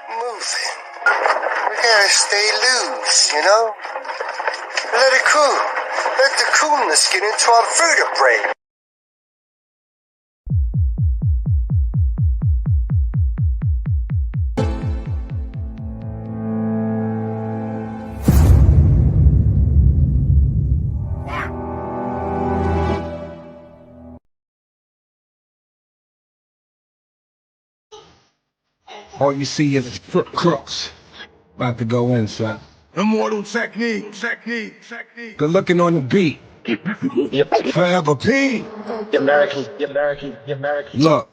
moving. We gotta stay loose, you know? Let it cool. Let the coolness get into our vertebrae. All you see is foot crooks. About to go in, son. Immortal technique. Good looking on the beat. Yep. Forever P. The American. Look.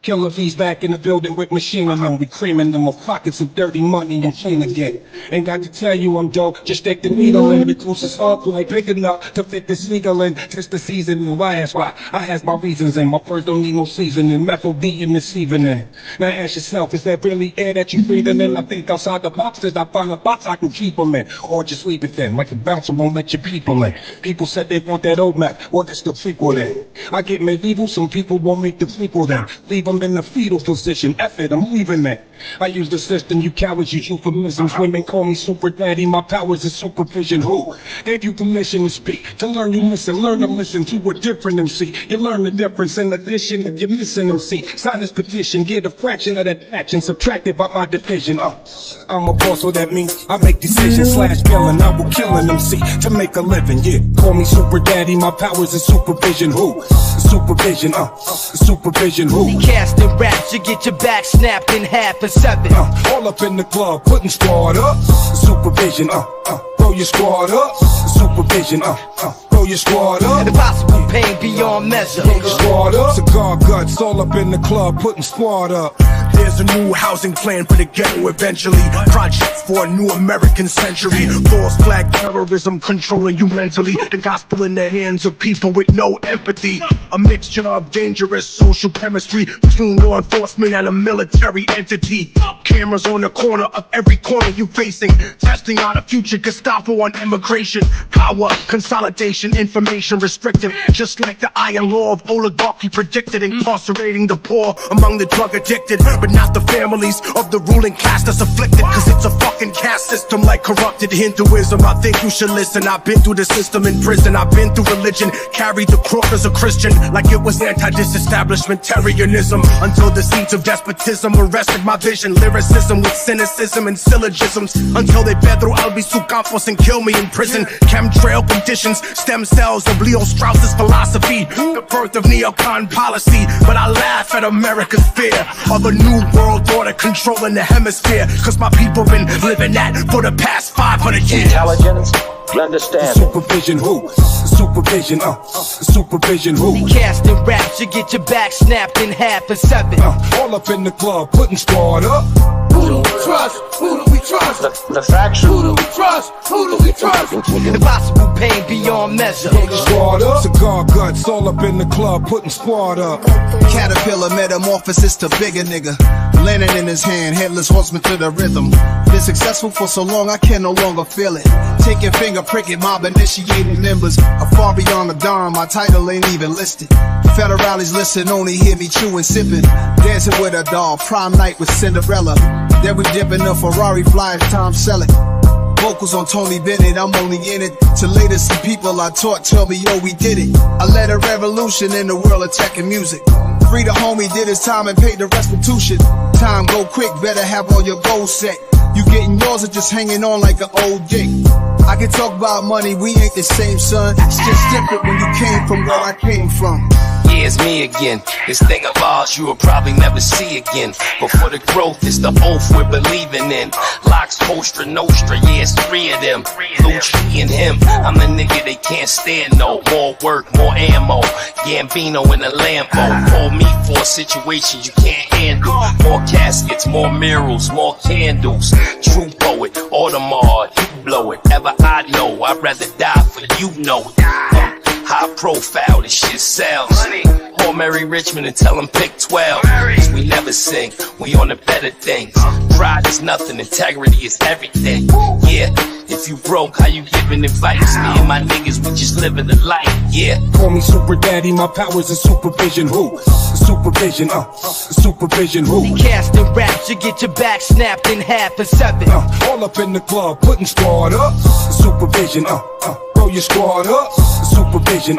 Killer V's back in the building with machine gun. We creaming them with pockets of dirty money and chain again. Ain't got to tell you I'm dope. Just stick the needle in. Reduce this up like big enough to fit the sneaker in. Test the seasoning. Why ask why? I has my reasons and my first don't need no seasoning. Methyl D in this evening. Now ask yourself, is that really air that you breathing in? I think outside the box is I find a box I can keep them in. Or just leave it then. Like a bouncer won't let your people in. People said they want that old map. Well, that's the prequel then. I get medieval. Some people won't make the prequel then. Leave them in the fetal position. F it, I'm leaving that. I use the system, you cowards use euphemisms. Women call me super daddy, my powers is supervision. Who gave you permission to speak? To learn you listen, learn to listen to a different MC. You learn the difference in addition if you're missing MC. Sign this petition, get a fraction of that action subtracted by my division. I'm a boss, so that means I make decisions / killing. I will kill an MC to make a living. Yeah, call me super daddy, my powers is supervision. Who? Supervision, supervision. Who? Casting raps, you get your back snapped in half and 7. All up in the club, putting squad up. Supervision, throw your squad up. Supervision, throw your squad up. Impossible pain beyond measure. Throw your squad up. Cigar guts, all up in the club, putting squad up. There's a new housing plan for the ghetto eventually. Project for a new American century. False flag terrorism controlling you mentally. The gospel in the hands of people with no empathy. A mixture of dangerous social chemistry between law enforcement and a military entity. Cameras on the corner of every corner you facing. Testing out a future Gestapo on immigration. Power, consolidation, information restrictive. Just like the iron law of oligarchy predicted. Incarcerating the poor among the drug addicted. But not the families of the ruling class that's afflicted. Cause it's a fucking caste system like corrupted Hinduism. I think you should listen. I've been through the system in prison. I've been through religion. Carried the cross as a Christian like it was anti-disestablishmentarianism. Until the seeds of despotism arrested my vision. Lyricism with cynicism and syllogisms. Until they Pedro Albizu Campos and kill me in prison. Chemtrail conditions, stem cells of Leo Strauss's philosophy. The birth of neocon policy. But I laugh at America's fear of a new world order controlling the hemisphere. Cause my people been living that for the past 500 years. Intelligence, understand. Supervision who? Supervision, supervision who? Casting raps, you get your back snapped in half and 7. All up in the club, putting squad up. Who do we trust? Who do we trust? The faction. Who do we trust? Who do we trust? Impossible pain beyond measure. Squad up. Cigar guts, all up in the club, putting squad up. Caterpillar metamorphosis to bigger nigga. Lantern in his hand, headless horseman to the rhythm. Been successful for so long I can no longer feel it. Taking finger pricking mob initiated members. Far beyond the dime, my title ain't even listed. Federales listen, only hear me chewing, sipping. Dancing with a doll, prom night with Cinderella. Then we dip in a Ferrari, fly as Tom Selleck. Vocals on Tony Bennett, I'm only in it to later see people I taught tell me, yo, we did it. I led a revolution in the world of tech and music. Free the homie, did his time and paid the restitution. Time go quick, better have all your goals set. You getting yours or just hanging on like an old dick? I can talk about money, we ain't the same, son. It's just different when you came from where I came from. Yeah, it's me again. This thing of ours you will probably never see again. But for the growth, it's the oath we're believing in. Locks, Kostra, Nostra, yeah, it's 3 of them. Lucci and him, I'm the nigga they can't stand no. More work, more ammo. Gambino in a Lambo. Pull me for a situation you can't handle. More caskets, more murals, more candles. True poet, Audemars, you blow it. Ever I know, I'd rather die for you know it. High profile, this shit sells. Call Mary Richmond and tell him pick 12. 'Cause we never sing, we on the better things. Pride is nothing, integrity is everything. Yeah, if you broke, how you giving advice? Me and my niggas, we just living the life. Yeah. Call me Super Daddy, my powers is supervision. Who? Supervision, supervision. Who? Casting raps, you get your back snapped in half and seven. All up in the club, putting squad up. Supervision, throw your squad up. Supervision,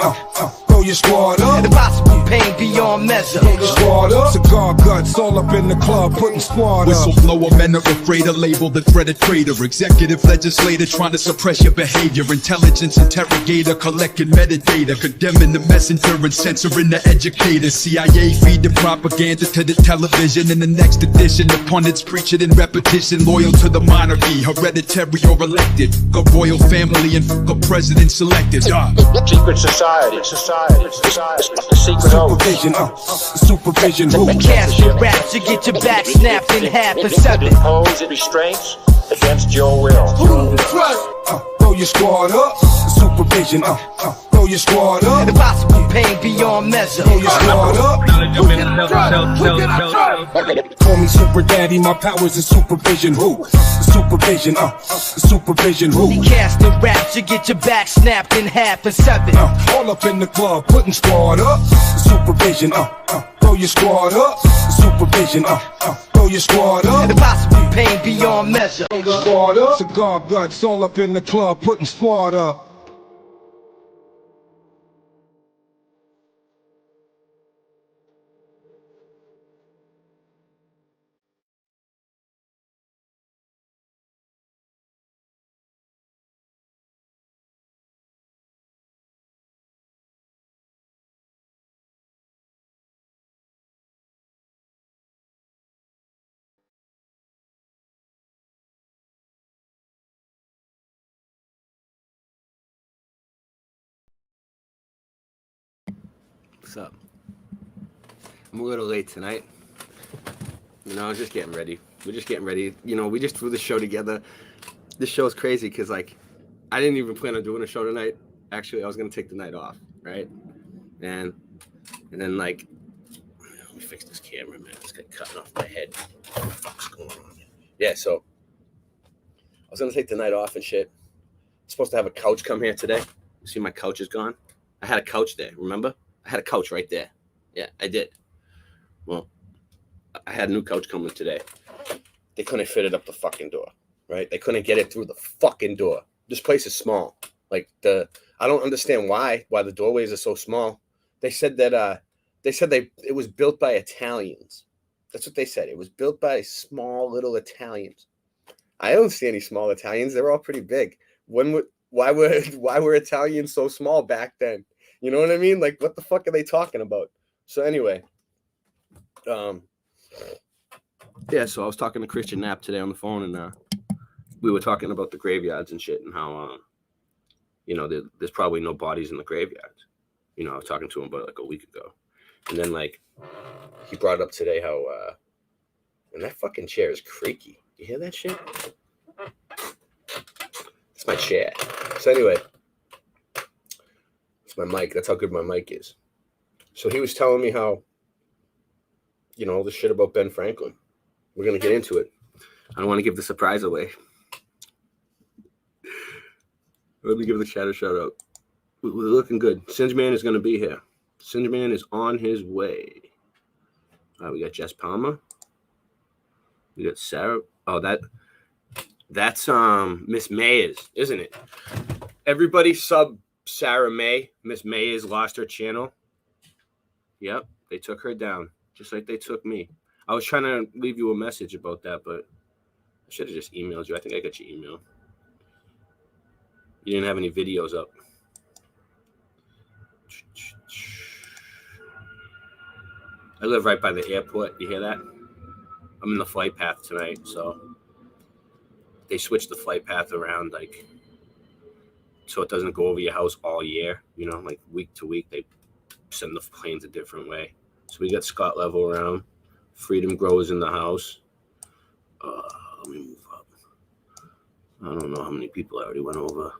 throw your squad up. The possible pain beyond measure. Throw your squad up. Cigar guts, all up in the club, putting squad up. Whistleblower, men are afraid of label the threat of traitor. Executive legislator trying to suppress your behavior. Intelligence interrogator, collecting metadata. Condemning the messenger and censoring the educator. CIA feeding propaganda to the television. In the next edition, the pundits preach it in repetition. Loyal to the monarchy, hereditary or elected. Got royal family and got president selected. Secret society. The secret oath. Supervision, supervision. Who? Casting raps, you get your back snapped in half and seven. Impose restraints against your will. Throw your squad up. Supervision, throw your squad up. The possible pain beyond measure. Throw your squad up. Call me Super Daddy, my powers is supervision. Who? Supervision, supervision. Who? Casting raps, you get your back snapped in half and seven. All up in the club, putting squad up. Supervision, throw your squad up. Supervision, throw your squad up. The possible pain beyond measure. Squad up. Cigar guts, all up in the club, putting squad up. What's up? I'm a little late tonight. You know, I was just getting ready. We're just getting ready. You know, we just threw the show together. This show's crazy because, like, I didn't even plan on doing a show tonight. Actually, I was going to take the night off, right? And then, like, let me fix this camera, man. It's cutting off my head. What the fuck's going on? Yeah, so I was going to take the night off and shit. I'm supposed to have a couch come here today. You see my couch is gone? I had a couch there, remember? I had a couch right there. Yeah, I did. Well, I had a new couch coming today. They couldn't fit it up the fucking door, right? They couldn't get it through the fucking door. This place is small. Like, I don't understand why the doorways are so small. They said that it was built by Italians. That's what they said. It was built by small little Italians. I don't see any small Italians. They're all pretty big. Why were Italians so small back then? You know what I mean? Like, what the fuck are they talking about? So anyway, yeah, so I was talking to Christian Knapp today on the phone, and we were talking about the graveyards and shit, and how, you know, there's probably no bodies in the graveyards. You know, I was talking to him about it like a week ago. And then, like, he brought up today how, and that fucking chair is creaky. You hear that shit? It's my chair. So anyway, it's my mic. That's how good my mic is. So he was telling me how, you know, all this shit about Ben Franklin. We're going to get into it. I don't want to give the surprise away. Let me give the chat a shout out. We're looking good. Singe Man is going to be here. Singe Man is on his way. We got Jess Palmer. We got Sarah. Oh, that's Miss Mayes, isn't it? Everybody sub Sarah May. Miss Mayes lost her channel. Yep, they took her down, just like they took me. I was trying to leave you a message about that, but I should have just emailed you. I think I got your email. You didn't have any videos up. I live right by the airport. You hear that? I'm in the flight path tonight, so they switched the flight path around, like, so it doesn't go over your house all year. You know, like week to week, they send the planes a different way. So we got Scott Level around. Freedom Grows in the house. Let me move up. I don't know how many people I already went over.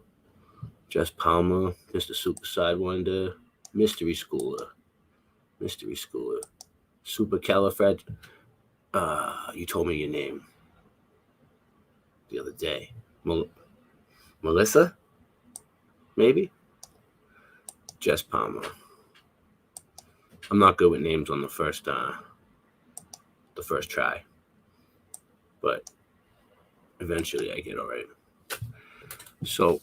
Jess Palmer, Mr. Super Sidewinder, Mystery Schooler, Supercalifrag. You told me your name the other day. Melissa? Maybe? Jess Palmer. I'm not good with names on the first try. But eventually I get all right. So,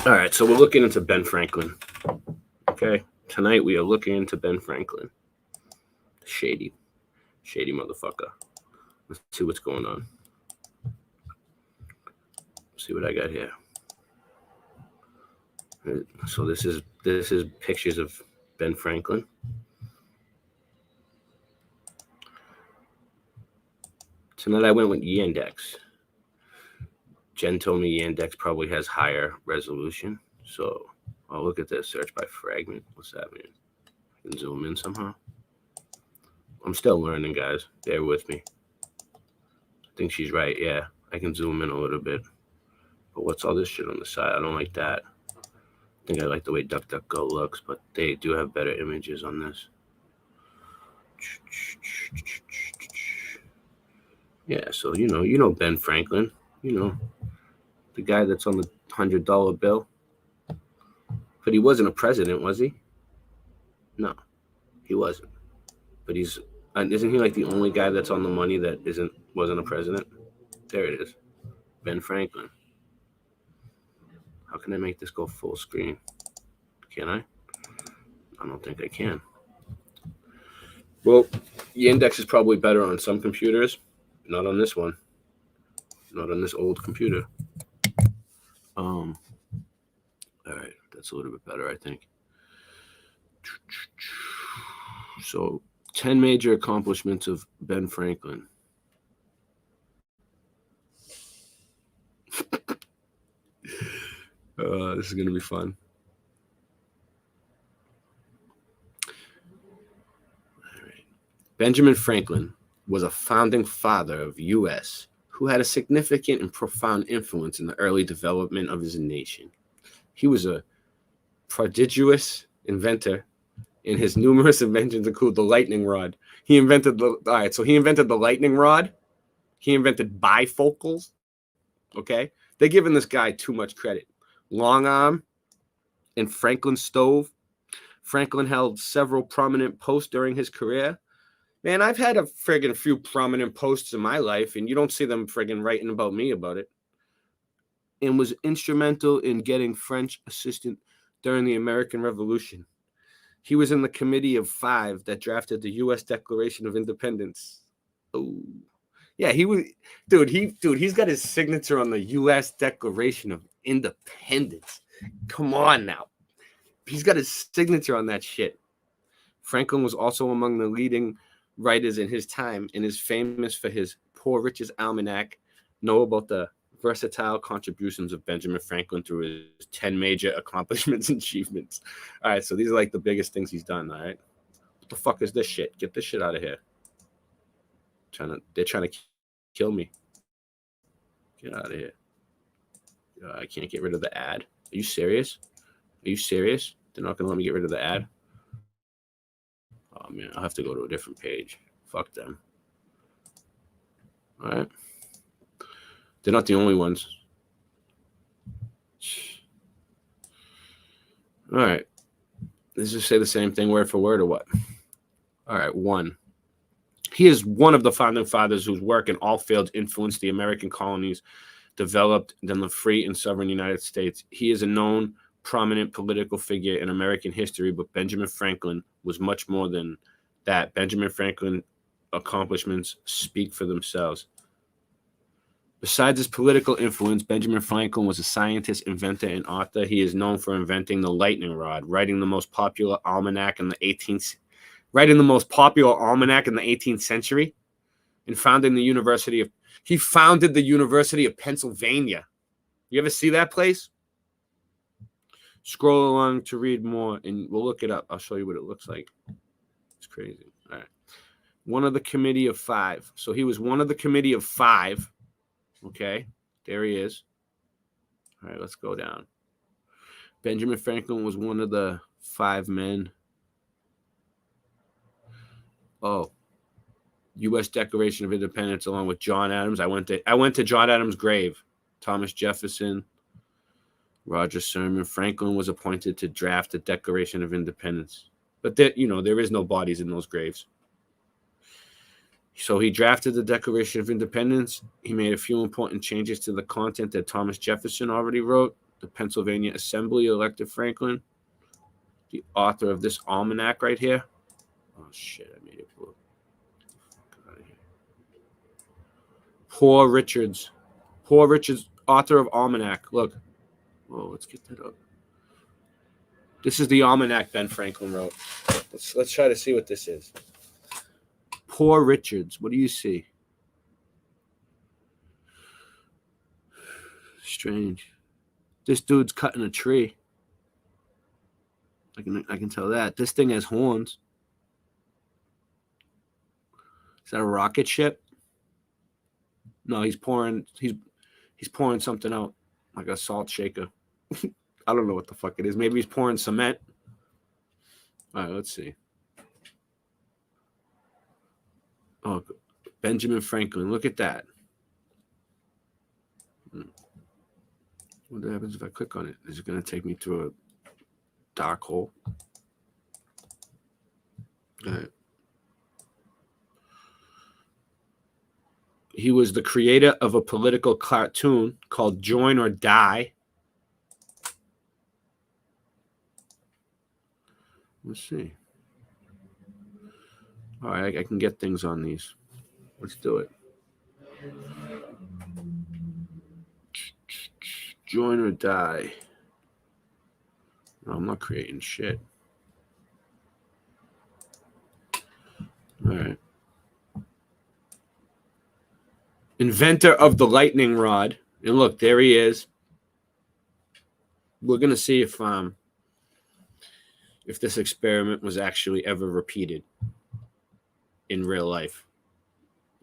all right, so we're looking into Ben Franklin. Okay? Tonight we are looking into Ben Franklin. Shady motherfucker. Let's see what's going on. Let's see what I got here. So this is pictures of Ben Franklin. Tonight I went with Yandex. Jen told me Yandex probably has higher resolution. So I'll look at this, search by fragment. What's that mean? I can zoom in somehow. I'm still learning, guys. Bear with me. I think she's right. Yeah, I can zoom in a little bit. But what's all this shit on the side? I don't like that. I think I like the way DuckDuckGo looks, but they do have better images on this. Yeah, so you know Ben Franklin, the guy that's on the $100 bill. But he wasn't a president, was he? No, he wasn't. But isn't he like the only guy that's on the money that wasn't a president? There it is, Ben Franklin. How can I make this go full screen? Can I? I don't think I can. Well, Yandex is probably better on some computers, not on this one. Not on this old computer. All right, that's a little bit better, I think. So, 10 major accomplishments of Ben Franklin. This is going to be fun. All right. Benjamin Franklin was a founding father of U.S. who had a significant and profound influence in the early development of his nation. He was a prodigious inventor, and his numerous inventions include the lightning rod. He invented the lightning rod. He invented bifocals. Okay? They're giving this guy too much credit. Long arm and Franklin stove. Franklin held several prominent posts during his career. Man, I've had a friggin' few prominent posts in my life, and you don't see them friggin' writing about me about it. And was instrumental in getting French assistance during the American Revolution. He was in the Committee of Five that drafted the U.S. Declaration of Independence. Oh, yeah, he was, he's got his signature on the U.S. Declaration of Independence. Come on now. He's got his signature on that shit. Franklin was also among the leading writers in his time and is famous for his Poor Richard's Almanac. Know about the versatile contributions of Benjamin Franklin through his 10 major accomplishments and achievements. All right, so these are like the biggest things he's done, all right? What the fuck is this shit? Get this shit out of here. They're trying to kill me. Get out of here. I can't get rid of the ad. Are you serious? They're not going to let me get rid of the ad? Oh, man, I'll have to go to a different page. Fuck them. All right. They're not the only ones. All right. Let's just say the same thing word for word or what? All right, 1. He is one of the founding fathers whose work in all fields influenced the American colonies developed in the free and sovereign United States. He is a known, prominent political figure in American history, but Benjamin Franklin was much more than that. Benjamin Franklin's accomplishments speak for themselves. Besides his political influence, Benjamin Franklin was a scientist, inventor, and author. He is known for inventing the lightning rod, writing the most popular almanac in the 18th century, and founded the University of Pennsylvania. You ever see that place? Scroll along to read more, and we'll look it up. I'll show you what it looks like. It's crazy. All right. One of the Committee of Five. So he was one of the Committee of Five. Okay, there he is. All right, let's go down. Benjamin Franklin was one of the 5 men. Oh, U.S. Declaration of Independence, along with John Adams. I went to John Adams' grave. Thomas Jefferson, Roger Sherman. Franklin was appointed to draft the Declaration of Independence, but there is no bodies in those graves. So he drafted the Declaration of Independence. He made a few important changes to the content that Thomas Jefferson already wrote. The Pennsylvania Assembly elected Franklin, the author of this almanac right here. Oh, shit, I made it blue. Get out of here. Poor Richards, author of almanac. Look. Oh, let's get that up. This is the almanac Ben Franklin wrote. Let's try to see what this is. Poor Richards. What do you see? Strange. This dude's cutting a tree. I can tell that. This thing has horns. Is that a rocket ship? No, he's pouring something out, like a salt shaker. I don't know what the fuck it is. Maybe he's pouring cement. All right, let's see. Oh, Benjamin Franklin. Look at that. What happens if I click on it? Is it going to take me to a dark hole? All right. He was the creator of a political cartoon called Join or Die. Let's see. All right, I can get things on these. Let's do it. Join or Die. No, I'm not creating shit. All right. Inventor of the lightning rod. And look, there he is. We're going to see if this experiment was actually ever repeated in real life.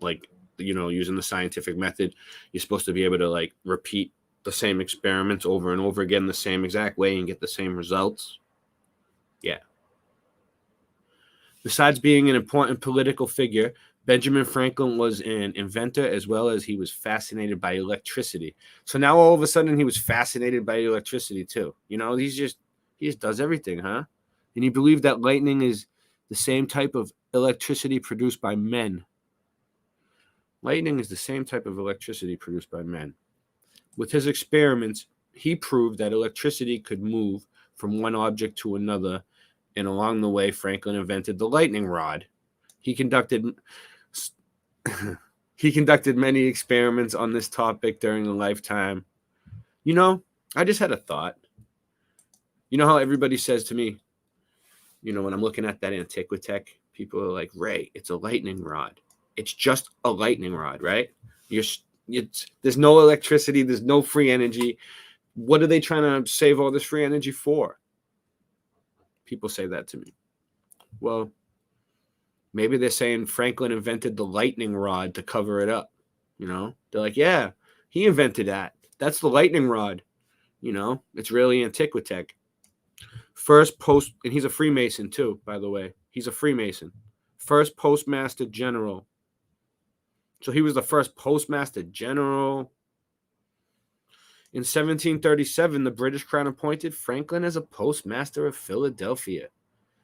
Like, using the scientific method, you're supposed to be able to, like, repeat the same experiments over and over again the same exact way and get the same results. Yeah. Besides being an important political figure, Benjamin Franklin was an inventor as well as he was fascinated by electricity. So now all of a sudden he was fascinated by electricity too. He just does everything, huh? And he believed that lightning is the same type of electricity produced by men. Lightning is the same type of electricity produced by men. With his experiments, he proved that electricity could move from one object to another, and along the way, Franklin invented the lightning rod. He conducted many experiments on this topic during a lifetime. I just had a thought. You know how everybody says to me, when I'm looking at that Antiquitech, people are like, Ray, it's a lightning rod. It's just a lightning rod, right? There's no electricity. There's no free energy. What are they trying to save all this free energy for? People say that to me. Well, maybe they're saying Franklin invented the lightning rod to cover it up. They're like, yeah, he invented that. That's the lightning rod. It's really Antiquitech. And he's a Freemason too, by the way. He's a Freemason. First Postmaster General. So he was the first Postmaster General. In 1737, the British Crown appointed Franklin as a Postmaster of Philadelphia.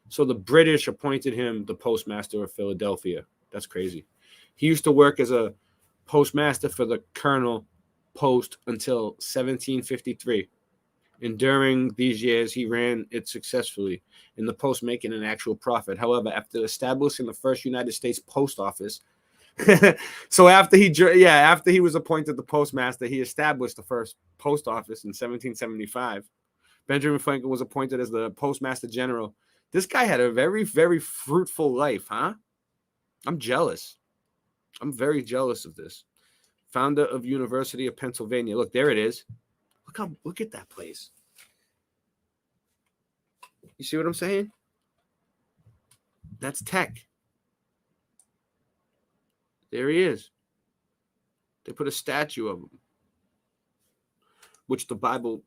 So the British appointed him the Postmaster of Philadelphia. That's crazy. He used to work as a postmaster for the Colonel Post until 1753. And during these years, he ran it successfully, in the post making an actual profit. However, after establishing the first United States post office, so after he was appointed the postmaster, he established the first post office in 1775. Benjamin Franklin was appointed as the Postmaster General. This guy had a very, very fruitful life, huh? I'm jealous. I'm very jealous of this. Founder of University of Pennsylvania. Look, there it is. Look at that place. You see what I'm saying? That's tech. There he is. They put a statue of him. which the Bible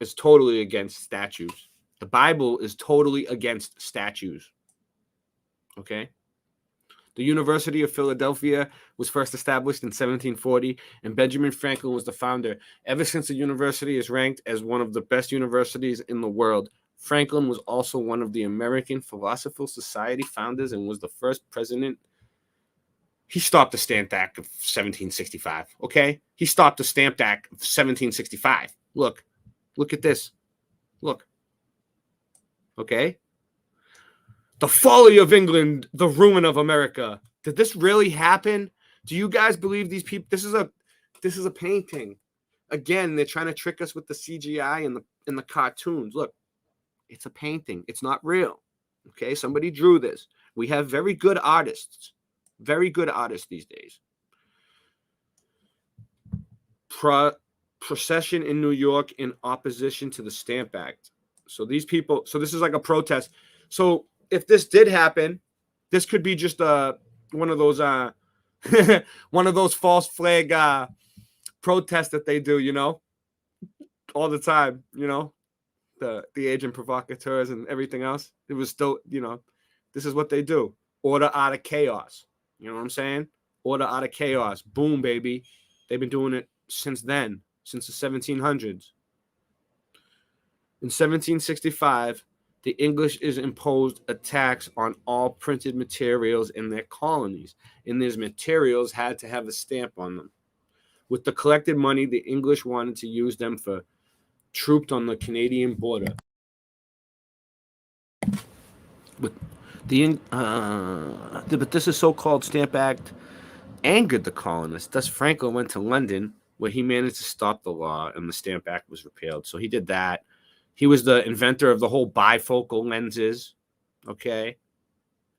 is totally against statues. The Bible is totally against statues. Okay? The University of Philadelphia was first established in 1740, and Benjamin Franklin was the founder. Ever since the university is ranked as one of the best universities in the world, Franklin was also one of the American Philosophical Society founders and was the first president. He stopped the Stamp Act of 1765, okay? He stopped the Stamp Act of 1765. Look at this. Look. Okay? The folly of England, the ruin of America. Did this really happen? Do you guys believe these people? This is a painting. Again, they're trying to trick us with the CGI and the cartoons. Look, it's a painting. It's not real. Okay, somebody drew this. We have very good artists these days. Procession in New York in opposition to the Stamp Act. So these people. So this is like a protest. So if this did happen, this could be just one of those one of those false flag protests that they do, you know, all the time, you know, the agent provocateurs and everything else. It was still, you know, this is what they do. Order out of chaos. You know what I'm saying? Order out of chaos. Boom, baby. They've been doing it since then, since the 1700s. In 1765, the English is imposed a tax on all printed materials in their colonies, and these materials had to have a stamp on them. With the collected money, the English wanted to use them for troops on the Canadian border. But this is so-called Stamp Act angered the colonists. Thus, Franklin went to London, where he managed to stop the law, and the Stamp Act was repealed. So he did that. He was the inventor of the whole bifocal lenses. Okay,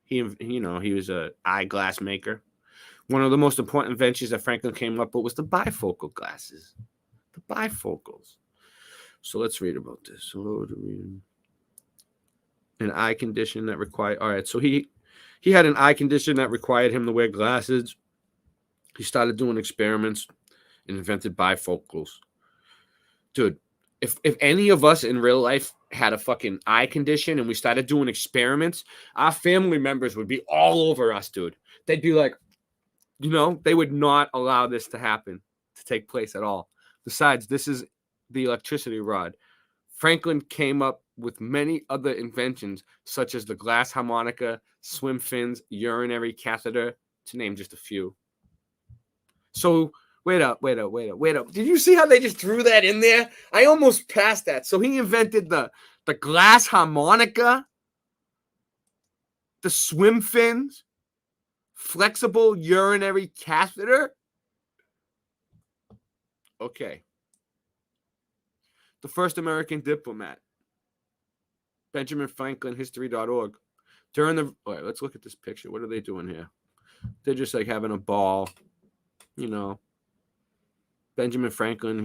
he was a eyeglass maker. One of the most important inventions that Franklin came up with was the bifocal glasses, the bifocals. So let's read about this. An eye condition that required. All right, so he had an eye condition that required him to wear glasses. He started doing experiments and invented bifocals. Dude, if any of us in real life had a fucking eye condition and we started doing experiments, our family members would be all over us, dude. They'd be like, you know, they would not allow this to happen, to take place at all. Besides, this is the electricity rod. Franklin came up with many other inventions, such as the glass harmonica, swim fins, urinary catheter, to name just a few. So, wait up. Did you see how they just threw that in there? I almost passed that. So he invented the glass harmonica, the swim fins, flexible urinary catheter. Okay. The first American diplomat. Benjamin Franklin, history.org. All right, let's look at this picture. What are they doing here? They're just like having a ball, you know. Benjamin Franklin,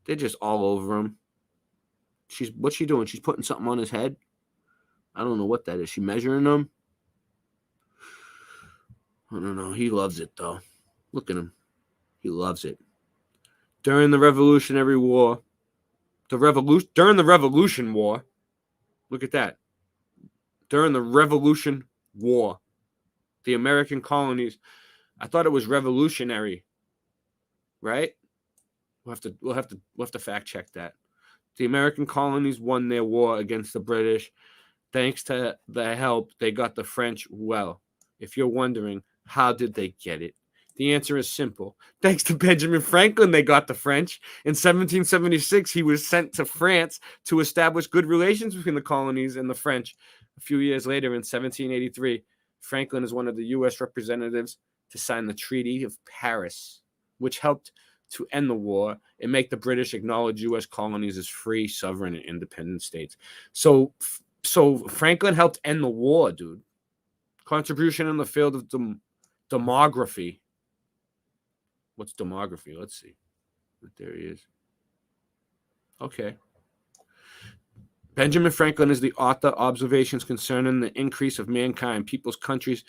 they're just all over him. What's she doing? She's putting something on his head. I don't know what that is. She measuring him? I don't know. He loves it though. Look at him. He loves it. During the Revolutionary War, during the Revolution War, look at that. During the Revolution War, the American colonies, I thought it was revolutionary, right? We'll have to fact check that. The American colonies won their war against the British. Thanks to the help, they got the French well. If you're wondering, how did they get it? The answer is simple. Thanks to Benjamin Franklin, they got the French. In 1776, he was sent to France to establish good relations between the colonies and the French. A few years later, in 1783, Franklin is one of the U.S. representatives to sign the Treaty of Paris, which helped to end the war and make the British acknowledge U.S. colonies as free, sovereign, and independent states. So Franklin helped end the war, dude. Contribution in the field of demography. What's demography? Let's see. There he is. Okay. Benjamin Franklin is the author of Observations Concerning the Increase of Mankind, People's Countries.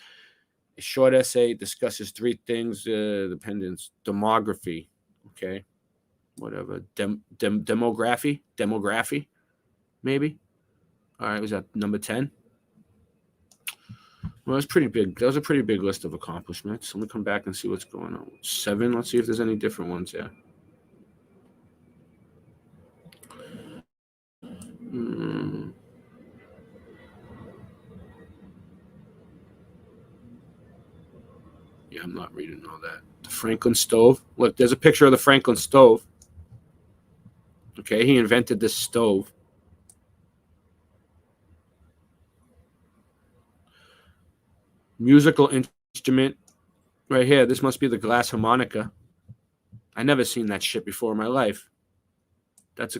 A short essay discusses three things: dependence, demography. Okay. whatever, demography, maybe. All right, was that number 10? Well, that's pretty big. That was a pretty big list of accomplishments. Let me come back and see what's going on. 7. Let's see if there's any different ones there. Yeah, I'm not reading all that. The Franklin stove. Look, there's a picture of the Franklin stove. Okay, he invented this stove. Musical instrument right here. This must be the glass harmonica. I never seen that shit before in my life. That's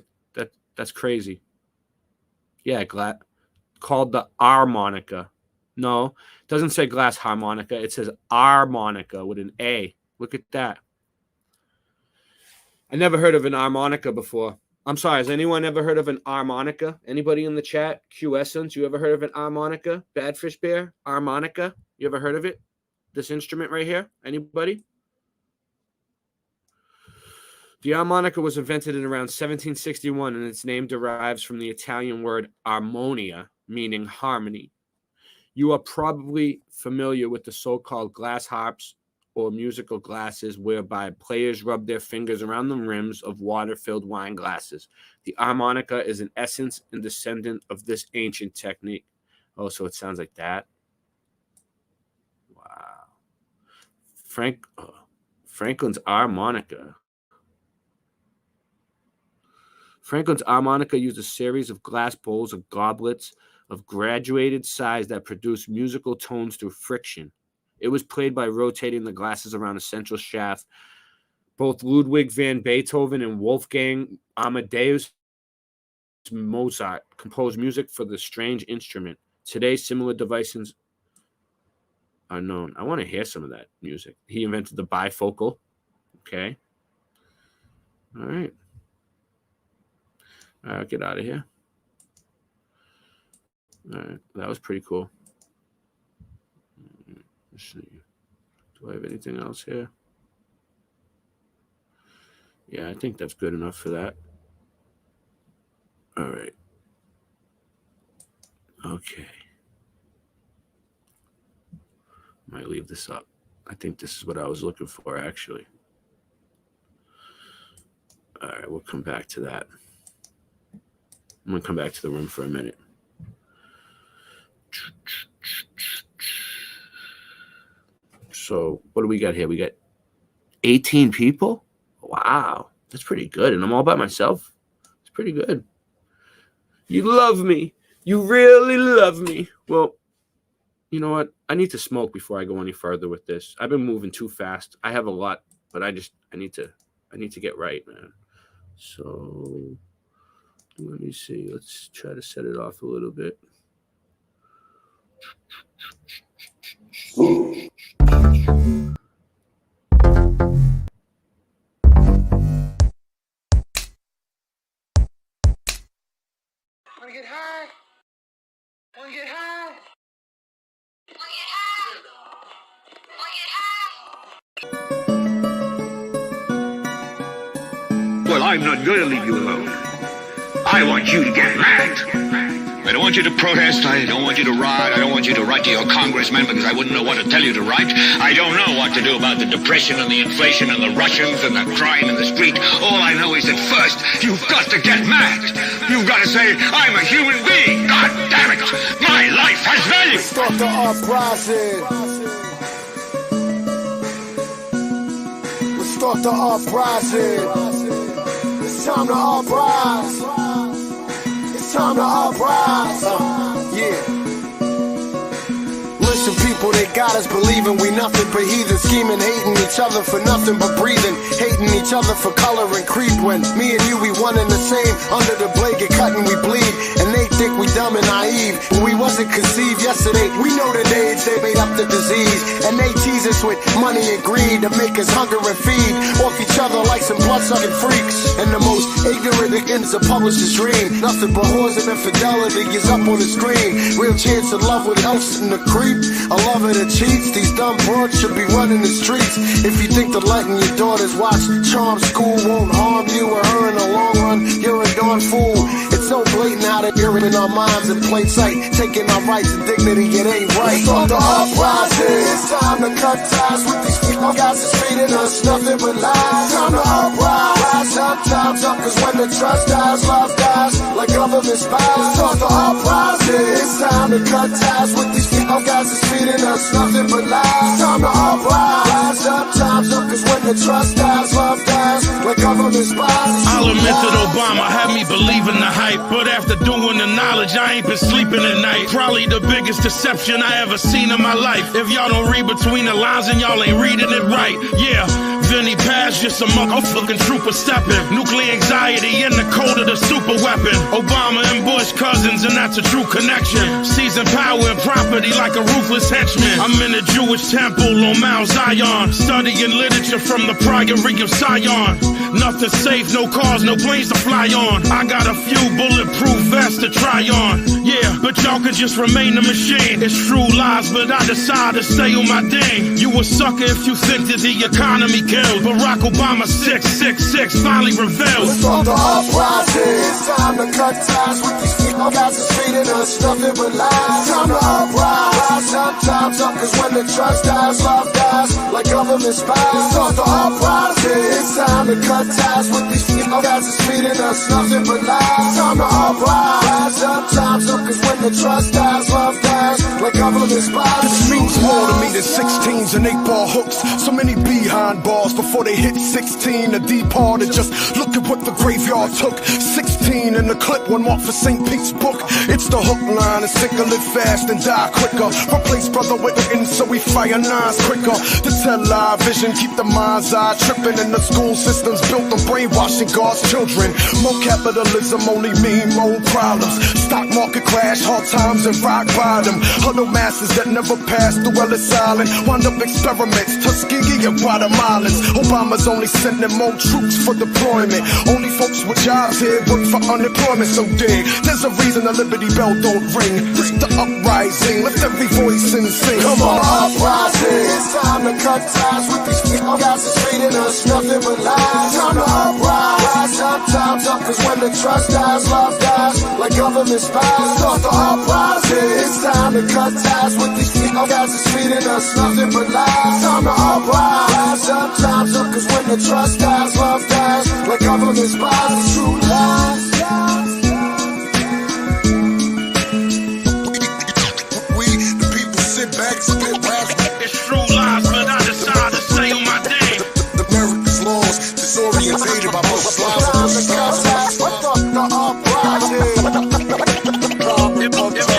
crazy. Yeah, called the harmonica. No, it doesn't say glass harmonica. It says harmonica with an A. Look at that. I never heard of an harmonica before. I'm sorry. Has anyone ever heard of an harmonica? Anybody in the chat? Q Essence, you ever heard of an harmonica? Badfish Bear, harmonica. You ever heard of it? This instrument right here? Anybody? The harmonica was invented in around 1761, and its name derives from the Italian word armonia, meaning harmony. You are probably familiar with the so-called glass harps or musical glasses whereby players rub their fingers around the rims of water-filled wine glasses. The harmonica is an essence and descendant of this ancient technique. Oh, so it sounds like that? Wow. Franklin's harmonica. Franklin's harmonica used a series of glass bowls or goblets of graduated size that produce musical tones through friction. It was played by rotating the glasses around a central shaft. Both Ludwig van Beethoven and Wolfgang Amadeus Mozart composed music for the strange instrument. Today, similar devices are known. I want to hear some of that music. He invented the bifocal. Okay. All right. All right, get out of here. All right, that was pretty cool. Let's see. Do I have anything else here? Yeah, I think that's good enough for that. All right. Okay. Might leave this up. I think this is what I was looking for, actually. All right, we'll come back to that. I'm going to come back to the room for a minute. So what do we got here? We got 18 people? Wow, that's pretty good. And I'm all by myself. It's pretty good. You love me. You really love me. Well, you know what? I need to smoke before I go any further with this. I've been moving too fast. I have a lot, but I need to get right, man. So let me see. Let's try to set it off a little bit. Wanna get high? Wanna get high? Well, I'm not going to leave you alone. I want you to get mad. I don't want you to protest. I don't want you to riot. I don't want you to write to your congressman because I wouldn't know what to tell you to write. I don't know what to do about the depression and the inflation and the Russians and the crime in the street. All I know is that first, you've got to get mad. You've got to say, I'm a human being. God damn it. My life has value. Start the uprising. Let's start the uprising. It's time to uprise. It's time to uprise. Yeah. Listen, people, they got us believing we nothing but heathen, scheming, hating each other for nothing but breathing, hating each other for color and creed. When me and you, we one and the same. Under the blade, get cut and we bleed. And they think we dumb and naive, but we wasn't conceived yesterday. We know the age they made up the disease, and they tease us with money and greed to make us hunger and feed off each other like some blood-sucking freaks. And the most ignorant ends a publisher's dream. Nothing but whores and infidelity is up on the screen. Real chance of love with else in the creep. A lover that cheats. These dumb broads should be running the streets. If you think that letting your daughters watch Charm School won't harm you or her in the long run, you're a darn fool. It's so blatant how they're in our minds in plain sight. Taking our rights and dignity, it ain't right. Start the uprising. It's time to cut ties with these people. Guys is feeding us nothing but lies. Time to uprise. Sometimes up, cause when the trust dies, love dies. Like government spies. Start the uprising. It's time to cut ties with these people. Guys is feeding us nothing but lies. Time to uprise. Sometimes up, cause when the trust dies, love dies. Like government spies. I'll admit that Obama had me believing the hype, but after doing the knowledge, I ain't been sleeping at night. Probably the biggest deception I ever seen in my life. If y'all don't read between the lines, and y'all ain't reading it right. Yeah, Vinny Paz just a motherfucking trooper stepping. Nuclear anxiety in the code of the super weapon. Obama and Bush cousins, and that's a true connection. Seizing power and property like a ruthless henchman. I'm in a Jewish temple on Mount Zion, studying literature from the Priory of Sion. Nothing safe, no cars, no planes to fly on. I got a few bulletproof vests to try on. Yeah, but y'all could just remain a machine. It's true lies, but I decide to stay on my ding. You a sucker if you think that the economy kills. Barack Obama 666 finally revealed. It's on the uprising. It's time to cut ties with these people. Guys is feeding us nothing but lies. Time to uprise. Sometimes up, cause when the trust dies, love dies. Like government spies. It's on the uprising. It's time to cut ties with these people. Guys is feeding us nothing but lies. Time to uprise. Sometimes up, cause when the trust dies, love dies. Like government spies. This means more to me than 16s and 8-ball hooks. So many behind bars before they hit 16. The departed, just look at what the graveyard took. 16 in the clip, one mark for St. Pete's book. It's the hook line, and sick of live fast and die quicker. Replace brother with the end, so we fire nines quicker. To tell live vision, keep the mind's eye tripping. And the school systems built on brainwashing God's children. More capitalism only mean more problems. Stock market crash, hard times and rock bottom. Huddle masses that never passed through Ellis Island. Wind up experiments, Tuskegee and Guatemalans. Obama's only sending more troops for deployment. Only folks with jobs here work for unemployment. So dig, there's a reason the Liberty Bell don't ring. It's the uprising, lift every voice and sing. Come on, uprising. It's time to cut ties with these people. Guys is feeding us nothing but lies. Time to uprise. Sometimes up, cause when the trust dies, love dies. Like government spies. Start the uprising. It's time to cut ties with these people. Guys is feeding us nothing but lies. Time to uprise. Sometimes up, cause when the trust dies, love dies. Like government spies. True lies. We, the people, sit back, spit raps. It's true lies, but I decide to stay on my day. The America's laws, disorientated by most slides.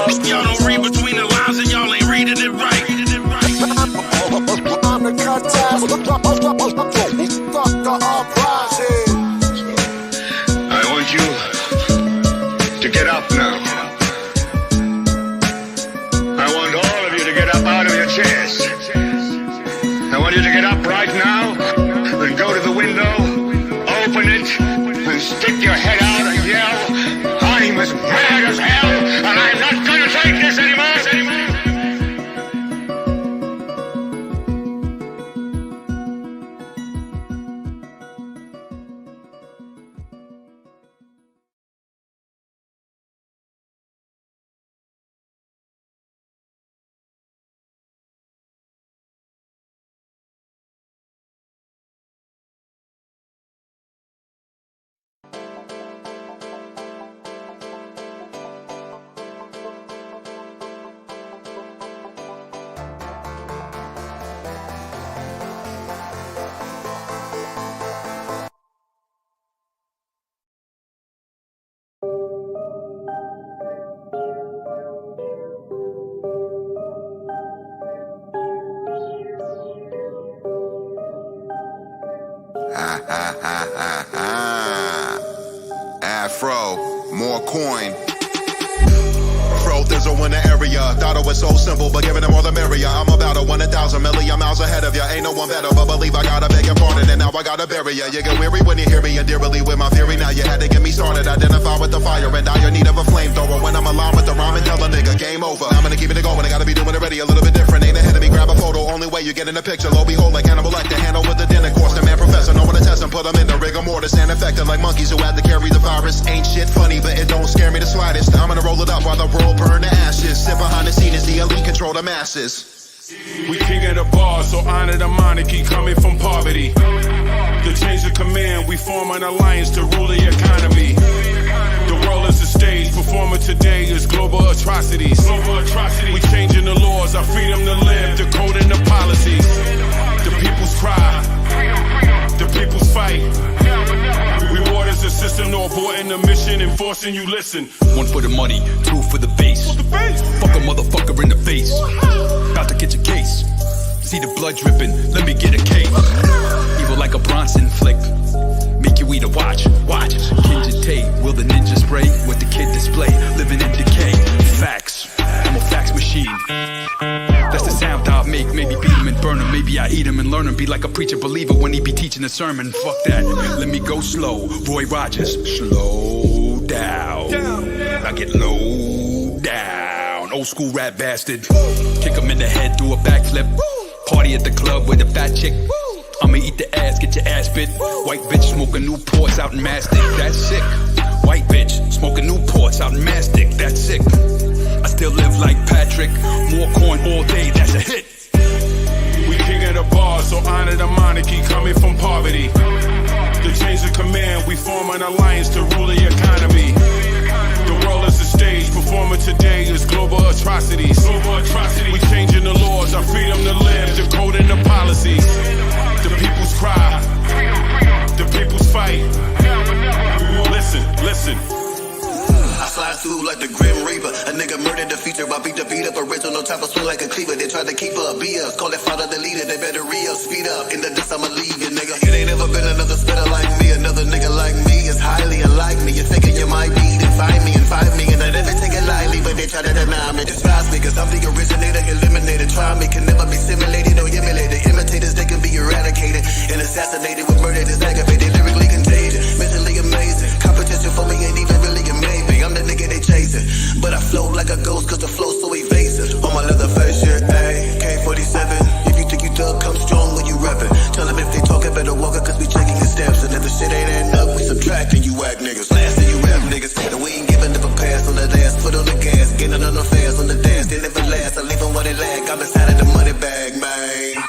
If y'all don't read between the lines, and y'all ain't reading it right. I'm the cut ties. I want you to get up now. I want all of you to get up out of your chairs. I want you to get up right now and go to the window, open it, and stick your head out and yell, I'm as mad as hell, and I'm not gonna take this anymore. Afro, more coin. Crow, thizzle in the area. Thought it was so simple, but giving them all the merrier. I'm about 1,000 million miles ahead of ya. Ain't no one better, but believe I gotta beg your pardon, and now I gotta bury ya. You get weary when you hear me and dearly with my theory. Now you had to get me started. Identify with the fire and dire need of a flamethrower. When I'm alarmed with the rhyme and tell a nigga game over. I'm gonna keep it going. I gotta be doing it ready a little bit different. Ain't ahead of me. Grab a photo. Only way you get in the picture. Lo behold, like Hannibal Lecter. Handle with the dinner course. The man professor. No one to test and put them in the rigor mortis and infected like monkeys who had to carry the virus. Ain't shit funny, but it don't scare me the slightest. I'm gonna roll it up while the world burn to ashes. Sit behind the scene as the elite control the masses. We king of the bar, so honor the monarchy coming from poverty. To change the command, we form an alliance to rule the economy. The world is a stage, performing today is global atrocities. We changing the laws, our freedom to live, decoding the policies. The people's cry, the people's fight. Reward is a system, no aborting the mission, enforcing you listen. One for the money, two for the base. Fuck a motherfucker in the face. About to get your case. See the blood dripping, let me get a cake. Evil like a Bronson flick. Make you eat a watch. Kinja Tate, will the ninja spray? With the kid display, living in decay. Facts, I'm a fax machine. That's the sound I'll make. Maybe beat him and burn him. Maybe I eat him and learn him. Be like a preacher believer when he be teaching a sermon. Fuck that, let me go slow. Roy Rogers, slow down. I get low down. Old school rap bastard. Kick him in the head, do a backflip. Party at the club with a fat chick. I'ma eat the ass, get your ass bit. White bitch smoking Newports out in Mastic. That's sick. White bitch smoking Newports out in Mastic. That's sick. I still live like Patrick. More corn all day, that's a hit. We king of the bar, so honor the monarchy coming from poverty. To change the command, we form an alliance to rule the economy. The world is a stage, performing today is global atrocities. We changing the laws, our freedom to live, decoding the policies. The people's cry, the people's fight. Listen. I slide through like the Grim Reaper. A nigga murdered the feature. I beat the beat up. Original type of swing like a cleaver. They tried to keep up, be us. Call that father the leader. They better re-up, speed up. In the dust, I'ma leave you, nigga. It ain't ever been another spitter like me. Another nigga like me is highly unlike me. You're thinking you might be, then find me and find me. And I never take it lightly, but they try to deny me. Despise me, cause I'm the originator, eliminator. Try me, can never be simulated or emulated. Imitators, they can be eradicated and assassinated with murder that's aggravated. Lyrically contagious, mentally amazing. Competition for me ain't even really a maybe. I'm the nigga they chasing, but I float like a ghost cause the flow's so evasive. On my leather face shit, ayy, K47. If you think you thug, come strong when you rapping. Tell them if they talking, better walk it cause we checking the steps. And if the shit ain't adding up, we subtracting you whack niggas. Blasting you rap niggas, and we ain't giving up a pass on the last. Foot on the gas, getting on the fast on the dance. They never last, I leave them what they lack. I'm inside of the money bag, man.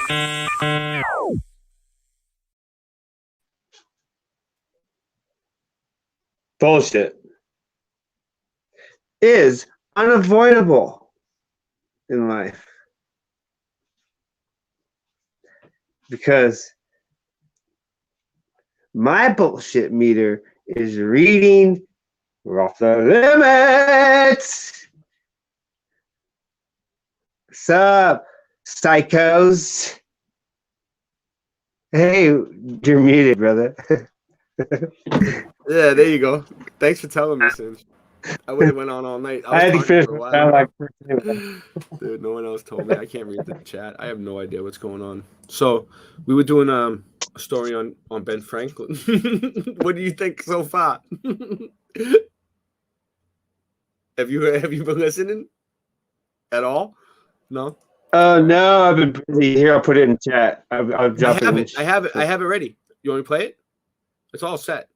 Bullshit is unavoidable in life because my bullshit meter is reading off the limits. What's up, psychos? Hey, you're muted, brother. Yeah, there you go. Thanks for telling me, Singe. I would have went on all night. I had to finish for a my while. like Dude, no one else told me. I can't read the chat. I have no idea what's going on. So we were doing a story on Ben Franklin. What do you think so far? Have you been listening at all? No. No, I've been busy. Here, I'll put it in chat. I'll drop it. I have it ready. You want me to play it? It's all set.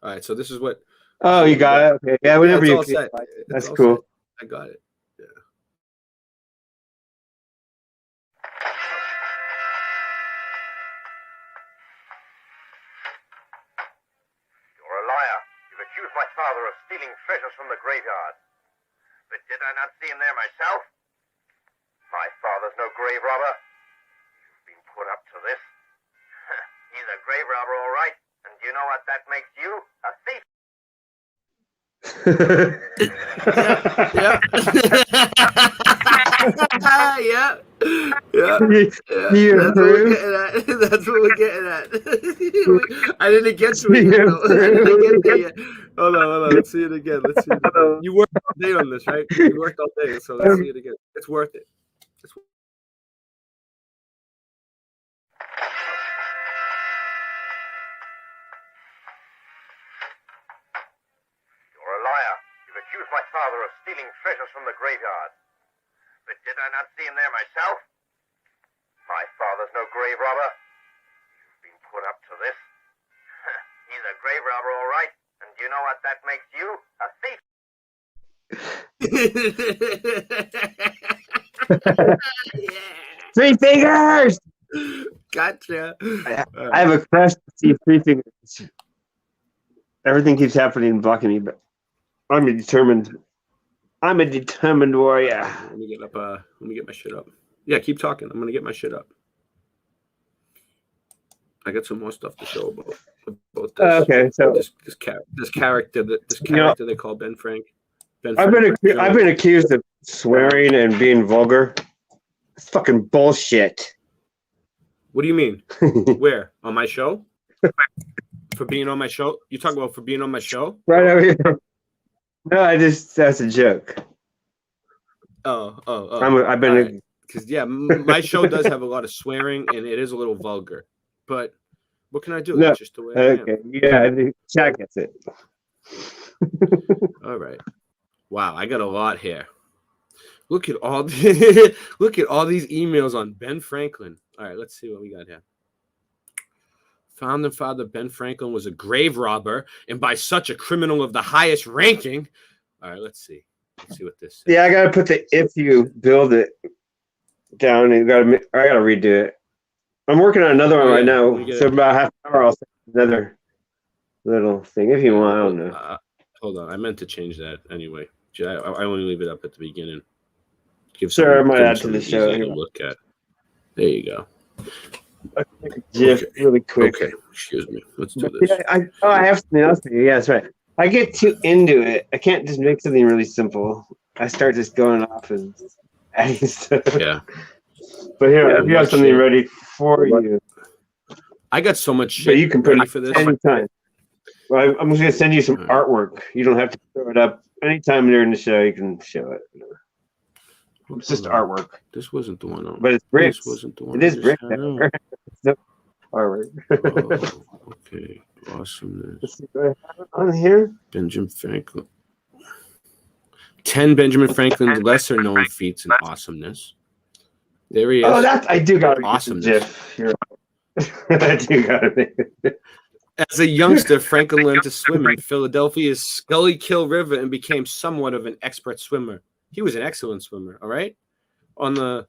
All right. So this is what. Oh, you got it. Okay. Yeah, whenever you. Set. That's cool. Set. I got it. Yeah. You're a liar. You've accused my father of stealing treasures from the graveyard. But did I not see him there myself? My father's no grave robber. You've been put up to this. He's a grave robber, all right. And do you know what that makes you? A thief. Yeah. That's what we're getting at. I didn't get to it yet. Hold on. Let's see it again. You worked all day on this, right? You worked all day, so let's see it again. It's worth it. You're a liar. You've accused my father of stealing treasures from the graveyard. But did I not see him there myself? My father's no grave robber. You've been put up to this. He's a grave robber, all right. And do you know what that makes you? A thief. Three fingers! Gotcha. I have a crush to see Three Fingers. Everything keeps happening and blocking me, but I'm a determined warrior. Let me get my shit up. Yeah, keep talking. I'm gonna get my shit up. I got some more stuff to show about this. Okay, so this character they call Ben Frank. I've been accused of swearing and being vulgar. It's fucking bullshit. What do you mean? Where? On my show? For being on my show? You talking about for being on my show? Right over here. No, that's a joke. Oh. I've been because my show does have a lot of swearing and it is a little vulgar. But what can I do? No, That's just the way I am. Yeah, I think Jack gets it. All right. Wow, I got a lot here. Look at all these emails on Ben Franklin. All right, let's see what we got here. Founding father Ben Franklin was a grave robber and by such a criminal of the highest ranking. All right, let's see. Let's see what this says. Yeah, I gotta put the if you build it down and I gotta redo it. I'm working on another one right now. So about half an hour I'll send another little thing if you want. I don't know. Hold on, I meant to change that anyway. I only leave it up at the beginning. Sure, I might add to the show. Look at. There you go. GIF really quick. Okay, excuse me. Let's do this. Yeah, I have something else to do. Yeah, that's right. I get too into it. I can't just make something really simple. I start just going off and adding stuff. Yeah. But here, if you have something ready for you. I got so much shit but you can put ready it for this. anytime. Well, I'm just going to send you some artwork. You don't have to throw it up. Anytime during the show, you can show it. It's just artwork. This wasn't the one. But it's bricks. This wasn't the one. It is bricks. Artwork. Oh, okay. Awesomeness. Let's see, do I have it on here? Benjamin Franklin. 10 Benjamin Franklin's lesser known feats in awesomeness. There he is. Oh, I do got awesomeness. I do got it. As a youngster, Franklin learned to swim in Philadelphia's Schuylkill River and became somewhat of an expert swimmer. He was an excellent swimmer, all right? On the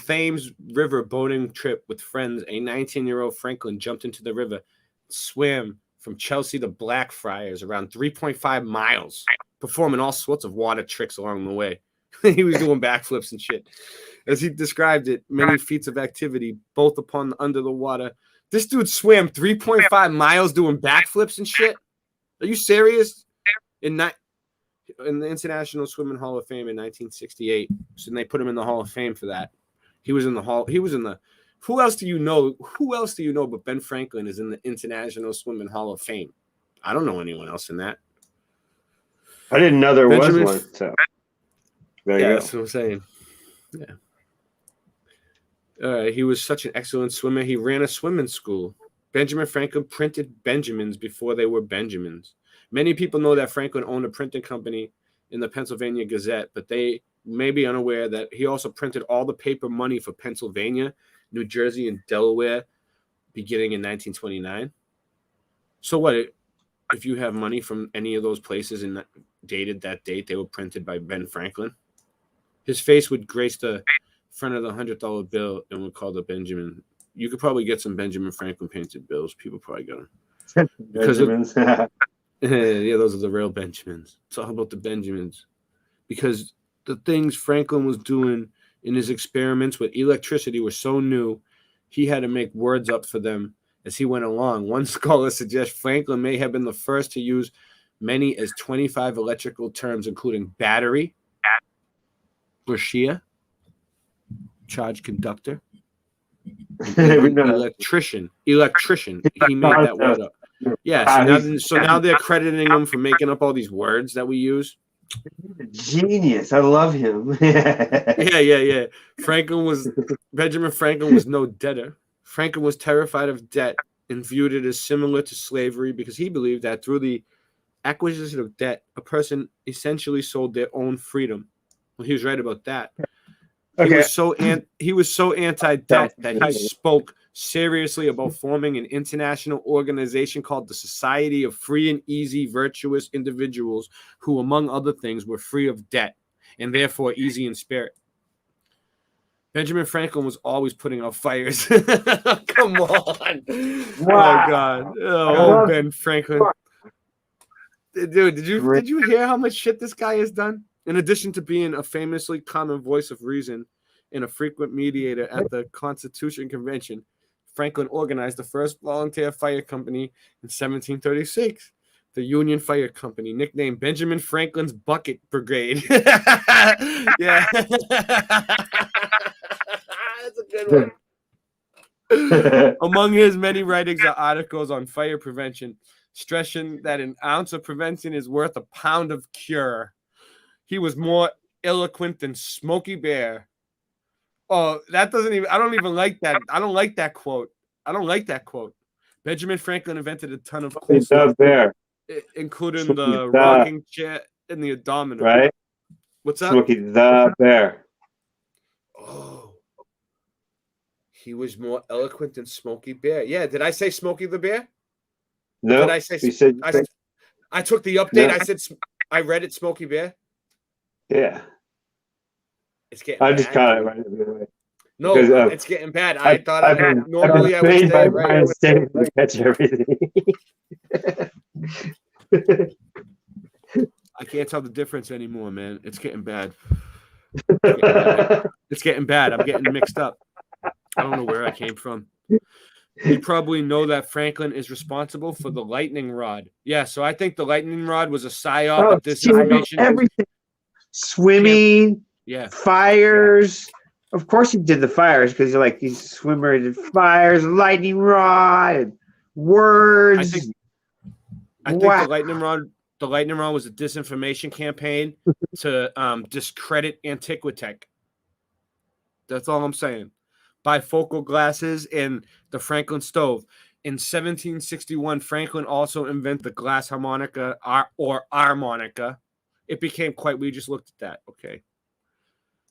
Thames River boating trip with friends, a 19-year-old Franklin jumped into the river, swam from Chelsea to Blackfriars around 3.5 miles, performing all sorts of water tricks along the way. He was doing backflips and shit. As he described it, many feats of activity, both upon and under the water. This dude swam 3.5 miles doing backflips and shit. Are you serious? In the International Swimming Hall of Fame in 1968. So they put him in the Hall of Fame for that. Who else do you know but Ben Franklin is in the International Swimming Hall of Fame? I don't know anyone else in that. I didn't know there was one. So there you go. That's what I'm saying. Yeah. He was such an excellent swimmer. He ran a swimming school. Benjamin Franklin printed Benjamins before they were Benjamins. Many people know that Franklin owned a printing company in the Pennsylvania Gazette, but they may be unaware that he also printed all the paper money for Pennsylvania, New Jersey, and Delaware beginning in 1929. So what, if you have money from any of those places and dated that date, they were printed by Ben Franklin? His face would grace the front of the $100 bill and would call the Benjamin. You could probably get some Benjamin Franklin painted bills. People probably got them. Benjamins. Yeah, those are the real Benjamins. It's all about the Benjamins. Because the things Franklin was doing in his experiments with electricity were so new, he had to make words up for them as he went along. One scholar suggests Franklin may have been the first to use many as 25 electrical terms, including battery, shear, charge conductor, electrician. He made that word up. Yeah, so now they're crediting him for making up all these words that we use. Genius. I love him. Yeah. Benjamin Franklin was no debtor. Franklin was terrified of debt and viewed it as similar to slavery because he believed that through the acquisition of debt, a person essentially sold their own freedom. Well, he was right about that. He was so anti-debt that he spoke seriously about forming an international organization called the Society of Free and Easy Virtuous Individuals who, among other things, were free of debt and therefore easy in spirit. Benjamin Franklin was always putting out fires. Come on. Wow. Oh, God. Oh, Ben Franklin. Dude, did you hear how much shit this guy has done? In addition to being a famously common voice of reason and a frequent mediator at the Constitution Convention, Franklin organized the first volunteer fire company in 1736, the Union Fire Company, nicknamed Benjamin Franklin's Bucket Brigade. Yeah. That's a good one. Among his many writings are articles on fire prevention, stressing that an ounce of prevention is worth a pound of cure. He was more eloquent than Smokey Bear. Oh, that doesn't even, I don't even like that. I don't like that quote. Benjamin Franklin invented a ton of cool stuff, including the rocking chair and the odometer. Right? What's up? Smokey the Bear. Oh. He was more eloquent than Smokey Bear. Yeah, did I say Smokey the Bear? No. Did I say I took the update. No. I read it Smokey Bear. Yeah. It's getting bad. Just caught it right away. No, it's getting bad. I thought I would stay right. To catch everything. I can't tell the difference anymore, man. It's getting bad. It's getting bad. I'm getting mixed up. I don't know where I came from. You probably know that Franklin is responsible for the lightning rod. Yeah, so I think the lightning rod was a psyop of this information. Everything. Swimming. Yeah. Fires. Of course he did the fires because you're like he's swimmer did fires, lightning rod, and words. I think the lightning rod was a disinformation campaign to discredit Antiquitech. That's all I'm saying. Bifocal glasses and the Franklin stove. In 1761, Franklin also invented the glass harmonica or harmonica. It became quite, we just looked at that. Okay.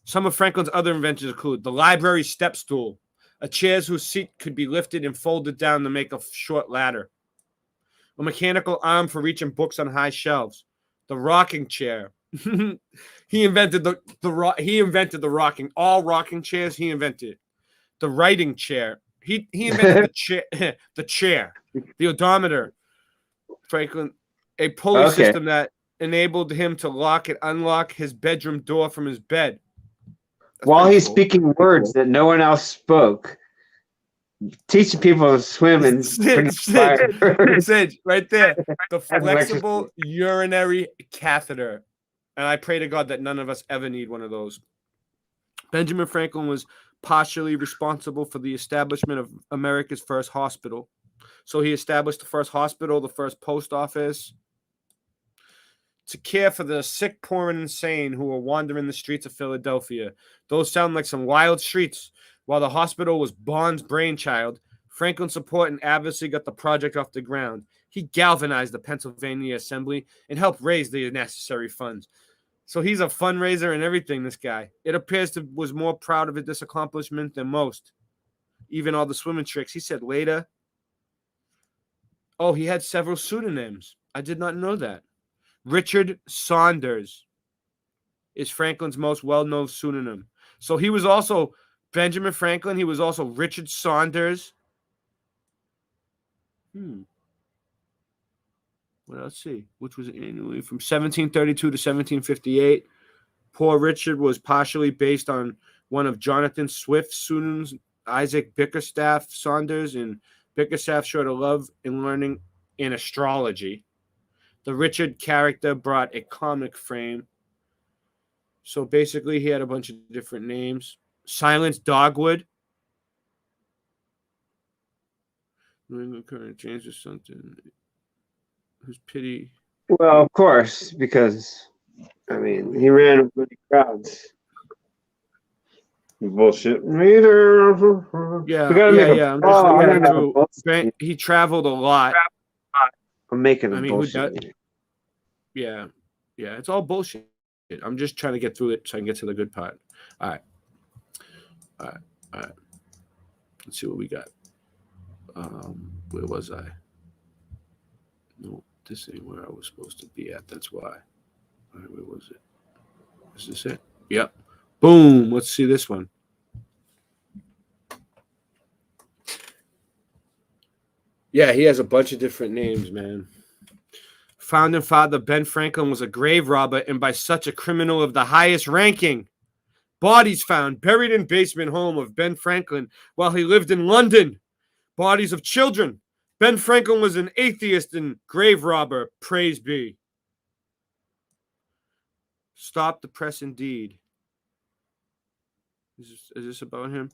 Some of Franklin's other inventions include the library step stool, a chair whose seat could be lifted and folded down to make a short ladder, a mechanical arm for reaching books on high shelves, the rocking chair. He invented the rocking, all rocking chairs he invented. The writing chair. He invented the chair, the odometer. Franklin, a pulley system that enabled him to lock and unlock his bedroom door from his bed. That's while he's speaking words that no one else spoke, teaching people to swim and Sid, right there. The flexible urinary catheter. And I pray to God that none of us ever need one of those. Benjamin Franklin was partially responsible for the establishment of America's first hospital. So he established the first hospital, the first post office, to care for the sick, poor, and insane who were wandering the streets of Philadelphia. Those sound like some wild streets. While the hospital was Bond's brainchild, Franklin's support and advocacy got the project off the ground. He galvanized the Pennsylvania Assembly and helped raise the necessary funds. So he's a fundraiser and everything, this guy. It appears to was more proud of this accomplishment than most. Even all the swimming tricks. He said later. Oh, he had several pseudonyms. I did not know that. Richard Saunders is Franklin's most well-known pseudonym. So he was also Benjamin Franklin. He was also Richard Saunders. Well, let's see. Which was annually from 1732 to 1758. Poor Richard was partially based on one of Jonathan Swift's pseudonyms, Isaac Bickerstaff Saunders, and Bickerstaff showed a love in learning in astrology. The Richard character brought a comic frame. So basically, he had a bunch of different names. Silence Dogwood. New England current change or something. Whose pity? Well, of course, because I mean he ran with many crowds. Bullshit. Neither. Yeah, We gotta make a. I'm just Oh, I'm looking gonna have a through. bullshit. He traveled a lot. I'm making a I mean, who does? bullshit. Yeah, it's all bullshit. I'm just trying to get through it so I can get to the good part. All right. Let's see what we got. Where was I? No, this ain't where I was supposed to be at. That's why. All right, where was it? Is this it? Yep. Boom. Let's see this one. Yeah, he has a bunch of different names, man. Founding father Ben Franklin was a grave robber and by such a criminal of the highest ranking. Bodies found buried in basement home of Ben Franklin while he lived in London. Bodies of children. Ben Franklin was an atheist and grave robber. Praise be. Stop the press indeed. Is this about him?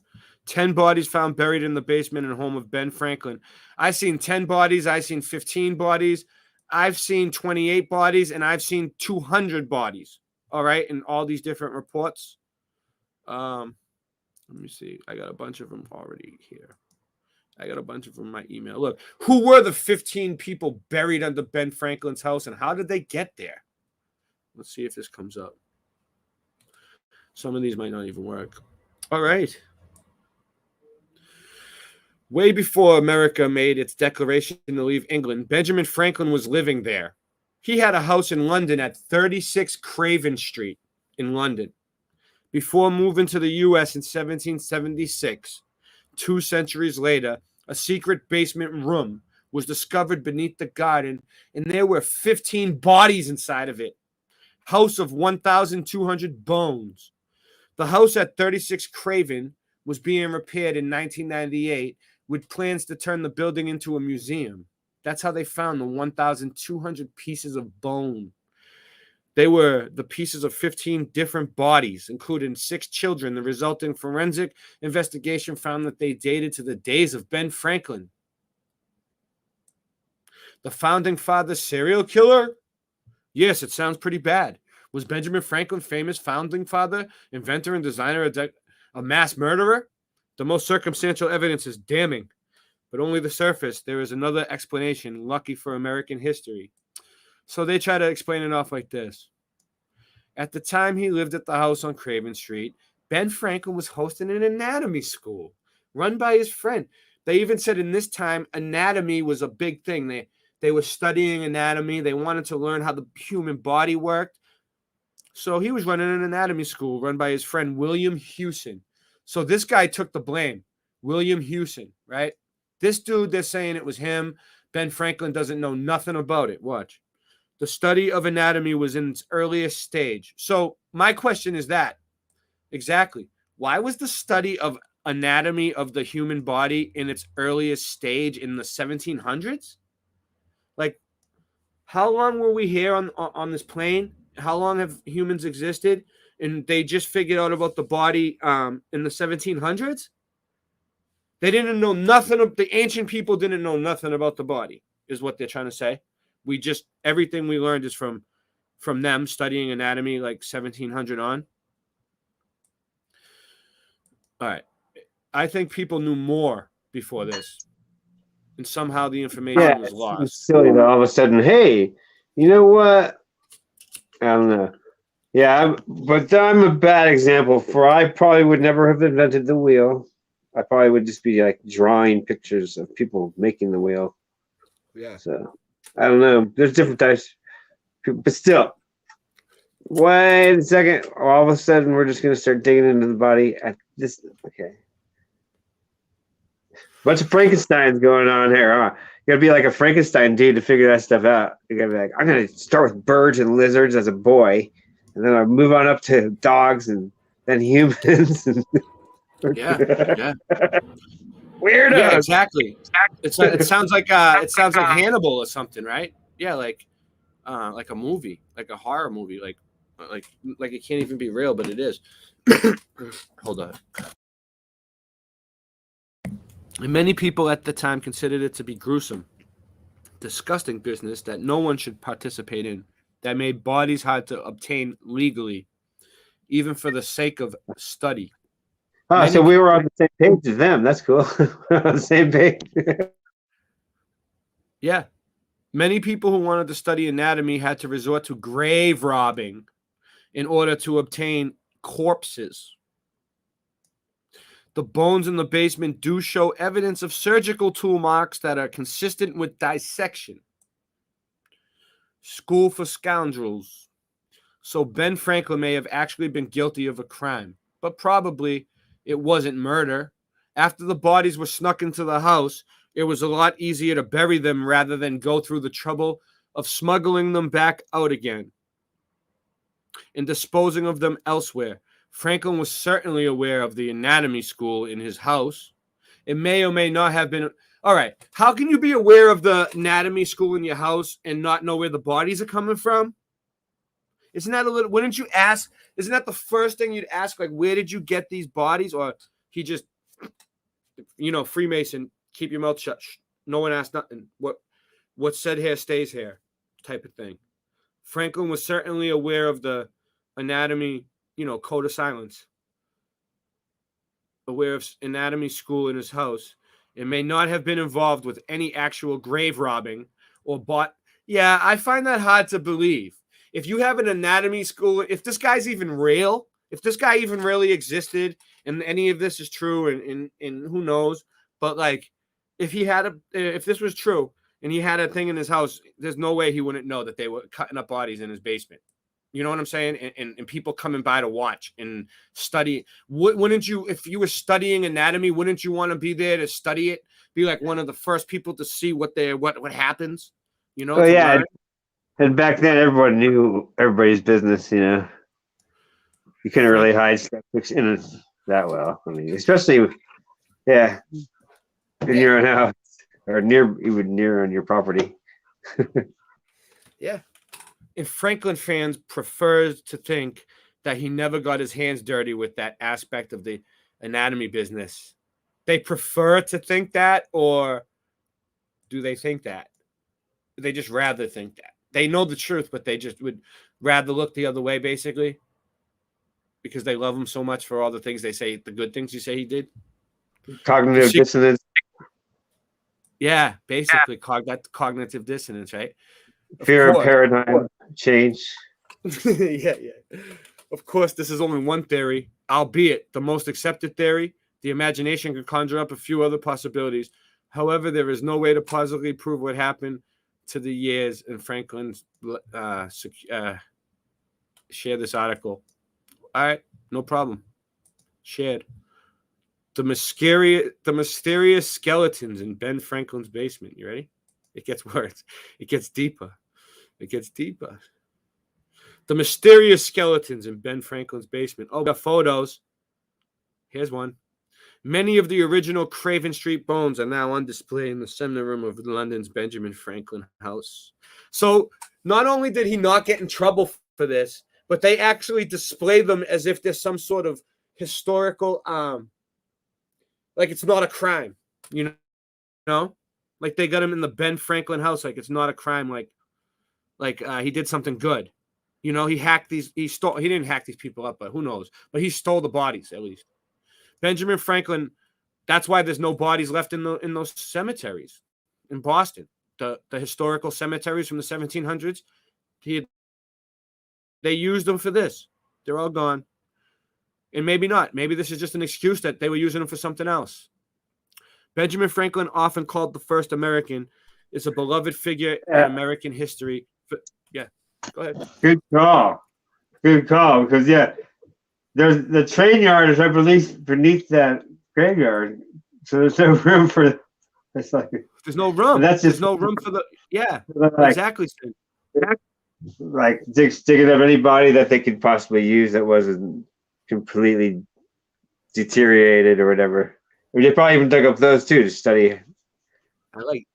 10 bodies found buried in the basement and home of Ben Franklin. I've seen 10 bodies. I've seen 15 bodies. I've seen 28 bodies, and I've seen 200 bodies. All right, in all these different reports. Let me see. I got a bunch of them already here. I got a bunch of them in my email. Look, who were the 15 people buried under Ben Franklin's house, and how did they get there? Let's see if this comes up. Some of these might not even work. All right. Way before America made its declaration to leave England, Benjamin Franklin was living there. He had a house in London at 36 Craven Street in London. Before moving to the U.S. in 1776, 2 centuries later, a secret basement room was discovered beneath the garden, and there were 15 bodies inside of it. House of 1,200 bones. The house at 36 Craven was being repaired in 1998 with plans to turn the building into a museum. That's how they found the 1,200 pieces of bone. They were the pieces of 15 different bodies, including 6 children. The resulting forensic investigation found that they dated to the days of Ben Franklin. The founding father serial killer? Yes, it sounds pretty bad. Was Benjamin Franklin famous founding father, inventor, and designer a mass murderer? The most circumstantial evidence is damning, but only the surface. There is another explanation, lucky for American history. So they try to explain it off like this. At the time he lived at the house on Craven Street, Ben Franklin was hosting an anatomy school run by his friend. They even said in this time, anatomy was a big thing. They were studying anatomy. They wanted to learn how the human body worked. So he was running an anatomy school run by his friend, William Hewson. So this guy took the blame, William Hewson, right? This dude, they're saying it was him. Ben Franklin doesn't know nothing about it. Watch. The study of anatomy was in its earliest stage. So my question is that, exactly, why was the study of anatomy of the human body in its earliest stage in the 1700s? Like, how long were we here on this plane? How long have humans existed? And they just figured out about the body in the 1700s? They didn't know nothing. The ancient people didn't know nothing about the body, is what they're trying to say. Everything we learned is from them studying anatomy like 1700 on. All right. I think people knew more before this. And somehow the information was lost. It's silly that all of a sudden, hey, you know what? I don't know. Yeah, but I'm a bad example. I probably would never have invented the wheel. I probably would just be like drawing pictures of people making the wheel. Yeah. So I don't know. There's different types, but still. Wait a second. All of a sudden, we're just gonna start digging into the body. Okay. Bunch of Frankensteins going on here, huh? You gotta be like a Frankenstein dude to figure that stuff out. You gotta be like, I'm gonna start with birds and lizards as a boy, and then I'll move on up to dogs and then humans. Yeah. Weirdo. Yeah, exactly. It sounds like Hannibal or something, right? Yeah, like a movie, like a horror movie, like it can't even be real, but it is. Hold on. And many people at the time considered it to be gruesome, disgusting business that no one should participate in, that made bodies hard to obtain legally, even for the sake of study. Oh, so we were on the same page as them. That's cool. We're on the same page. Yeah. Many people who wanted to study anatomy had to resort to grave robbing in order to obtain corpses. The bones in the basement do show evidence of surgical tool marks that are consistent with dissection. School for scoundrels. So Ben Franklin may have actually been guilty of a crime, but probably it wasn't murder. After the bodies were snuck into the house, it was a lot easier to bury them rather than go through the trouble of smuggling them back out again and disposing of them elsewhere. Franklin was certainly aware of the anatomy school in his house. It may or may not have been. All right. How can you be aware of the anatomy school in your house and not know where the bodies are coming from? Isn't that a little, wouldn't you ask? Isn't that the first thing you'd ask? Like, where did you get these bodies? Or he just, Freemason, keep your mouth shut. No one asked nothing. What's said here stays here type of thing. Franklin was certainly aware of the anatomy, code of silence. Aware of anatomy school in his house. It may not have been involved with any actual grave robbing or bought. Yeah, I find that hard to believe. If you have an anatomy school, if this guy's even real, if this guy even really existed and any of this is true and who knows, but like if this was true and he had a thing in his house, there's no way he wouldn't know that they were cutting up bodies in his basement. You know what I'm saying? And people coming by to watch and study. Wouldn't you, if you were studying anatomy, wouldn't you want to be there to study it? Be like one of the first people to see what happens? Oh yeah. Learn? And back then, everyone knew everybody's business. You couldn't really hide stuff in it that well. I mean, especially, in your own house or near on your property. Yeah. And Franklin fans prefers to think that he never got his hands dirty with that aspect of the anatomy business. They prefer to think that, or do they think that? They just rather think that. They know the truth, but they just would rather look the other way, basically, because they love him so much for all the things they say, the good things you say he did. Cognitive dissonance. Yeah, basically cognitive dissonance, right? Fear of paradigm change. Yeah. Of course, this is only one theory, albeit the most accepted theory. The imagination can conjure up a few other possibilities. However, there is no way to positively prove what happened to the years. And Franklin's share this article. All right, no problem. Shared. The mysterious skeletons in Ben Franklin's basement. You ready? It gets worse. It gets deeper. The mysterious skeletons in Ben Franklin's basement. Oh, we got photos. Here's one. Many of the original Craven Street bones are now on display in the seminar room of London's Benjamin Franklin House. So not only did he not get in trouble for this, but they actually display them as if there's some sort of historical, like it's not a crime, Like they got him in the Ben Franklin house, like it's not a crime, like he did something good. He hacked these, he didn't hack these people up, but who knows? But he stole the bodies, at least. Benjamin Franklin, that's why there's no bodies left in those cemeteries in Boston. The historical cemeteries from the 1700s, they used them for this. They're all gone. And maybe not. Maybe this is just an excuse that they were using them for something else. Benjamin Franklin, often called the first American, is a beloved figure in American history. Yeah, go ahead. Good call. Because there's the train yard is right beneath that graveyard, so there's no room for. It's like there's no room. There's no room for the. Yeah, exactly. Like digging up any body that they could possibly use that wasn't completely deteriorated or whatever. Or they probably even dug up those too to study. I like.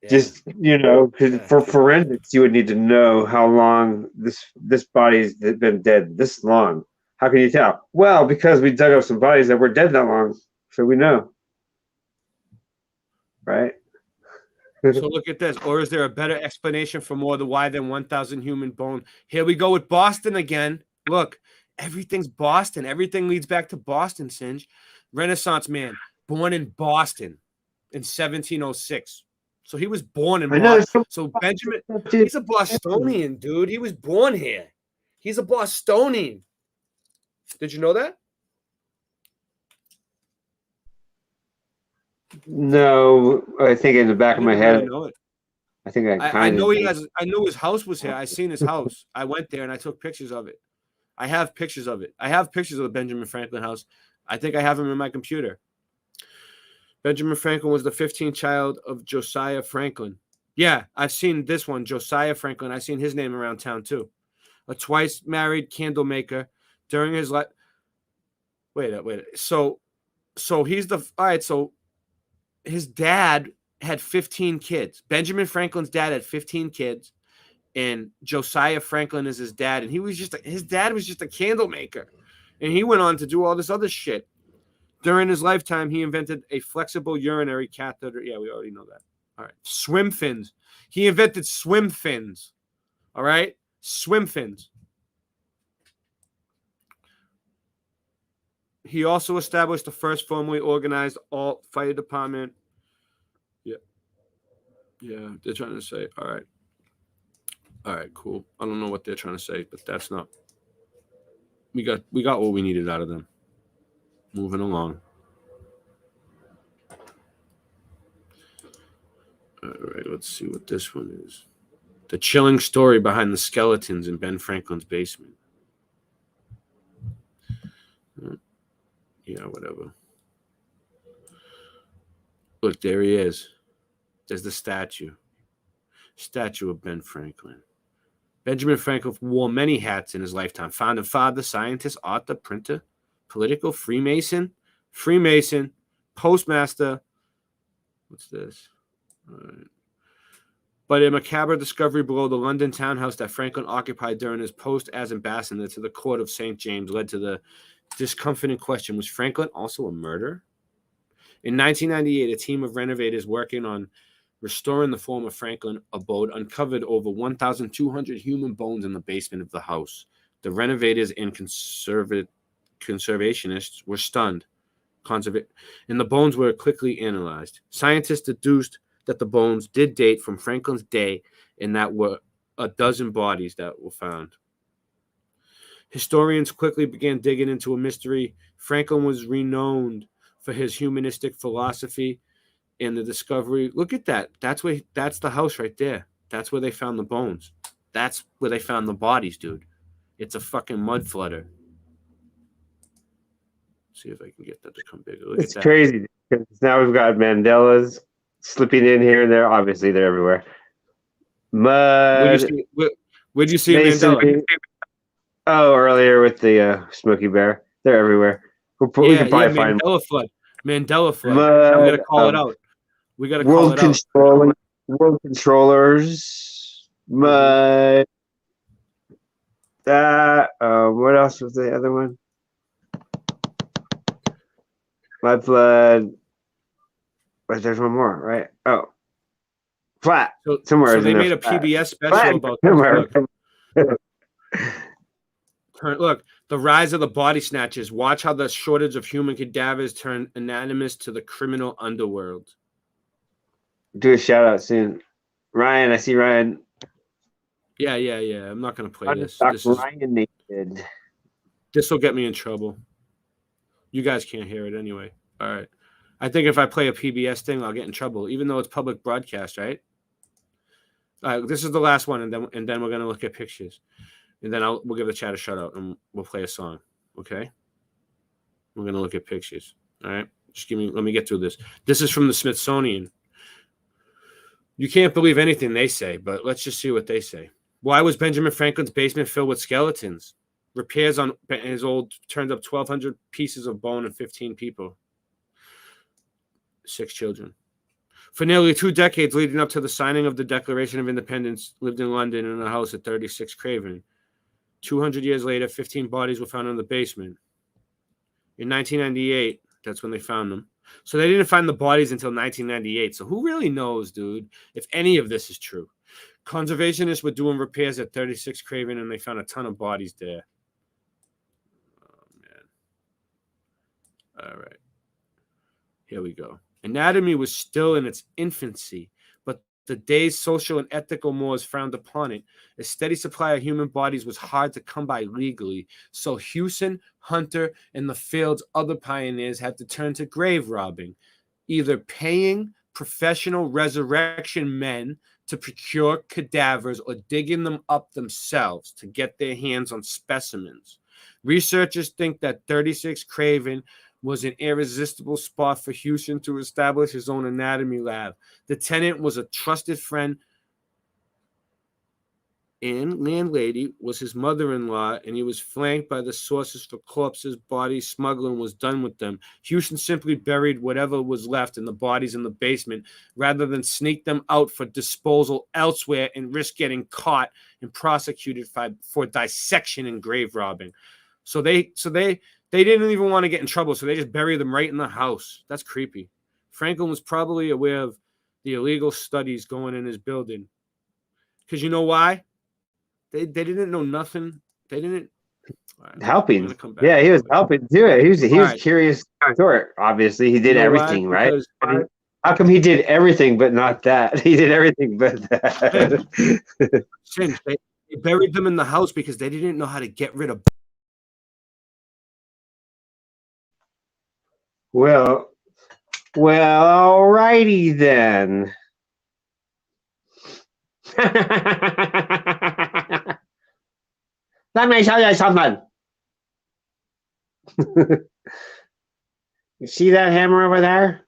Just because for forensics, you would need to know how long this body's been dead this long. How can you tell? Well, because we dug up some bodies that were dead that long, so we know. right? So look at this. Or is there a better explanation for more than why than 1,000 human bone? Here we go with Boston again. Look, everything's Boston. Everything leads back to Boston, Singe. Renaissance man, born in Boston in 1706. So he was born in Boston. So Benjamin, he's a Bostonian, dude. He was born here. He's a Bostonian. Did you know that? No, I think in the back of my head. Know it. I think I know he has. I know his house was here. I seen his house. I went there and I took pictures of it. I have pictures of it. I have pictures of the Benjamin Franklin house. I think I have them in my computer. Benjamin Franklin was the 15th child of Josiah Franklin. Yeah, I've seen this one, Josiah Franklin. I've seen his name around town too. A twice married candle maker during his life. Wait. So he's the all right. So his dad had 15 kids. Benjamin Franklin's dad had 15 kids, and Josiah Franklin is his dad. And his dad was just a candle maker, and he went on to do all this other shit. During his lifetime, he invented a flexible urinary catheter. Yeah, we already know that. All right, swim fins. He invented swim fins. All right, swim fins. He also established the first formally organized alt fire department. Yeah, they're trying to say, all right, cool. I don't know what they're trying to say, but that's not. We got what we needed out of them. Moving along. All right, let's see what this one is. The chilling story behind the skeletons in Ben Franklin's basement. Yeah, whatever. Look, there he is. There's the statue of Ben Franklin. Benjamin Franklin wore many hats in his lifetime. Founding father, scientist, author, printer, political, Freemason, postmaster. What's this? All right. But a macabre discovery below the London townhouse that Franklin occupied during his post as ambassador to the court of St. James led to the discomforting question, was Franklin also a murderer? In 1998, a team of renovators working on restoring the former Franklin abode uncovered over 1,200 human bones in the basement of the house. The renovators and conservationists were stunned. And the bones were quickly analyzed. Scientists deduced that the bones did date from Franklin's day and that were a dozen bodies that were found. Historians quickly began digging into a mystery. Franklin was renowned for his humanistic philosophy and the discovery. Look at that. That's the house right there. That's where they found the bones. That's where they found the bodies, dude. It's a fucking mud flutter. See if I can get that to come bigger. Look It's crazy because now we've got Mandelas slipping in here and there. Obviously, they're everywhere. Mud. Where'd you see Mandela? Oh, earlier with the Smokey Bear. They're everywhere. We can probably find Mandela flood. Mandela flood. We gotta call it out. We gotta call it out. World controllers. Mud. That. What else was the other one? Mud flood. But there's one more, right? Oh, flat. Somewhere. So they made a PBS special about that. Look, the rise of the body snatchers. Watch how the shortage of human cadavers turned anonymous to the criminal underworld. Do a shout out soon, Ryan. I see Ryan. Yeah. I'm not gonna play this. This will get me in trouble. You guys can't hear it anyway. All right. I think if I play a PBS thing, I'll get in trouble, even though it's public broadcast, right? All right, this is the last one, and then we're gonna look at pictures, and then we'll give the chat a shout out, and we'll play a song. Okay? We're gonna look at pictures. All right. Let me get through this. This is from the Smithsonian. You can't believe anything they say, but let's just see what they say. Why was Benjamin Franklin's basement filled with skeletons? Repairs on his old turned up 1,200 pieces of bone and 15 people. 6 children. For nearly 2 decades leading up to the signing of the Declaration of Independence, lived in London in a house at 36 Craven. 200 years later, 15 bodies were found in the basement. In 1998, that's when they found them. So they didn't find the bodies until 1998. So who really knows, dude, if any of this is true? Conservationists were doing repairs at 36 Craven, and they found a ton of bodies there. Oh, man. All right. Here we go. Anatomy was still in its infancy, but the day's social and ethical mores frowned upon it. A steady supply of human bodies was hard to come by legally, so Hewson, Hunter, and the field's other pioneers had to turn to grave robbing, either paying professional resurrection men to procure cadavers or digging them up themselves to get their hands on specimens. Researchers think that 36 Craven was an irresistible spot for Hewson to establish his own anatomy lab. The tenant was a trusted friend, and landlady was his mother-in-law, and he was flanked by the sources for corpses. Body smuggling was done with them. Hewson simply buried whatever was left in the bodies in the basement rather than sneak them out for disposal elsewhere and risk getting caught and prosecuted for dissection and grave robbing. So they didn't even want to get in trouble, so they just buried them right in the house. That's creepy. Franklin was probably aware of the illegal studies going in his building. Because you know why? They didn't know nothing. They didn't helping. Yeah, he was helping do it. He was curious sort. Obviously, he did everything, right? How come he did everything but not that? He did everything but that. They buried them in the house because they didn't know how to get rid of. Well, alrighty then. Let me show you something. You see that hammer over there?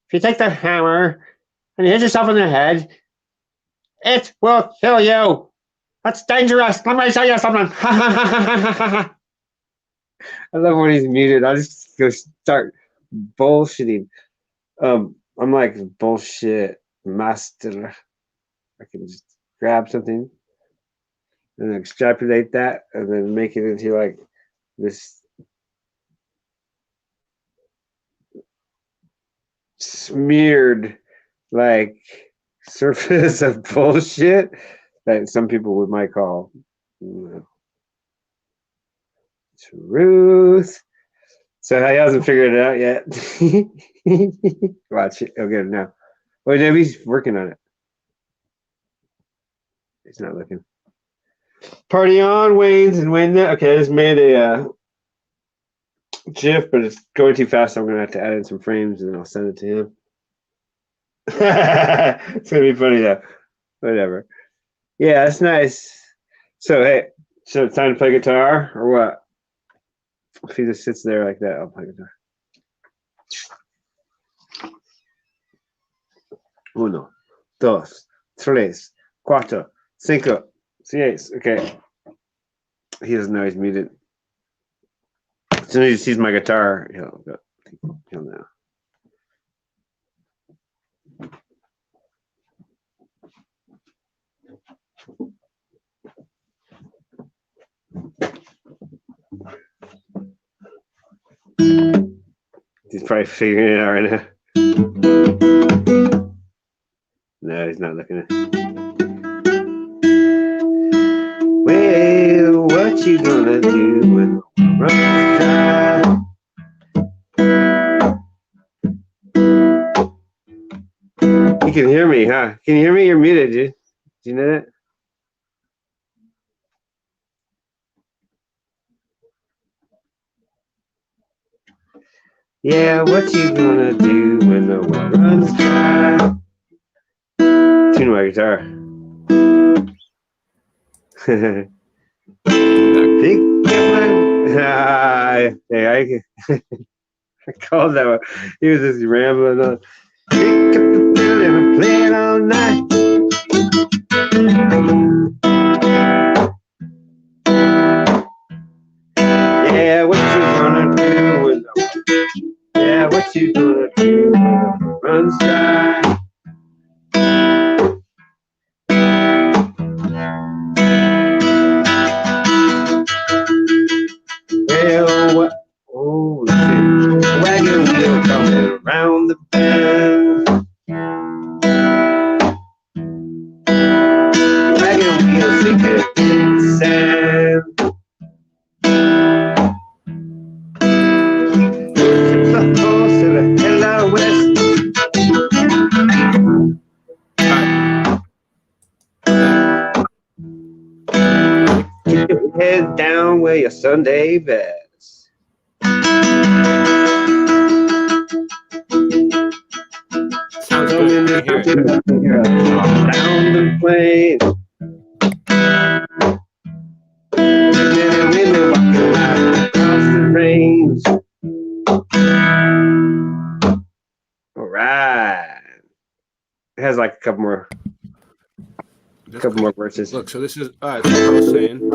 If you take the hammer and you hit yourself in the head, it will kill you. That's dangerous. Let me show you something. I love when he's muted. I'll just go start bullshitting. I'm like bullshit master. I can just grab something and extrapolate that and then make it into like this smeared like surface of bullshit that some people might call truth. So he hasn't figured it out yet. Watch it. He'll get it now. Wait, maybe he's working on it. He's not looking. Party on, Wayne's and Wayne. Okay, I just made a GIF, but it's going too fast. So I'm gonna have to add in some frames and then I'll send it to him. It's gonna be funny though. Whatever. Yeah, that's nice. So hey, so it's time to play guitar or what? If he just sits there like that, I'll play guitar. 1, 2, 3, 4, 5, 6. Okay. He doesn't know he's muted. As soon as he sees my guitar, he'll know. He's probably figuring it out right now. No, he's not looking at it. Well, what you gonna do when the runs dry? You can hear me, huh? Can you hear me? You're muted, dude. Do you know that? Yeah, what you gonna do when the water runs dry? Tune my guitar. Pick hey, I called that one. He was just rambling on. Pick up the fiddle and play it all night. Yeah, what you gonna do when the Yeah, what you gonna do when the runs dry? Well, what? Oh, shit. The wagon wheel coming around. Head down where your Sunday best. Sounds good. I hear it. Down the plain. Women walking across the range. All right. It has like a couple more. More verses. Look, so this is all right. So I was saying.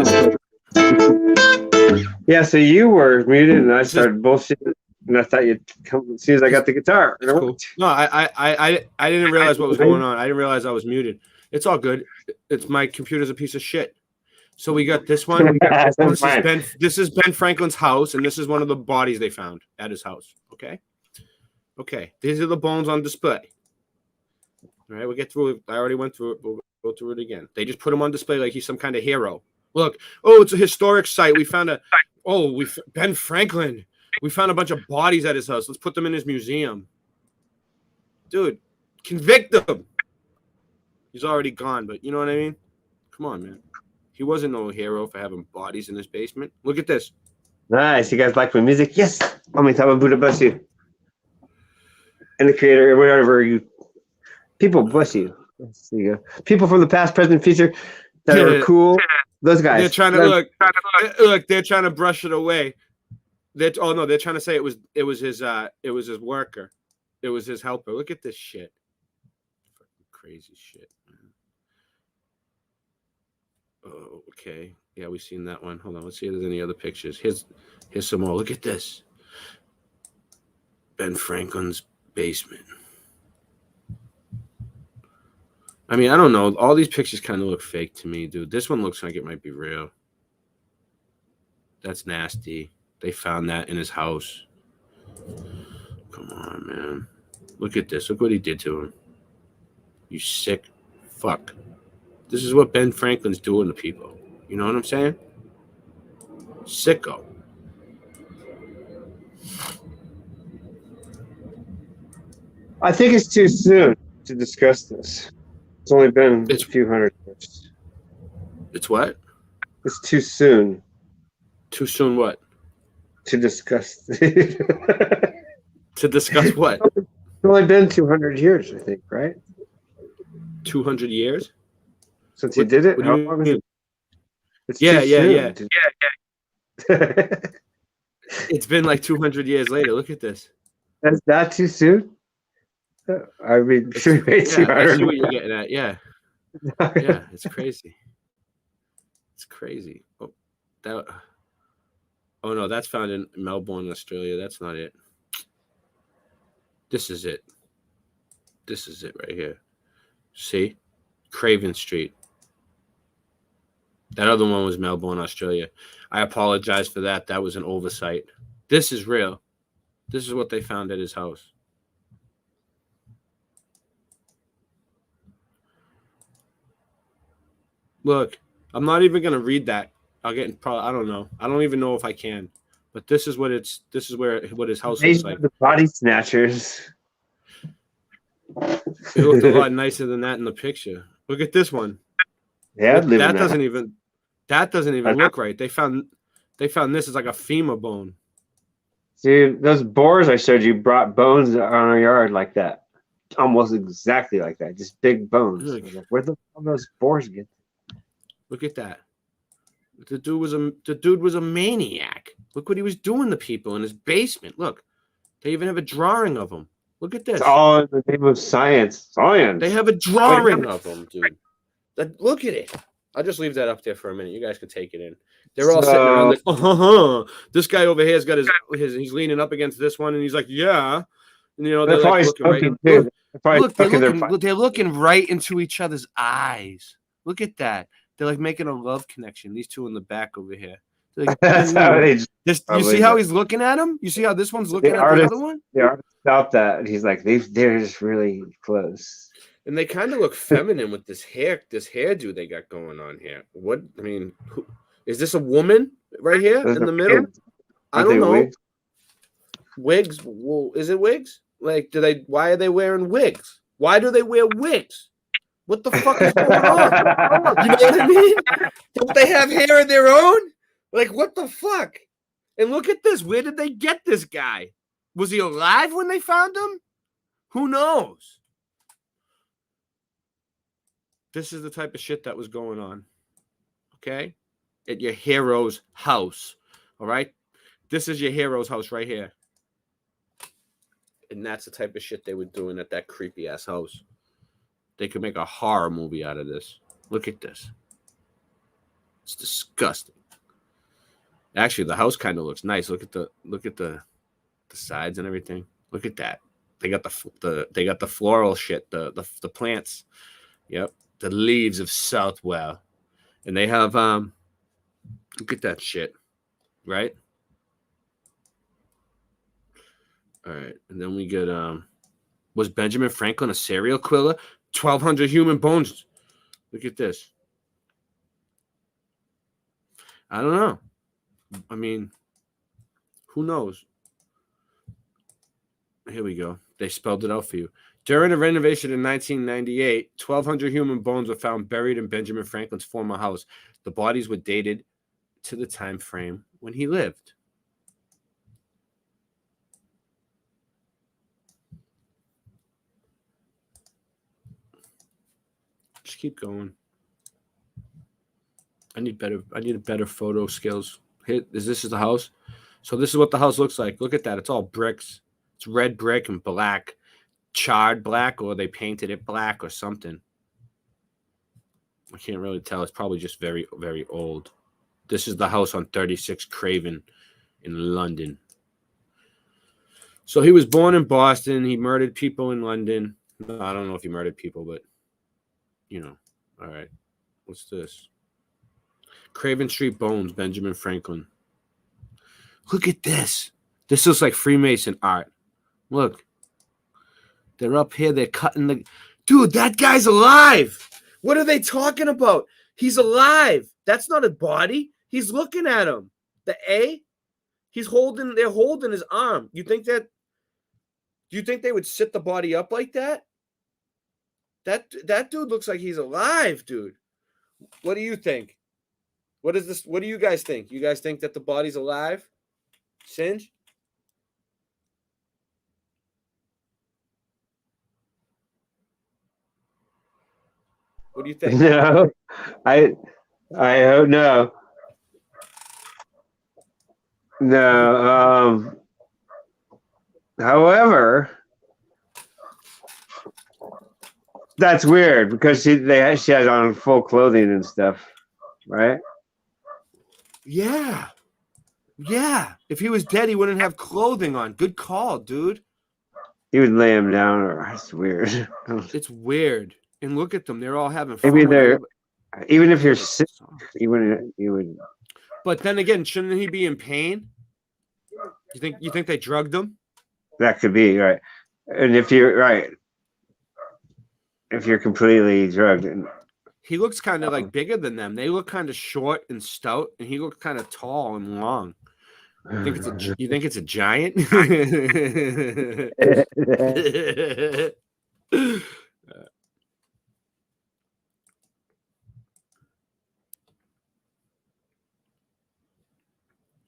Yeah, so you were muted, and I started bullshitting, and I thought you'd come as soon as I got the guitar. Cool. No, I didn't realize what was going on. I didn't realize I was muted. It's all good. It's my computer's a piece of shit. So we got this one. This is Ben Franklin's house, and this is one of the bodies they found at his house. Okay. These are the bones on display. All right, we'll get through it. I already went through it. We'll go through it again. They just put him on display like he's some kind of hero. Look, it's a historic site. We found Ben Franklin. We found a bunch of bodies at his house. Let's put them in his museum. Dude, convict him. He's already gone, but you know what I mean? Come on, man. He wasn't no hero for having bodies in his basement. Look at this. Nice. You guys like my music? Yes. Amitabha Buddha bless you. And the creator, whatever you. People bless you. There you go. People from the past, present, future that are cool. Those guys. They're trying to look. They're trying to brush it away. They're trying to say it was his worker. It was his helper. Look at this shit. Fucking crazy shit, man. Oh, okay. Yeah, we've seen that one. Hold on. Let's see if there's any other pictures. Here's some more. Look at this. Ben Franklin's basement. I mean, I don't know. All these pictures kind of look fake to me, dude. This one looks like it might be real. That's nasty. They found that in his house. Come on, man. Look at this. Look what he did to him. You sick fuck. This is what Ben Franklin's doing to people. You know what I'm saying? Sicko. I think it's too soon to discuss this. It's only been a few hundred years. It's what? It's too soon. Too soon what? To discuss. To discuss what? It's only been 200 years, I think, right? 200 years? Since he did it? What How do you long is mean? it? It's Yeah. Yeah. It's been like 200 years later. Look at this. That's not too soon? I mean, I see what you're getting at. Yeah. Yeah, It's crazy. It's crazy. Oh no, that's found in Melbourne, Australia. That's not it. This is it. This is it right here. See? Craven Street. That other one was Melbourne, Australia. I apologize for that. That was an oversight. This is real. This is what they found at his house. Look, I'm not even gonna read that. I'll get in I don't know. I don't even know if I can. But this is what what his house looks like. The body snatchers. It looked a lot nicer than that in the picture. Look at this one. Yeah, that doesn't even look right. They found this as like a femur bone. See, those boars I showed you brought bones on our yard like that. Almost exactly like that. Just big bones. I was like, where the hell those boars get? Look at that. The dude was a maniac. Look what he was doing to people in his basement. Look. They even have a drawing of him. Look at this. It's all in the name of science. Science. They have a drawing of him, dude. Look at it. I'll just leave that up there for a minute. You guys can take it in. They're all sitting around like, This guy over here has got he's leaning up against this one, and he's like, yeah. And, you know, they're like looking right. They're looking right into each other's eyes. Look at that. They're like making a love connection. These two in the back over here. Like, you see how he's looking at him? You see how this one's looking at the other one? The artist felt that. He's like, they're just really close. And they kind of look feminine with this hairdo they got going on here. What? I mean, is this a woman right here in the middle? I don't know. Wigs? Well, is it wigs? Like, why are they wearing wigs? Why do they wear wigs? What the fuck is going on? You know what I mean? Don't they have hair of their own? Like, what the fuck? And look at this. Where did they get this guy? Was he alive when they found him? Who knows? This is the type of shit that was going on. Okay? At your hero's house. All right? This is your hero's house right here. And that's the type of shit they were doing at that creepy ass house. They could make a horror movie out of this. Look at this. It's disgusting. Actually, the house kind of looks nice. Look at the sides and everything. Look at that. They got the floral shit, the plants. Yep, the leaves of Southwell, and they have look at that shit, right? All right, and then we get was Benjamin Franklin a serial killer? 1,200 human bones. Look at this. I don't know. I mean, who knows? Here we go. They spelled it out for you. During a renovation in 1998, 1,200 human bones were found buried in Benjamin Franklin's former house. The bodies were dated to the time frame when he lived. Just keep going. I need better photo skills. This is the house. So this is what the house looks like. Look at that. It's all bricks. It's red brick and black, charred black, or they painted it black or something. I can't really tell. It's probably just very, very old. This is the house on 36 Craven in London. So he was born in Boston. He murdered people in London. No, I don't know if he murdered people, but, you know. All right. What's this? Craven Street Bones, Benjamin Franklin. Look at this. This looks like Freemason art. Look. They're up here. They're cutting the... Dude, that guy's alive. What are they talking about? He's alive. That's not a body. He's looking at him. The A? They're holding his arm. Do you think they would sit the body up like that? That dude looks like he's alive, dude. What do you think? What is this? What do you guys think? You guys think that the body's alive? Singe? What do you think? No, I hope no. No. However, that's weird because she has on full clothing and stuff, right? Yeah. Yeah. If he was dead, he wouldn't have clothing on. Good call, dude. He would lay him down, or that's weird. It's weird. And look at them; they're all having fun. Maybe they're even if you're sick, you would. But then again, shouldn't he be in pain? You think they drugged him? That could be right. And if you're right, if you're completely drugged, he looks kind of like bigger than them. They look kind of short and stout, and he looks kind of tall and long. You think it's a giant?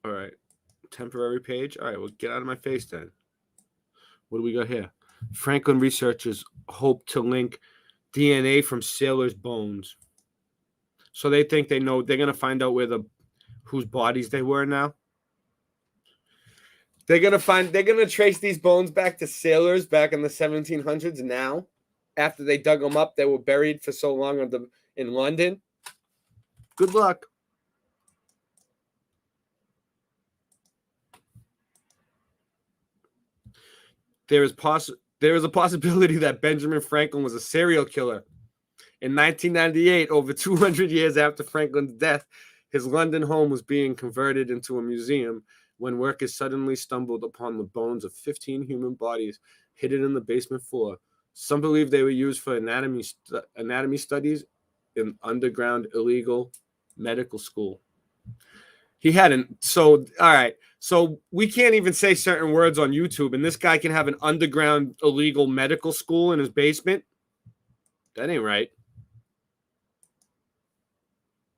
All right. Temporary page. All right, well, get out of my face then. What do we got here? Franklin researchers hope to link DNA from sailors' bones. So they think they know they're gonna find out whose bodies they were now. They're gonna trace these bones back to sailors back in the 1700s now. After they dug them up, they were buried for so long in London. Good luck. There is a possibility that Benjamin Franklin was a serial killer. In 1998, over 200 years after Franklin's death, his London home was being converted into a museum when workers suddenly stumbled upon the bones of 15 human bodies hidden in the basement floor. Some believe they were used for anatomy studies in underground illegal medical school. All right. So we can't even say certain words on YouTube, and this guy can have an underground illegal medical school in his basement. That ain't right.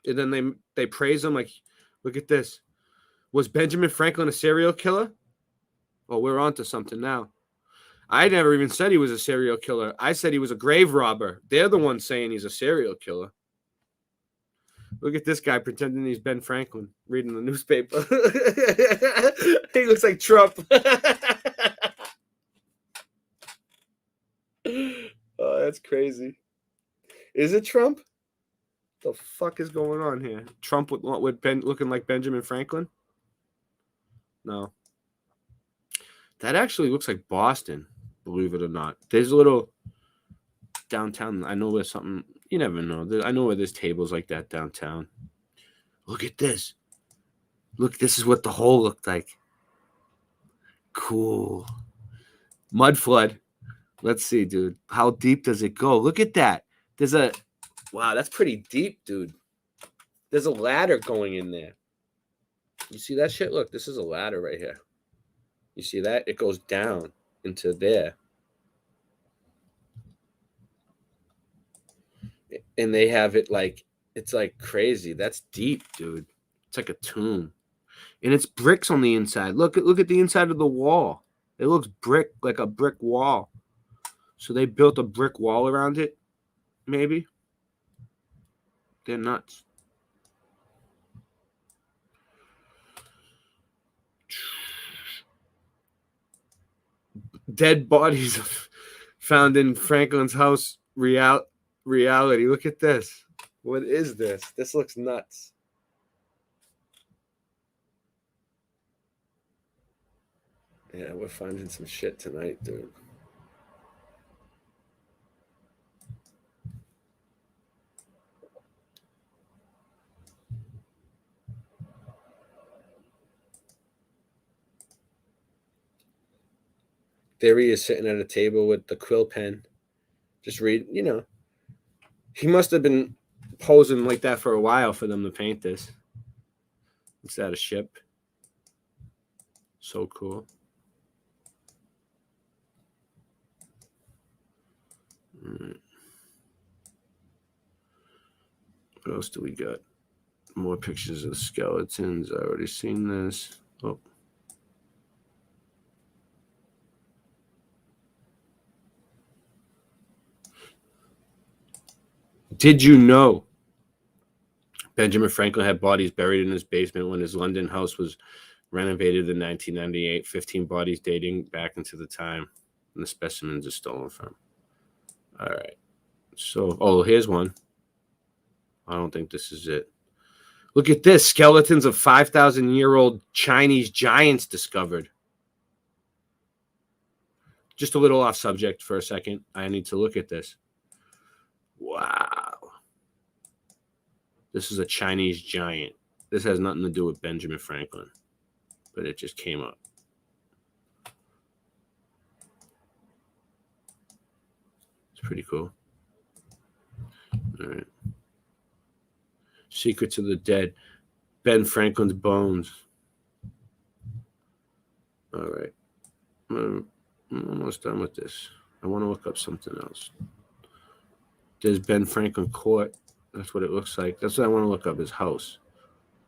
And then they praise him like Look at this. Was Benjamin Franklin a serial killer? Oh, we're on to something now. I never even said he was a serial killer. I said he was a grave robber. They're the ones saying he's a serial killer. Look at this guy pretending he's Ben Franklin, reading the newspaper. He looks like Trump. Oh, that's crazy. Is it Trump? What the fuck is going on here? Trump with Ben looking like Benjamin Franklin? No. That actually looks like Boston, believe it or not. There's a little downtown. I know there's something. You never know. I know where there's tables like that downtown. Look at this. Look, this is what the hole looked like. Cool. Mud flood. Let's see, dude. How deep does it go? Look at that. There's a... Wow, that's pretty deep, dude. There's a ladder going in there. You see that shit? Look, this is a ladder right here. You see that? It goes down into there. And they have it like, it's like crazy. That's deep, dude. It's like a tomb. And it's bricks on the inside. Look at the inside of the wall. It looks brick, like a brick wall. So they built a brick wall around it, maybe. They're nuts. Dead bodies found in Franklin's house. Reality. Look at this. What is this? This looks nuts. Yeah, we're finding some shit tonight, dude. There he is sitting at a table with the quill pen. Just read, you know. He must have been posing like that for a while for them to paint this. Is that a ship? So cool. All right. What else do we got? More pictures of skeletons. I already seen this. Oh. Did you know Benjamin Franklin had bodies buried in his basement when his London house was renovated in 1998? 15 bodies dating back into the time when the specimens are stolen from. All right. So, oh, here's one. I don't think this is it. Look at this. Skeletons of 5,000-year-old Chinese giants discovered. Just a little off subject for a second. I need to look at this. Wow. This is a Chinese giant. This has nothing to do with Benjamin Franklin, but it just came up. It's pretty cool. All right. Secrets of the Dead. Ben Franklin's bones. All right. I'm almost done with this. I want to look up something else. There's Ben Franklin Court. That's what it looks like. That's what I want to look up, his house.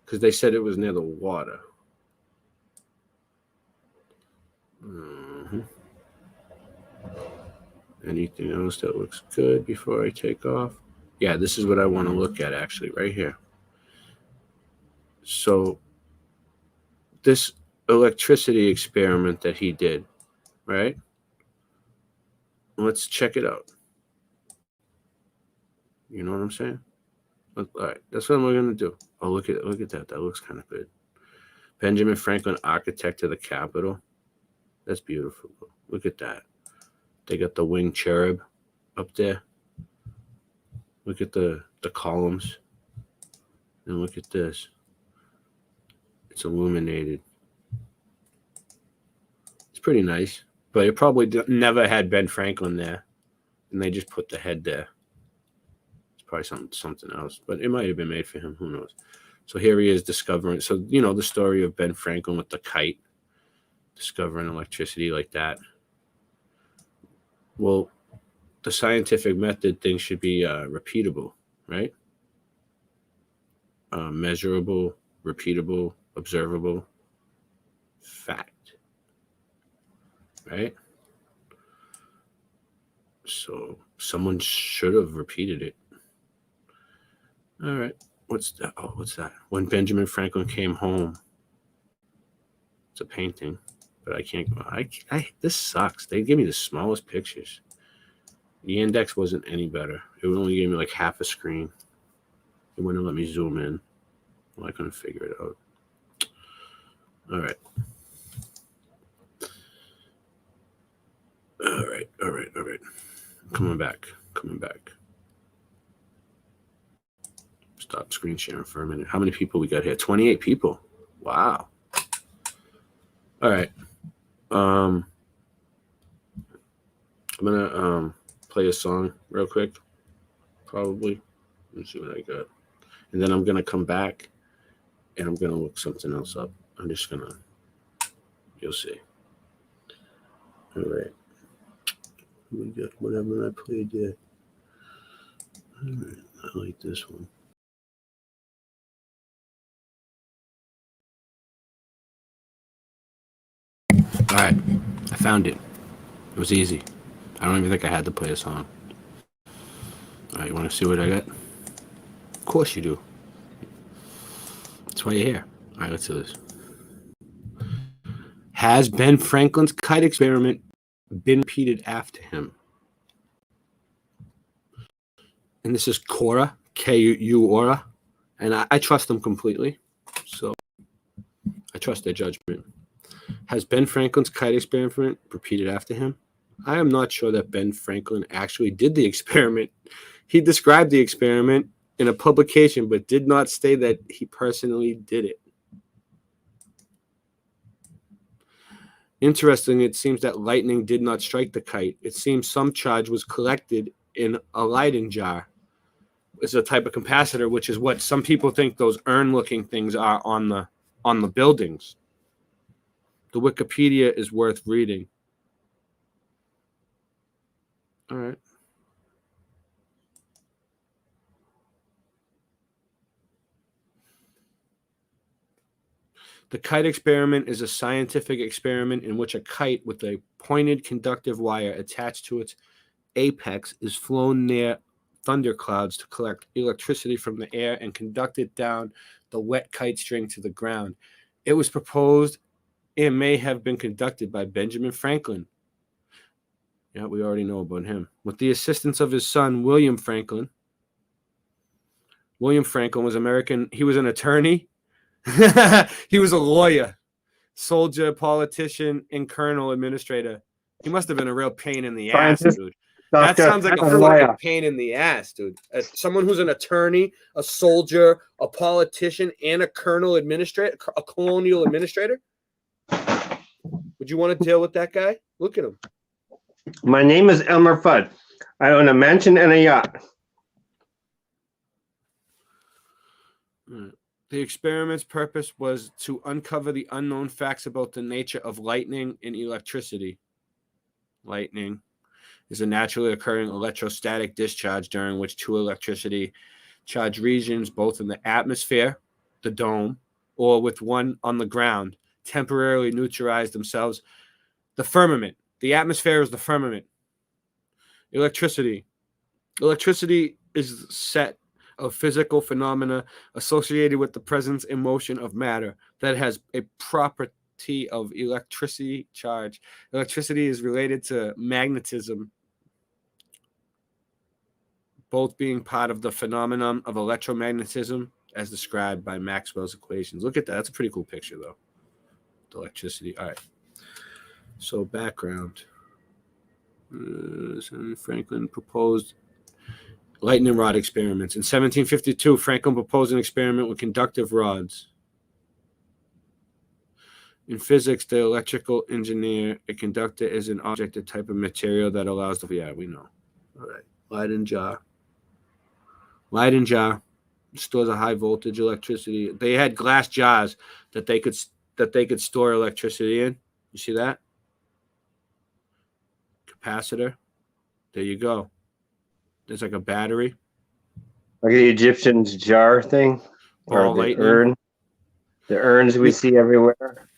Because they said it was near the water. Mm-hmm. Anything else that looks good before I take off? Yeah, this is what I want to look at, actually, right here. So, this electricity experiment that he did, right? Let's check it out. You know what I'm saying? All right, that's what we're gonna do. Oh, look at that. That looks kind of good. Benjamin Franklin, architect of the Capitol. That's beautiful. Look at that. They got the winged cherub up there. Look at the columns. And look at this. It's illuminated. It's pretty nice. But it probably never had Ben Franklin there. And they just put the head there. It's probably something else. But it might have been made for him. Who knows? So here he is discovering. So, you know, the story of Ben Franklin with the kite. Discovering electricity like that. Well, the scientific method thing should be repeatable, right? Measurable, repeatable, observable fact. Right? So someone should have repeated it. All right. What's that? Oh, what's that? When Benjamin Franklin came home. It's a painting, but I can't. This sucks. They give me the smallest pictures. The index wasn't any better. It only gave me like half a screen. It wouldn't let me zoom in. Well, I couldn't figure it out. All right. All right. Coming back. Stop screen sharing for a minute. How many people we got here? 28 people. Wow. All right. I'm gonna play a song real quick. Probably. Let's see what I got. And then I'm gonna come back and I'm gonna look something else up. You'll see. All right. We got whatever I played yet. All right. I like this one. All right. I found it. It was easy. I don't even think I had to play a song. All right. You want to see what I got? Of course you do. That's why you're here. All right. Let's do this. Has Ben Franklin's kite experiment been repeated after him? And this is Cora, K-U-Ora, and I trust them completely, so I trust their judgment. Has Ben Franklin's kite experiment repeated after him? I am not sure that Ben Franklin actually did the experiment. He described the experiment in a publication, but did not say that he personally did it. Interesting, it seems that lightning did not strike the kite. It seems some charge was collected in a Leyden jar. It's a type of capacitor, which is what some people think those urn-looking things are on the buildings. The Wikipedia is worth reading. All right. The kite experiment is a scientific experiment in which a kite with a pointed conductive wire attached to its apex is flown near thunderclouds to collect electricity from the air and conduct it down the wet kite string to the ground. It was proposed and may have been conducted by Benjamin Franklin. Yeah, we already know about him. With the assistance of his son, William Franklin. William Franklin was American. He was an attorney. He was a lawyer, soldier, politician, and colonel administrator. He must have been a real pain in the ass, dude. That sounds like a fucking pain in the ass, dude. Someone who's an attorney, a soldier, a politician, and a colonial administrator. Would you want to deal with that guy? Look at him. My name is Elmer Fudd. I own a mansion and a yacht. The experiment's purpose was to uncover the unknown facts about the nature of lightning and electricity. Lightning is a naturally occurring electrostatic discharge during which two electricity charged regions, both in the atmosphere, the dome, or with one on the ground, temporarily neutralize themselves. The firmament. The atmosphere is the firmament. Electricity. Electricity is a set of physical phenomena associated with the presence and motion of matter that has a property of electricity charge. Electricity is related to magnetism, both being part of the phenomenon of electromagnetism as described by Maxwell's equations. Look at that. That's a pretty cool picture, though. The electricity. All right. So background. Franklin proposed lightning rod experiments. In 1752, Franklin proposed an experiment with conductive rods. In physics, the electrical engineer, a conductor is an object, a type of material that allows the... Yeah, we know. All right. Leyden jar. Leyden jar stores a high voltage electricity. They had glass jars that they could store electricity in. You see that? Capacitor. There you go. There's like a battery. Like the Egyptian jar thing? Or the urn? The urns we see everywhere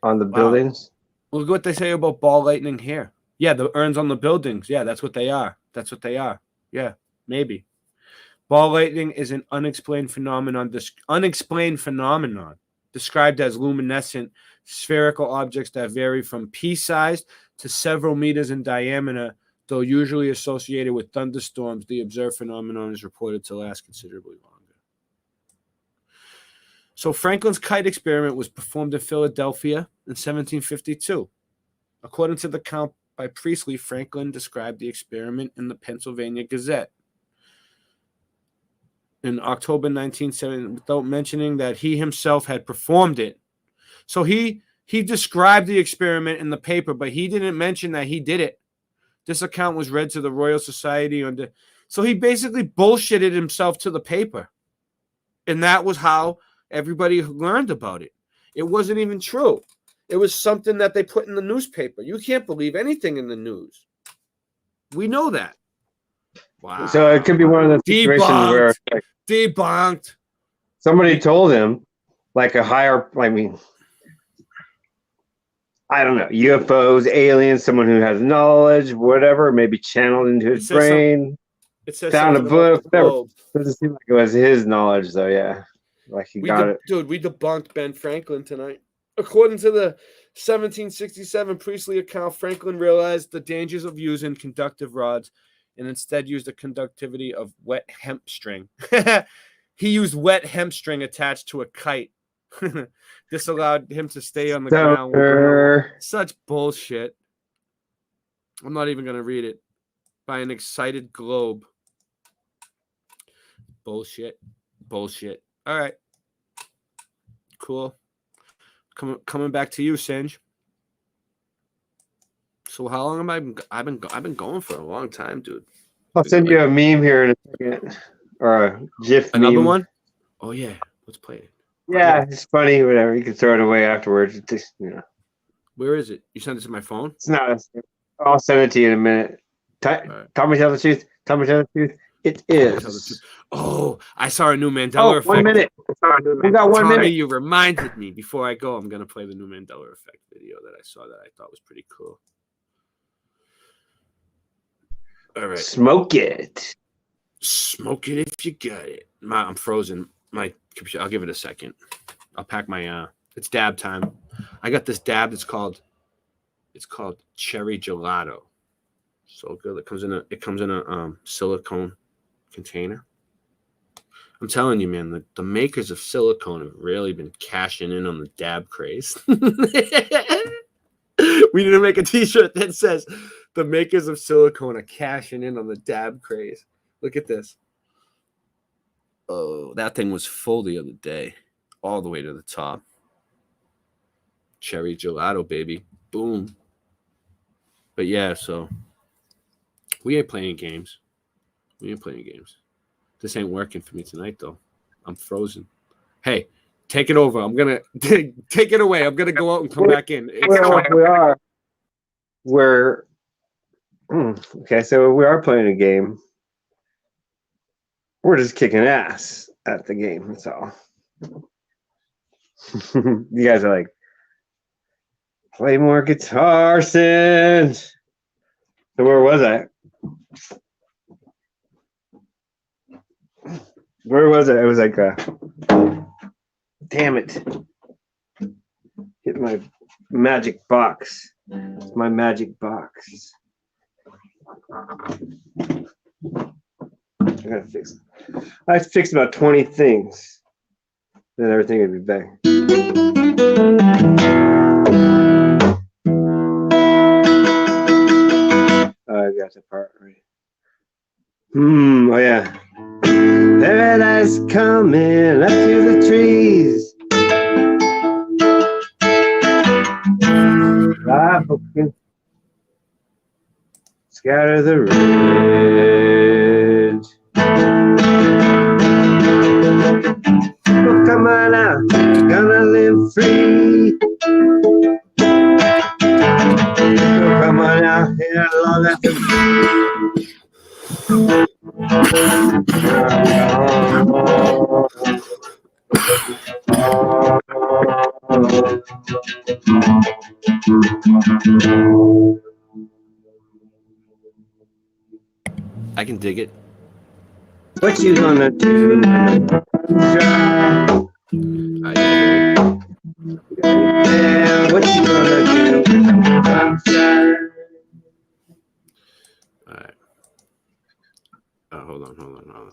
on the buildings. Look what they say about ball lightning here. Yeah, the urns on the buildings. Yeah, that's what they are. That's what they are. Yeah, maybe. Ball lightning is an unexplained phenomenon described as luminescent spherical objects that vary from pea-sized to several meters in diameter, though usually associated with thunderstorms. The observed phenomenon is reported to last considerably longer. So Franklin's kite experiment was performed in Philadelphia in 1752. According to the account by Priestley, Franklin described the experiment in the Pennsylvania Gazette in October 1970, without mentioning that he himself had performed it. So he described the experiment in the paper, but he didn't mention that he did it. This account was read to the Royal Society so he basically bullshitted himself to the paper. And that was how everybody learned about it. It wasn't even true. It was something that they put in the newspaper. You can't believe anything in the news. We know that. Wow. So it could be one of those situations where debunked. Somebody told him, like a higher, I don't know, UFOs, aliens, someone who has knowledge, whatever, maybe channeled into his brain. It says found a book, whatever. Doesn't seem like it was his knowledge, though. Yeah, like he got it. Dude, we debunked Ben Franklin tonight. According to the 1767 Priestley account, Franklin realized the dangers of using conductive rods and instead used the conductivity of wet hemp string. He used wet hemp string attached to a kite. This allowed him to stay on the ground. Such bullshit. I'm not even going to read it. By an excited globe. Bullshit. Bullshit. All right. Cool. Coming back to you, Singe. So how long have I've been going for a long time, dude. I'll send you a meme here in a second. Or a GIF Another meme. one? Oh yeah. Let's play it. Yeah, it's funny, whatever. You can throw it away afterwards. It's just, Where is it? You sent it to my phone? It's not. I'll send it to you in a minute. Tell me tell the truth. Tell me tell the truth. It is. Oh, I saw a new Mandela effect. 1 minute. We got 1 Tommy, minute. you reminded me. Before I go, I'm going to play the new Mandela effect video that I saw that I thought was pretty cool. All right. Smoke it. Smoke it if you got it. I'm frozen. My computer. I'll give it a second. I'll pack my. It's dab time. I got this dab. It's called cherry gelato. So good. It comes in a silicone container. I'm telling you, man, the makers of silicone have really been cashing in on the dab craze. We need to make a t-shirt that says the makers of silicone are cashing in on the dab craze. Look at this. Oh, that thing was full the other day, all the way to the top. Cherry gelato, baby. Boom. But yeah, so we ain't playing games. This ain't working for me tonight, though. I'm frozen. Hey, take it over. I'm going to take it away. I'm going to go out and come back in. We are. Okay, so we are playing a game. We're just kicking ass at the game. That's all. You guys are like, play more guitar, Sin. So where was I? Where was it? It was like, damn it. Hit my magic box. It's my magic box. I gotta fix it. I fixed about 20 things. Then everything would be back. Oh, I got the part right. Oh yeah. Paradise coming up to the trees. I hope you scatter the ridge. Oh, come on out, gonna live free. Oh, come on out, here long after me. I can dig it. What you gonna do? What you gonna do? All right. Hold on.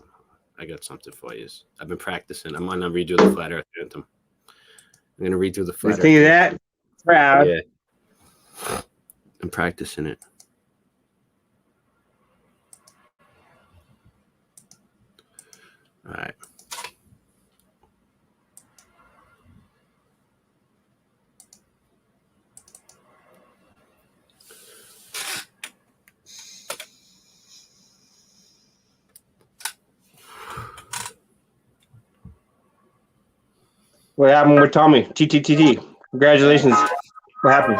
I got something for you. I've been practicing. I'm gonna redo the Flat Earth Anthem. I'm gonna redo the Flat Earth. Think of that? Proud. Yeah. I'm practicing it. All right. What happened with Tommy? TTTT. Congratulations. What happened?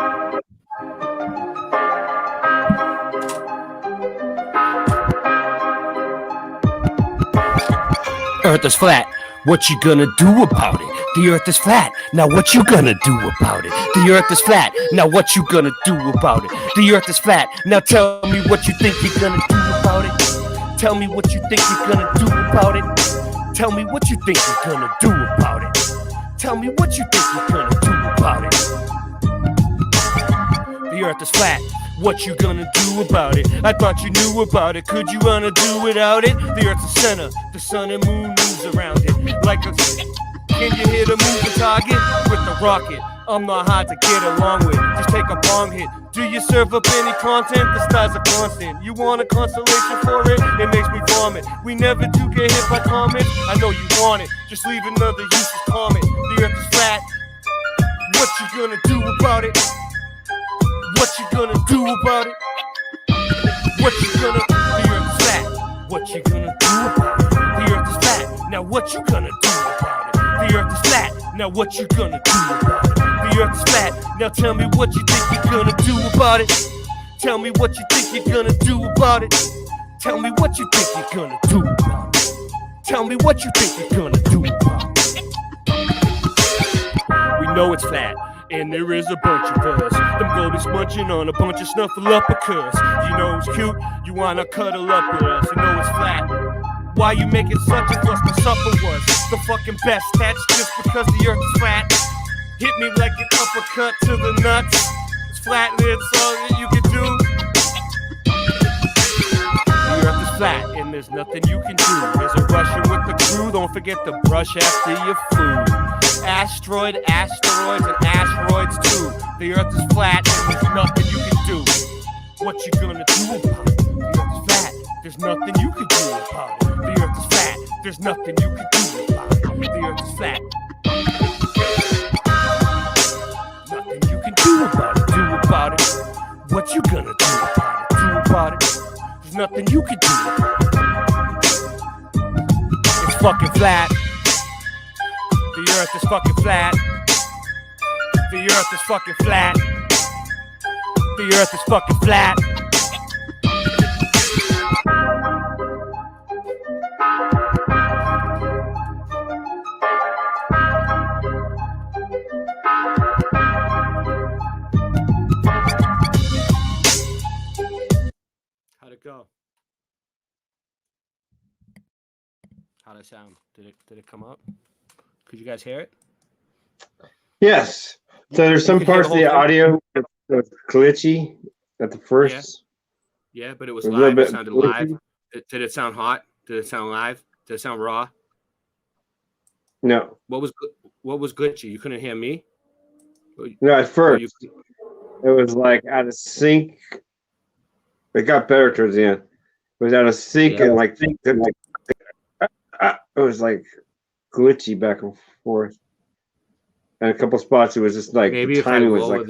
Earth is flat. What you gonna do about it? The earth is flat. Now what you gonna do about it? The earth is flat. Now what you gonna do about it? The earth is flat. Now tell me what you think you're gonna do about it. Tell me what you think you're gonna do about it. Tell me what you think you're gonna do about it. Tell me what you think you're gonna do about it. The earth is flat. What you gonna do about it? I thought you knew about it. Could you wanna do without it? The earth's the center. The sun and moon moves around it. Like a... Can you hit a moving target? With the rocket, I'm not hard to get along with. Just take a bomb hit. Do you serve up any content? The stars are constant. You want a constellation for it? It makes me vomit. We never do get hit by comments. I know you want it. Just leave another useless comment. The earth is flat. What you gonna do about it? What you gonna do about it? What you gonna... The earth is flat. What you gonna do about it? The earth is flat. Now what you gonna do about it? The earth is flat. Now what you gonna do about it? The earth is flat. Now tell me what you think you're gonna do about it. Tell me what you think you're gonna do about it. Tell me what you think you're gonna do about it. Tell me what you think you're gonna do about it. We know it's flat. And there is a bunch of us. Them go be smudging on a bunch of snuffleupagus. You know it's cute, you wanna cuddle up with us. You know it's flat. Why you making such a fuss? My supper was the fucking best. That's just because the earth is flat. Hit me like an uppercut to the nuts. It's flat, it's all that you can do. The earth is flat, and there's nothing you can do. There's a Russian with the crew. Don't forget to brush after your food. Asteroids, and asteroids too. The earth is flat and there's nothing you can do. What you gonna do about it? The earth is flat, there's nothing you can do about it. The earth is flat, there's nothing you can do about it. The earth is flat. Nothing you can do about it. Do about it. What you gonna do about it? Do about it. There's nothing you can do about it. It's fucking flat. The earth is fucking flat. The earth is fucking flat. The earth is fucking flat. How'd it go? How'd it sound? Did it come up? Could you guys hear it? Yes. So there's some parts of the audio that was glitchy at the first. Yeah, but it was live. It sounded live. Did it sound hot? Did it sound live? Did it sound raw? No. What was glitchy? You couldn't hear me? No, at first. It was like out of sync. It got better towards the end. It was out of sync and like it was like glitchy back and forth. And a couple spots it was just like maybe the timing was like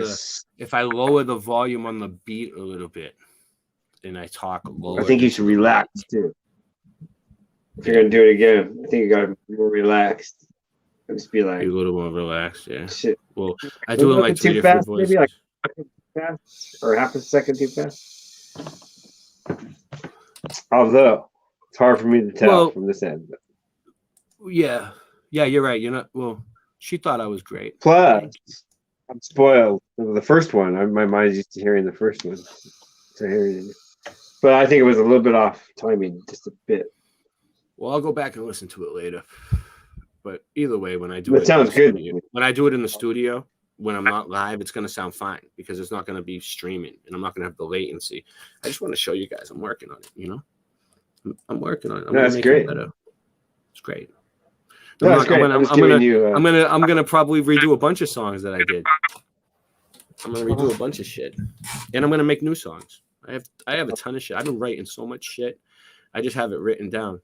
if I lower the volume on the beat a little bit and I talk lower. I think you should relax too. If you're gonna do it again, I think you gotta be more relaxed. Just be like a little more relaxed, yeah. Shit. Well, I do it like two different voices. Maybe like fast or half a second too fast. Although it's hard for me to tell from this end. Yeah, you're right. You're not. Well, she thought I was great. Plus, I'm spoiled. The first one, my mind's used to hearing the first one. So hearing But I think it was a little bit off timing, just a bit. Well, I'll go back and listen to it later. But either way, when I do it, sounds good. When I do it in the studio, when I'm not live, it's going to sound fine because it's not going to be streaming and I'm not going to have the latency. I just want to show you guys I'm working on it, you know? I'm working on it. That's great. It's great. No, that's great. I'm gonna probably redo a bunch of songs that I did. I'm gonna redo a bunch of shit. And I'm gonna make new songs. I have a ton of shit. I've been writing so much shit. I just have it written down.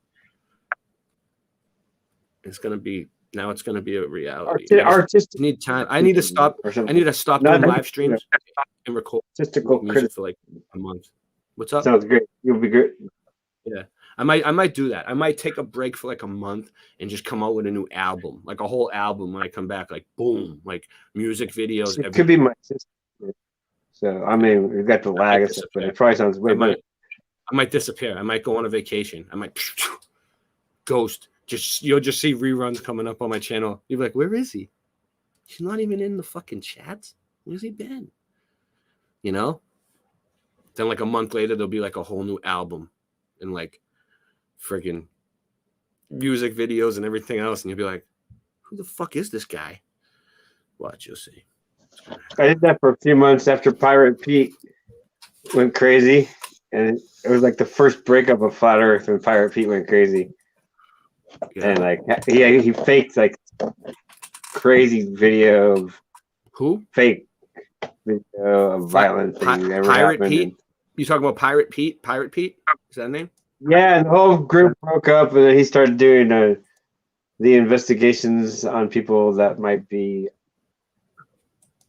It's gonna be a reality. Artistic. Need time. I need to stop doing live streams and record music for like a month. What's up? Sounds great. You'll be good. Yeah. I might do that. I might take a break for like a month and just come out with a new album, like a whole album when I come back, like boom, like music videos. It could be my sister. So I mean, we've got the lag and stuff, but it probably sounds way better. I might disappear. I might go on a vacation. I might ghost. You'll just see reruns coming up on my channel. You'll be like, where is he? He's not even in the fucking chats. Where's he been? You know? Then like a month later, there'll be like a whole new album and like friggin' music videos and everything else, and you'll be like, who the fuck is this guy? Watch, you'll see. I did that for a few months after Pirate Pete went crazy, and it was like the first breakup of Flat Earth when Pirate Pete went crazy. Yeah. And like he faked like crazy video of fake video of violence. Pirate Pete? You talking about Pirate Pete? Pirate Pete? Is that a name? Yeah, and the whole group broke up, and then he started doing the investigations on people that might be.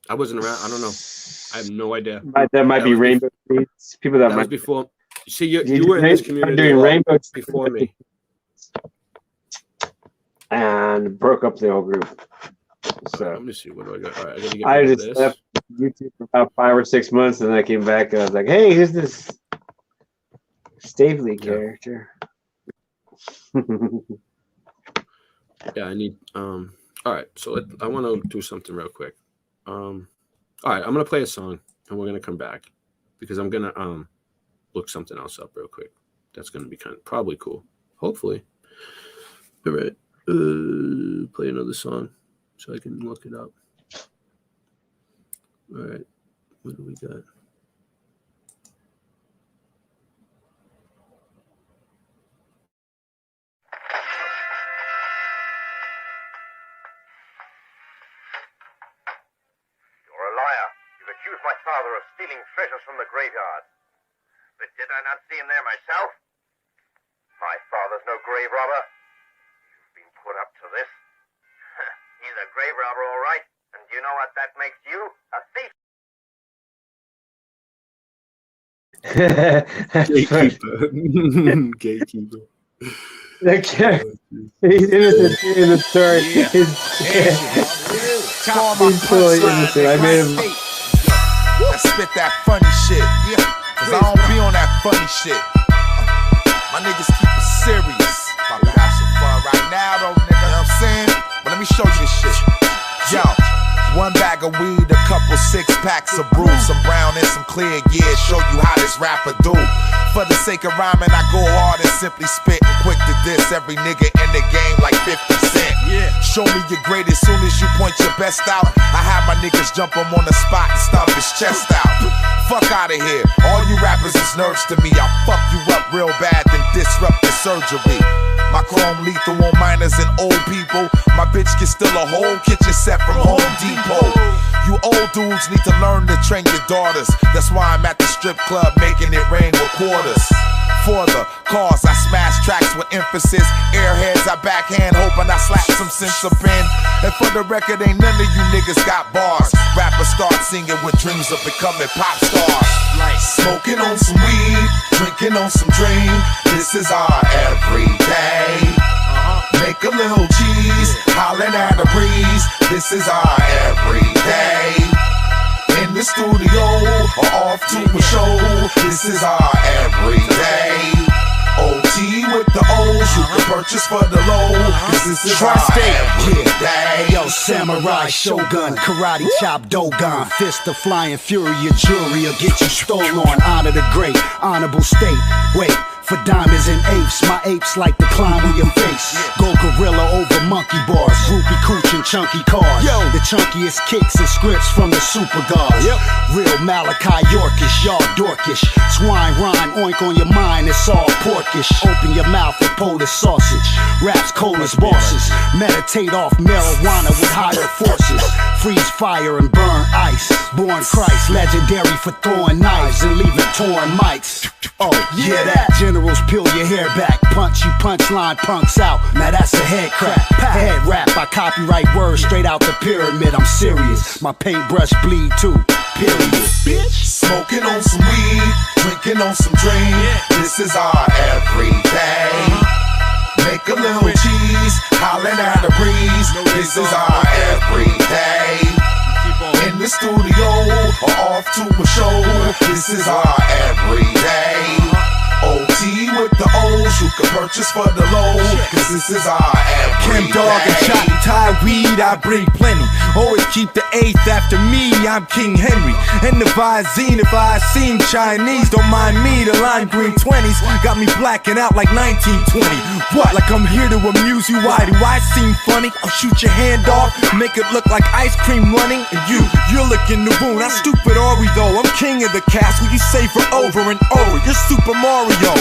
I wasn't around. I don't know. I have no idea. That might be rainbow tweets. People that might was before. See, you were in this community doing rainbow before me, and broke up the whole group. So let me see. What do I got? All right, I gotta get I rid of just this. left YouTube for about 5 or 6 months, and then I came back and I was like, "Hey, who's this Stavely character?" Yeah, I need. All right, so I want to do something real quick. All right, I'm gonna play a song, and we're gonna come back because I'm gonna look something else up real quick. That's gonna be probably cool. Hopefully. All right. Play another song so I can look it up. All right, what do we got? You're a liar. You've accused my father of stealing treasures from the graveyard. But did I not see him there myself? My father's no grave robber. You've been put up to this. He's a grave robber, all right. And do you know what that makes you? A thief. Gatekeeper. He's innocent in the story. Yeah. He's totally innocent. I made him. I spit that funny shit. Yeah. Cause I don't be on that funny shit. My niggas keep it serious. About to have some fun right now, though, nigga. You know what I'm saying? But let me show you this shit. Yo. One bag of weed, a couple 6-packs of brew, some brown and some clear, yeah, show you how this rapper do. For the sake of rhyming, I go hard and simply spit and quick to diss every nigga in the game like 50 Cent. Yeah. Show me your greatest soon as you point your best out. I have my niggas jump him on the spot and stomp his chest out. Fuck out of here, all you rappers is nerds to me. I'll fuck you up real bad, then disrupt the surgery. My chrome lethal on minors and old people. My bitch can steal a whole kitchen set from Home Depot. You old dudes need to learn to train your daughters. That's why I'm at the strip club making it rain with quarters. For the cause, I smash tracks with emphasis. Airheads, I backhand, hoping I slap some sense up in. And for the record, ain't none of you niggas got bars. Rappers start singing with dreams of becoming pop stars. Like smoking on some weed, drinking on some dream. This is our everyday. Make a little cheese, hollering at a breeze. This is our everyday. In the studio or off to a show. This is our everyday. OT with the O's, you can purchase for the low. Cause this is our everyday. Yo, samurai, shogun, karate chop, dogon, fist of flying fury, your jewelry will get you stolen on. Honor the great, honorable state. Wait. For diamonds and apes, my apes like to climb on your face. Go gorilla over monkey bars, rupee cooch and chunky cars. Yo, the chunkiest kicks and scripts from the super guards. Real Malachi Yorkish, y'all dorkish. Swine rhyme, oink on your mind, it's all porkish. Open your mouth for Polish sausage. Raps cold as bosses. Meditate off marijuana with higher forces. Freeze fire and burn ice. Born Christ, legendary for throwing knives and leaving torn mics. Oh, yeah, that. Generals peel your hair back, punch you punchline punks out. Now that's a head crack. Head rap, I copyright words straight out the pyramid. I'm serious, my paintbrush bleed too. Period. Bitch, smoking on some weed, drinking on some drink. This is our everyday. Make a little cheese, hollering at a breeze. This is our everyday. In the studio or off to a show. This is our everyday. OT with the O's, you can purchase for the low. Cause this is our everyday. Chem dog and shot and Thai weed, I bring plenty. Always keep the eighth after me, I'm King Henry. And the Visine, if I seem Chinese, don't mind me, the lime green 20s got me blacking out like 1920. What, like I'm here to amuse you, why do I seem funny? I'll shoot your hand off, make it look like ice cream running. And you're licking the wound, I'm stupid Ori though. I'm king of the castle, you say for over and over. You're Super Mario.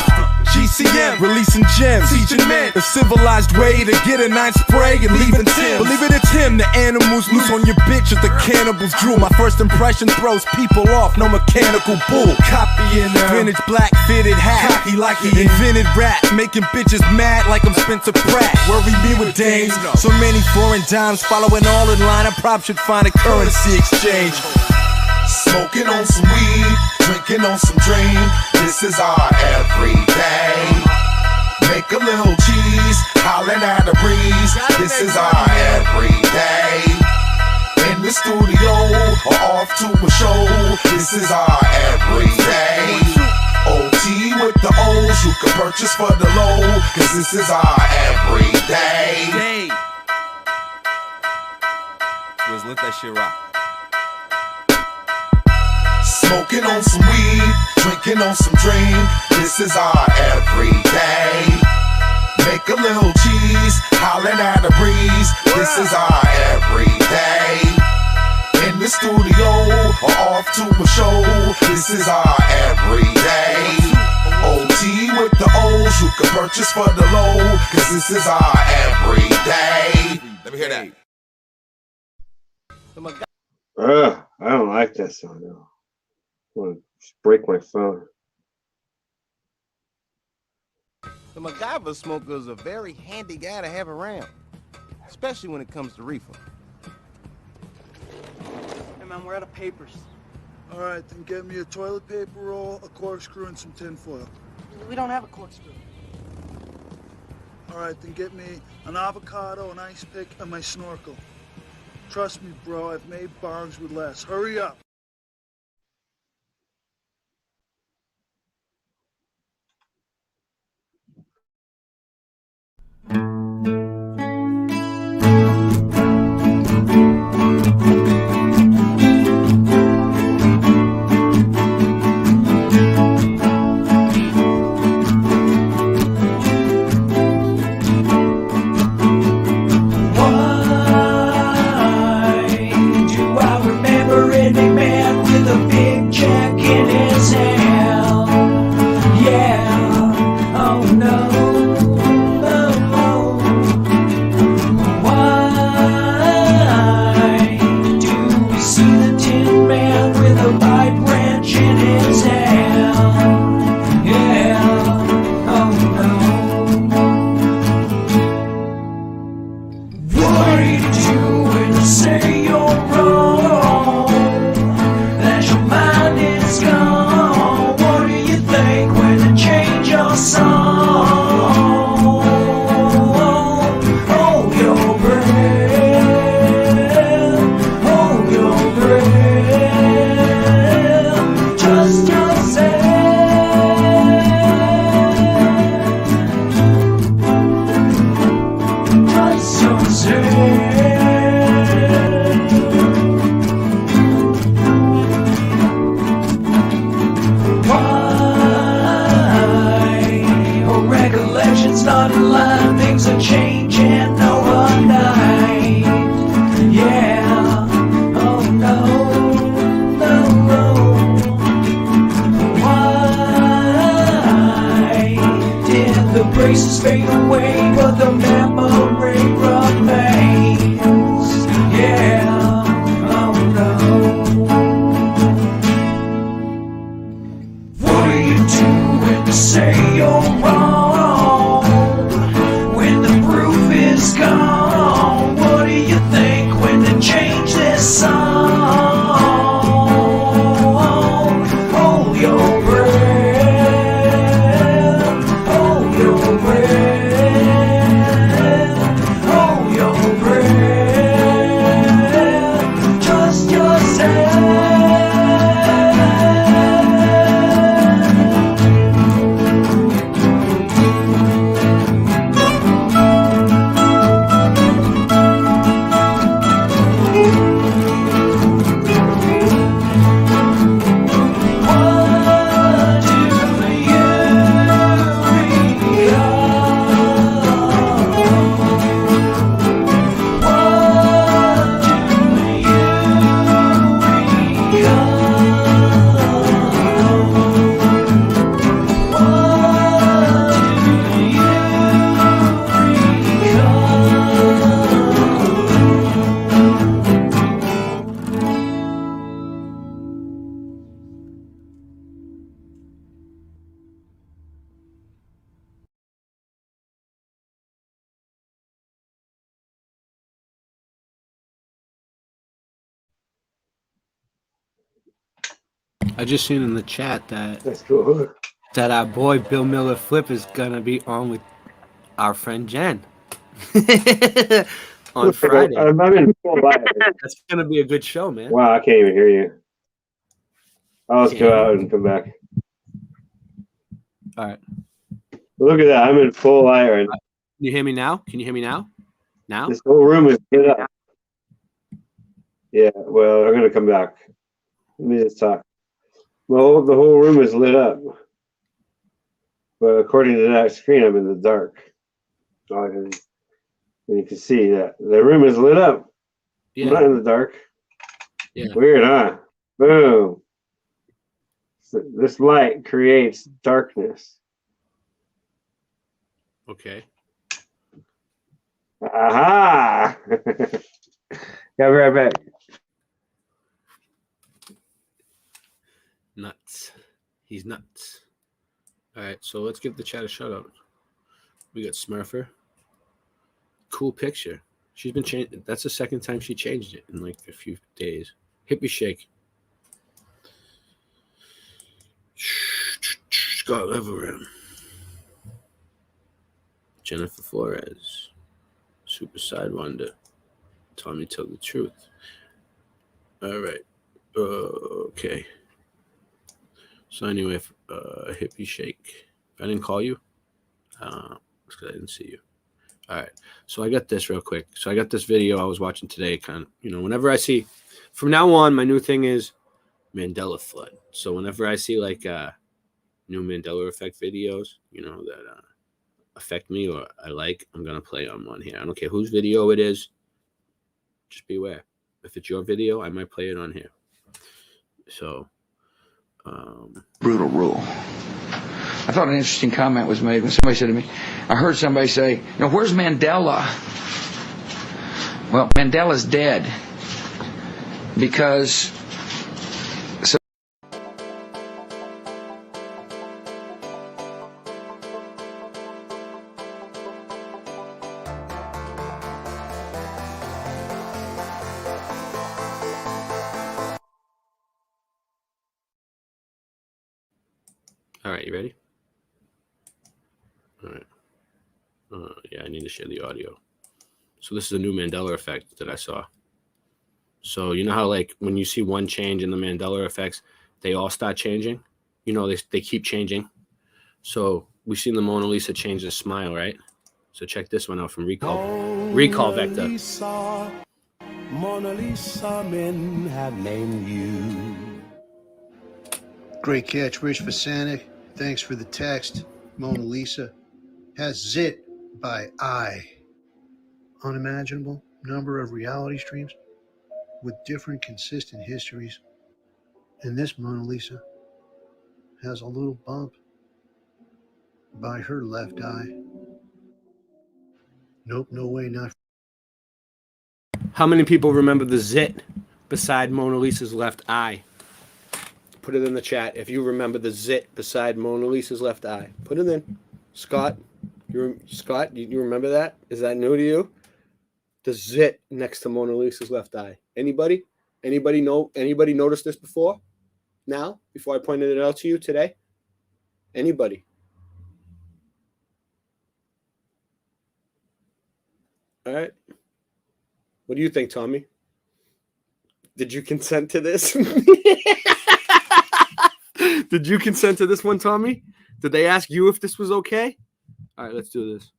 GCM, releasing gems, teaching men a civilized way to get a nice spray and leaving Tim. Believe it, it's him. The animals loose on your bitch as the cannibals drool. My first impression throws people off, no mechanical bull. Copying vintage black fitted hat, cocky like he invented rap, making bitches mad like I'm Spencer Pratt. Worry me with dames, so many foreign dimes following all in line. I probably should find a currency exchange. Smoking on some weed, drinking on some dream. This is our everyday. Make a little cheese, hollering at a breeze. This is our everyday. In the studio or off to a show. This is our everyday. OT with the O's, you can purchase for the low. Cause this is our everyday. Let's let that shit rock. Smoking on some weed, drinking on some dream. This is our everyday. Make a little cheese, hollering at a breeze. This is our everyday. In the studio or off to a show. This is our everyday. OT with the O's, you can purchase for the low. Cause this is our everyday. Let me hear that. I don't like that song though. I want to break my phone. The MacGyver smoker is a very handy guy to have around, especially when it comes to reefer. Hey man, we're out of papers. All right, then get me a toilet paper roll, a corkscrew, and some tin foil. We don't have a corkscrew. All right, then get me an avocado, an ice pick, and my snorkel. Trust me, bro, I've made bongs with less. Hurry up. Any bottom line, things are changing overnight. Yeah, oh no, no, no. Why did the braces fade away, but the memory remains? Yeah, oh no. What do you do when they say you're wrong? When the proof is gone, what do you think when they change this song? Hold your breath, hold your breath, hold your breath, trust yourself. I just seen in the chat that That's cool. that our boy Bill Miller Flip is gonna be on with our friend Jen on Friday. I'm in full light. That's gonna be a good show, man. Wow, I can't even hear you. I'll just go out and come back. All right. Look at that. I'm in full light right now. Can you hear me now? Can you hear me now? Now? This whole room is lit up. Yeah, well, I'm going to come back. Let me just talk. Well, the whole room is lit up. But according to that screen, I'm in the dark. And you can see that the room is lit up. Yeah. I'm not in the dark. Yeah. Weird, huh? Boom. So this light creates darkness. Okay. Aha! Got right back. Nuts. He's nuts. All right, so let's give the chat a shout out. We got Smurfer. Cool picture. She's been changed. That's the second time she changed it in like a few days. Hippie shake. Scott Leveram. Jennifer Flores. Super Side Wonder. Tommy Tell the Truth. All right. Okay. So anyway, hippie shake. If I didn't call you, it's because I didn't see you. All right. So I got this real quick. So I got this video I was watching today. Kind of, whenever I see, from now on, my new thing is Mandela Flood. So whenever I see like new Mandela Effect videos, that affect me or I like, I'm gonna play on one here. I don't care whose video it is. Just beware. If it's your video, I might play it on here. So. Brutal rule. I thought an interesting comment was made when somebody said to me, I heard somebody say, where's Mandela? Well, Mandela's dead because All right, you ready? All right. Yeah, I need to share the audio. So this is a new Mandela effect that I saw. So you know how like when you see one change in the Mandela effects, they all start changing? They keep changing. So we've seen the Mona Lisa change the smile, right? So check this one out from Recall Vector. Mona Lisa, men have named you. Great catch, Rich Fasanic. Thanks for the text. Mona Lisa has zit by unimaginable number of reality streams with different consistent histories. And this Mona Lisa has a little bump by her left eye. Nope, no way, not. How many people remember the zit beside Mona Lisa's left eye? Put it in the chat if you remember the zit beside Mona Lisa's left eye. Put it in. Scott, you remember that? Is that new to you? The zit next to Mona Lisa's left eye. Anybody? Anybody notice this before? Now? Before I pointed it out to you today? Anybody? All right. What do you think, Tommy? Did you consent to this? Did you consent to this one, Tommy? Did they ask you if this was okay? All right, let's do this.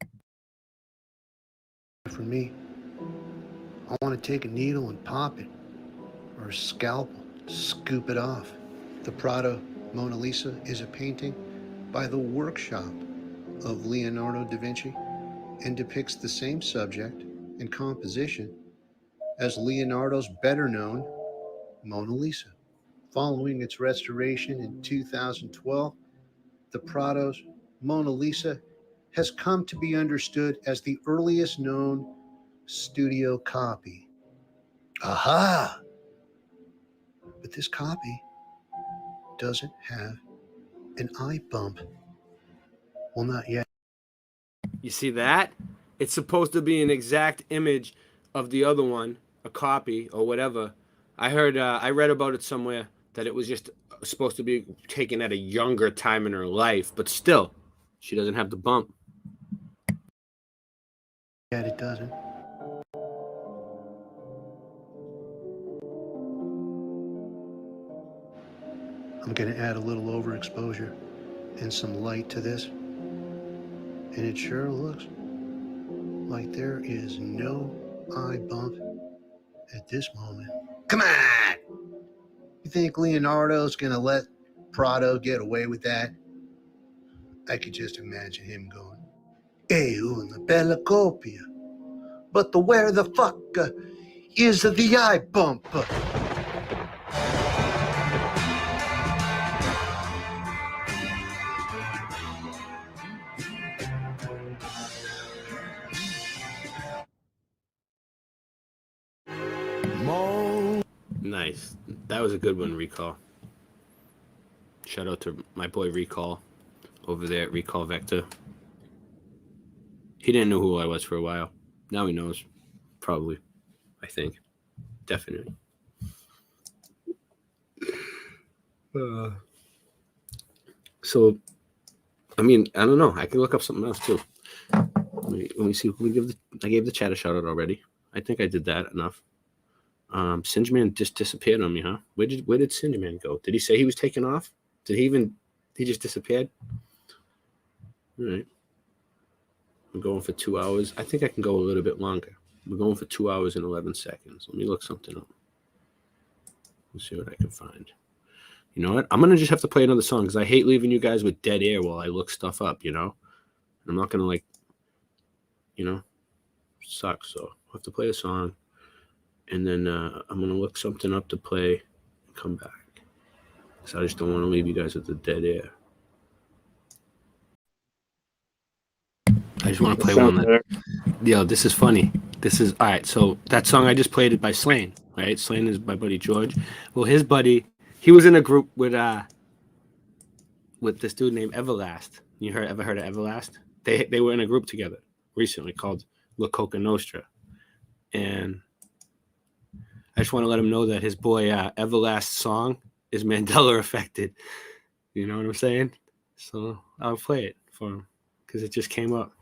For me, I want to take a needle and pop it, or a scalpel, scoop it off. The Prado Mona Lisa is a painting by the workshop of Leonardo da Vinci and depicts the same subject and composition as Leonardo's better known Mona Lisa. Following its restoration in 2012, the Prado's Mona Lisa has come to be understood as the earliest known studio copy. Aha! But this copy doesn't have an eye bump. Well, not yet. You see that? It's supposed to be an exact image of the other one, a copy or whatever. I read about it somewhere that it was just supposed to be taken at a younger time in her life, but still, she doesn't have the bump. Yet it doesn't. I'm going to add a little overexposure and some light to this. And it sure looks like there is no eye bump at this moment. Come on! You think Leonardo's going to let Prado get away with that? I could just imagine him going, una bella copia. But where the fuck is the eye bump? Nice. That was a good one, Recall. Shout out to my boy Recall over there at Recall Vector. He didn't know who I was for a while. Now he knows. Probably. I think. Definitely. So, I mean, I don't know. I can look up something else too. Let me see. I gave the chat a shout out already. I think I did that enough. Singe Man just disappeared on me, huh? Where did Singe Man go? Did he say he was taking off? He just disappeared? All right. I'm going for 2 hours. I think I can go a little bit longer. We're going for 2 hours and 11 seconds. Let me look something up. Let's see what I can find. You know what? I'm going to just have to play another song because I hate leaving you guys with dead air while I look stuff up, you know? I'm not going to, suck. So I'll have to play a song. And then I'm going to look something up to play and come back. So I just don't want to leave you guys with the dead air. I just want to play one that... Yo, this is funny. This is... All right, so that song I just played is by Slane, right? Slane is my buddy George. Well, his buddy, he was in a group with this dude named Everlast. You ever heard of Everlast? They were in a group together recently called La Coca Nostra. And I just want to let him know that his boy Everlast's song is Mandela affected. You know what I'm saying? So I'll play it for him because it just came up.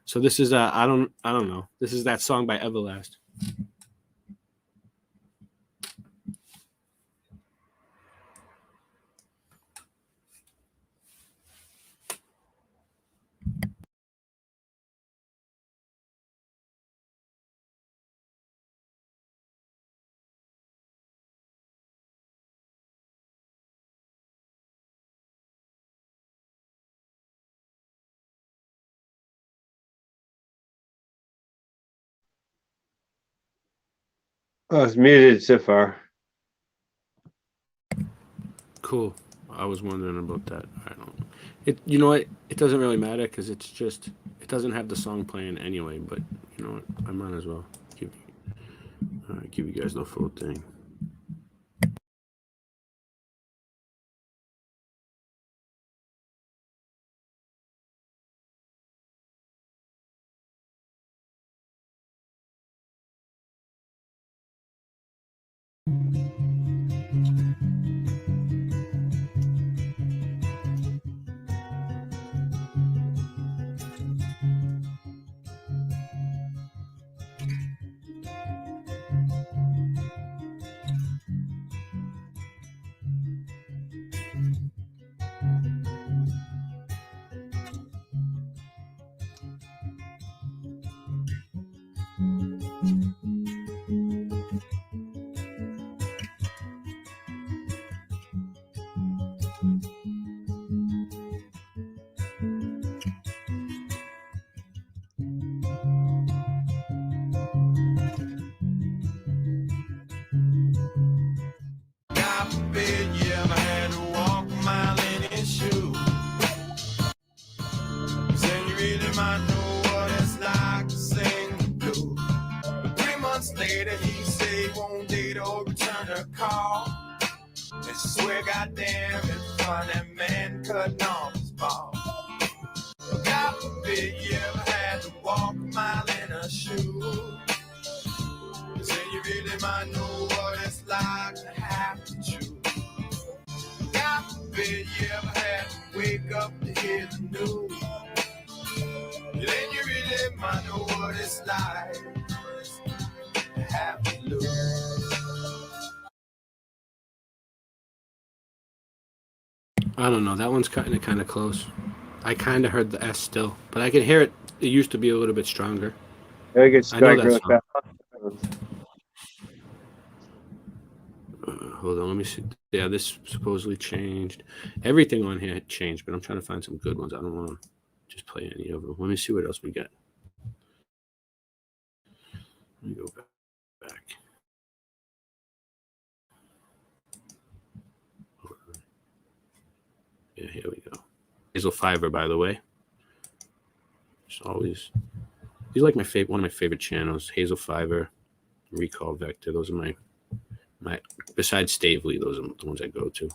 So this is I don't know. This is that song by Everlast. Oh, it's muted so far. Cool. I was wondering about that. I don't. You know what? It doesn't really matter because it's just it doesn't have the song playing anyway. But you know what? I might as well give you guys the full thing. God forbid you ever had to walk a mile in his shoes. Then you really might know what it's like to sing the blues. But 3 months later, he say he won't date or return her call. And she swear, goddamn, it's fun that man cutting off his ball. But God forbid you ever had to walk a mile in her shoes. Then you really might know what it's like to have to choose. God forbid you ever had to wake up to hear the news. Then you really might know what it's like to have to lose. I don't know. That one's kind of close. I kind of heard the S still, but I can hear it. It used to be a little bit stronger. I get I know stuck that really song. fast. Hold on, let me see. Yeah, this supposedly changed. Everything on here changed, but I'm trying to find some good ones. I don't want to just play any of them. Let me see what else we got. Let me go back. Yeah, here we go. Hazel Fiverr, by the way. It's always he's like one of my favorite channels. Hazel Fiverr, Recall Vector. Those are my besides Stavely, those are the ones I go to.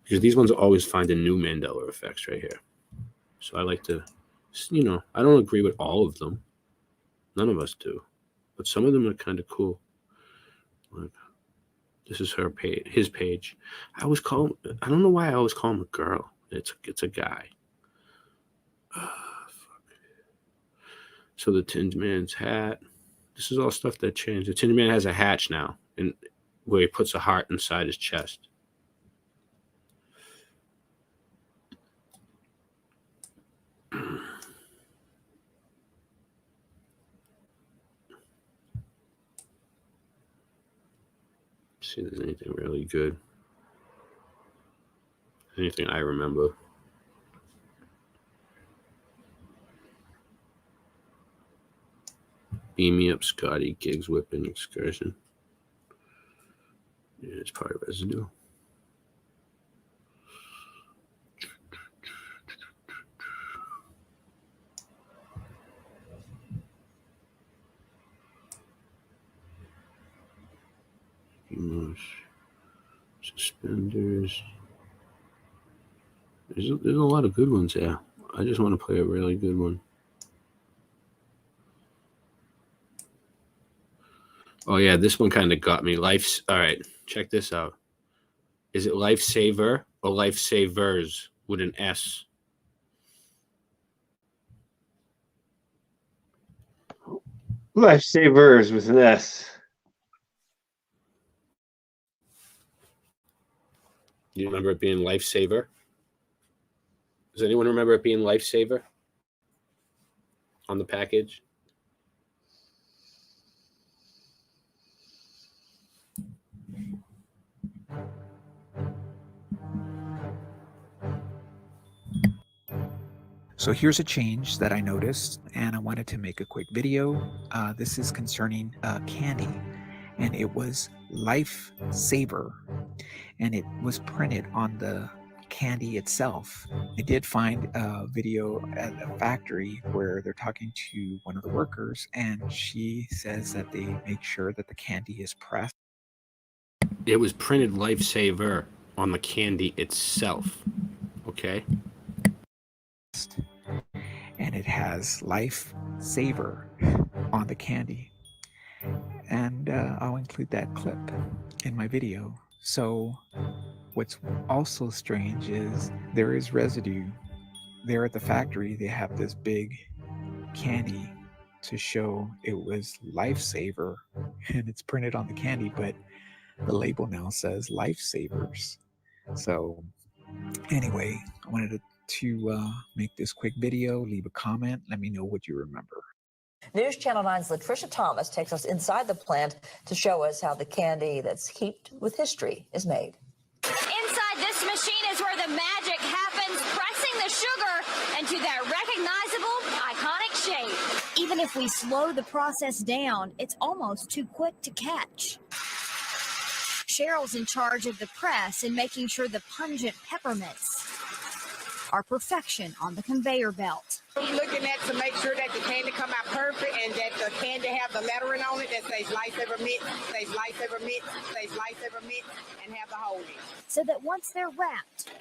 Because these ones are always finding new Mandela effects right here. So I like to, I don't agree with all of them. None of us do. But some of them are kind of cool. Like, this is her page, his page. I don't know why I always call him a girl. It's a guy. Fuck. So the Tin Man's hat. This is all stuff that changed. The Tin Man has a hatch now, and where he puts a heart inside his chest. See if there's anything really good. Anything I remember. Beam Me Up Scotty, Gigs Whipping Excursion. Yeah, it's probably residue. Suspenders. There's a lot of good ones there. I just want to play a really good one. Oh yeah, this one kind of got me. All right, check this out. Is it Lifesaver or Lifesavers with an S? Lifesavers with an S. You remember it being Lifesaver? Does anyone remember it being Lifesaver on the package? So here's a change that I noticed, and I wanted to make a quick video. This is concerning candy. and it was Life Saver, and it was printed on the candy itself. I did find a video at a factory where they're talking to one of the workers, and she says that they make sure that the candy is pressed. It was printed Lifesaver on the candy itself. Okay. And it has Life Saver on the candy. And I'll include that clip in my video. So what's also strange is there is residue. There at the factory, they have this big candy to show it was Lifesaver, and it's printed on the candy, but the label now says Lifesavers. So anyway, I wanted to make this quick video. Leave a comment. Let me know what you remember. News Channel 9's Latricia Thomas takes us inside the plant to show us how the candy that's heaped with history is made. Inside this machine is where the magic happens, pressing the sugar into that recognizable, iconic shape. Even if we slow the process down, it's almost too quick to catch. Cheryl's in charge of the press and making sure the pungent peppermints are perfection on the conveyor belt. Looking at to make sure that the candy come out perfect and that the candy have the lettering on it that says Lifesaver Mint, says Lifesaver Mint, says Lifesaver Mint, and have the holding. So that once they're wrapped,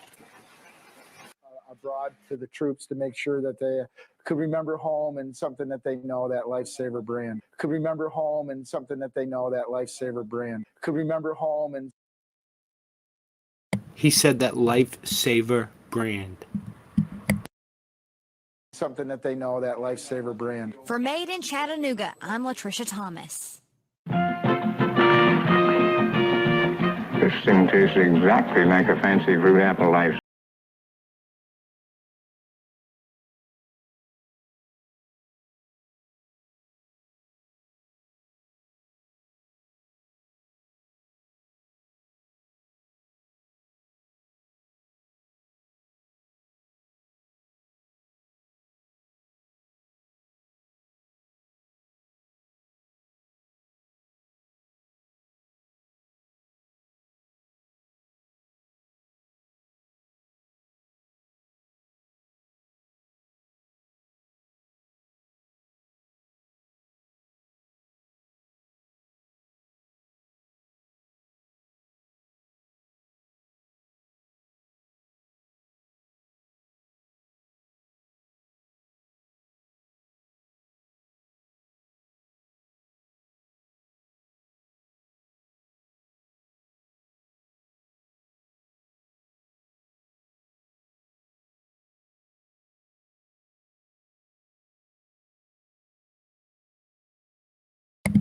abroad to the troops to make sure that they could remember home and something that they know, that Lifesaver brand. Could remember home and something that they know, that Lifesaver brand. Could remember home and... He said that Lifesaver brand. Something that they know, that Lifesaver brand. for Made in Chattanooga, I'm Latricia Thomas. This thing tastes exactly like a fancy fruit apple life.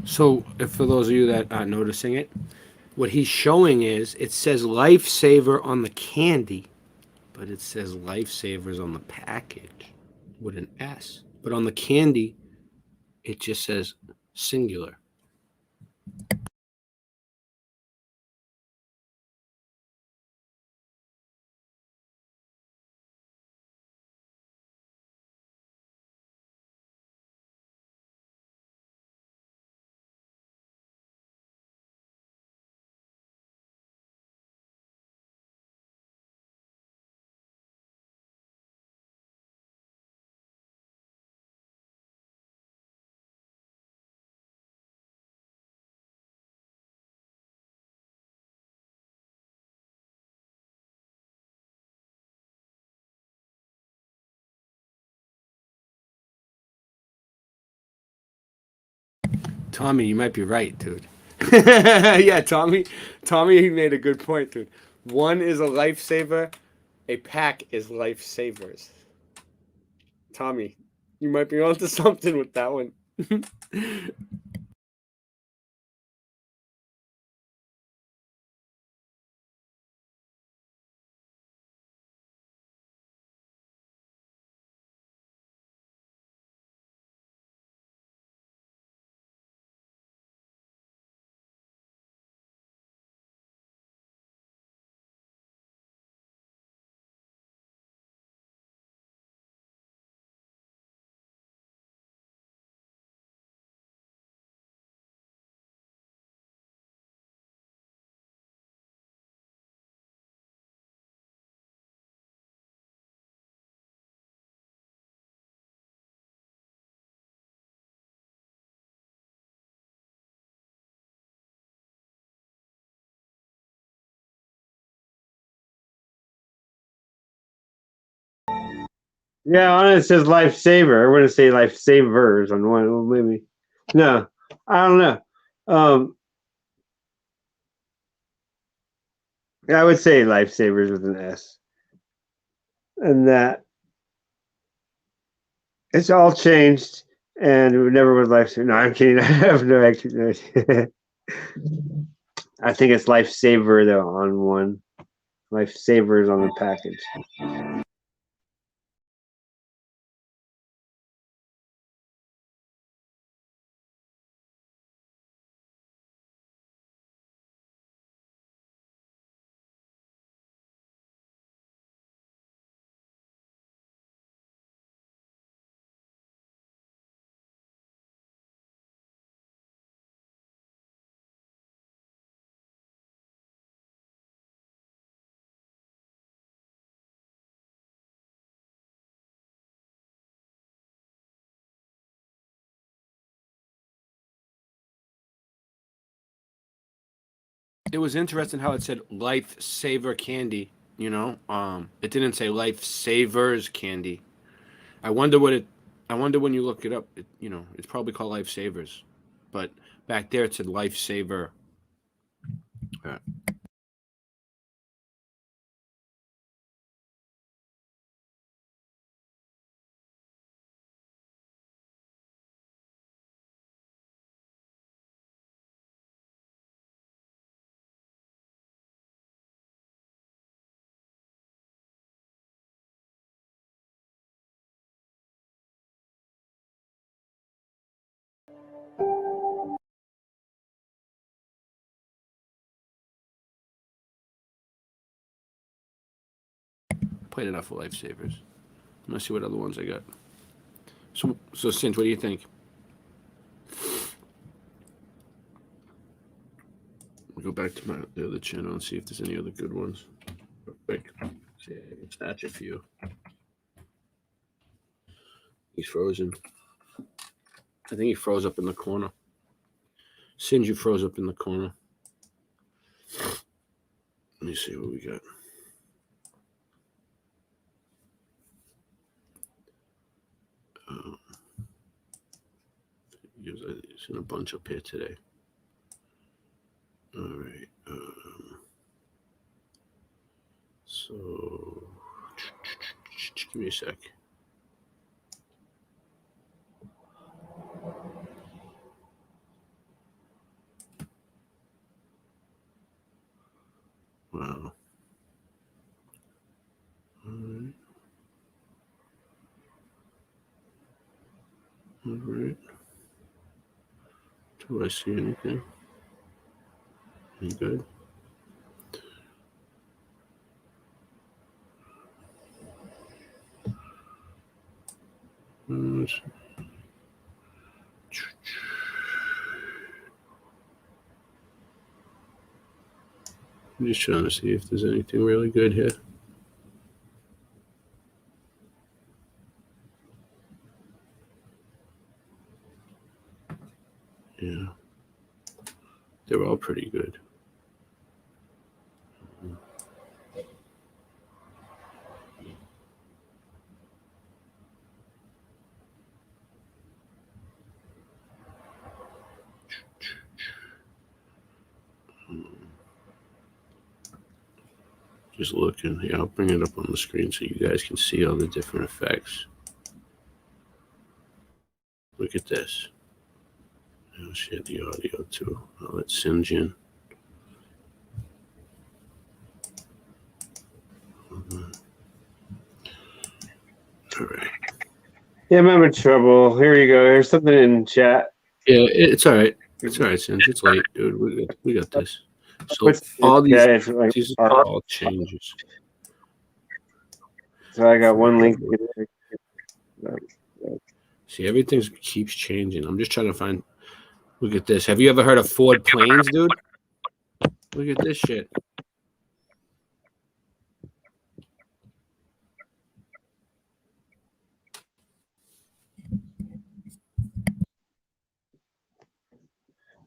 So, if for those of you that are noticing it, what he's showing is it says Lifesaver on the candy, but it says Lifesavers on the package with an S. But on the candy, it just says singular. Tommy, you might be right, dude. Yeah, Tommy made a good point, dude. One is a lifesaver, a pack is lifesavers. Tommy, you might be onto something with that one. Yeah, on it says lifesaver. I wouldn't say lifesavers on one. Well, maybe. No, I don't know. I would say lifesavers with an S. And that it's all changed, and it never was lifesaver. No, I'm kidding. I have no actually. I think it's lifesaver though on one. Lifesavers on the package. It was interesting how it said lifesaver candy. You know, it didn't say lifesavers candy. I wonder what it. I wonder when you look it up. You know, it's probably called lifesavers, but back there it said lifesaver. Played enough of lifesavers. Let's see what other ones I got. So Cinch, what do you think? I'll go back to the other channel and see if there's any other good ones. Quick, see, I can snatch a few. He's frozen. I think he froze up in the corner. Singe, you froze up in the corner. Let me see what we got. He's in a bunch up here today. All right. So, give me a sec. Wow. All right. All right. Do I see anything? Any good? I'm just trying to see if there's anything really good here. Yeah. They're all pretty good. Just looking. Yeah, I'll bring it up on the screen so you guys can see all the different effects. Look at this. I'll share the audio too. I'll let Singe in. All right. Yeah, I'm having trouble. Here you go. Here's something in chat. Yeah, it's all right. It's all right, Singe. It's late, dude. We got this. So all these are all changes. So I got one link. See, everything keeps changing. I'm just trying to find. Look at this. Have you ever heard of Ford planes, dude? Look at this shit.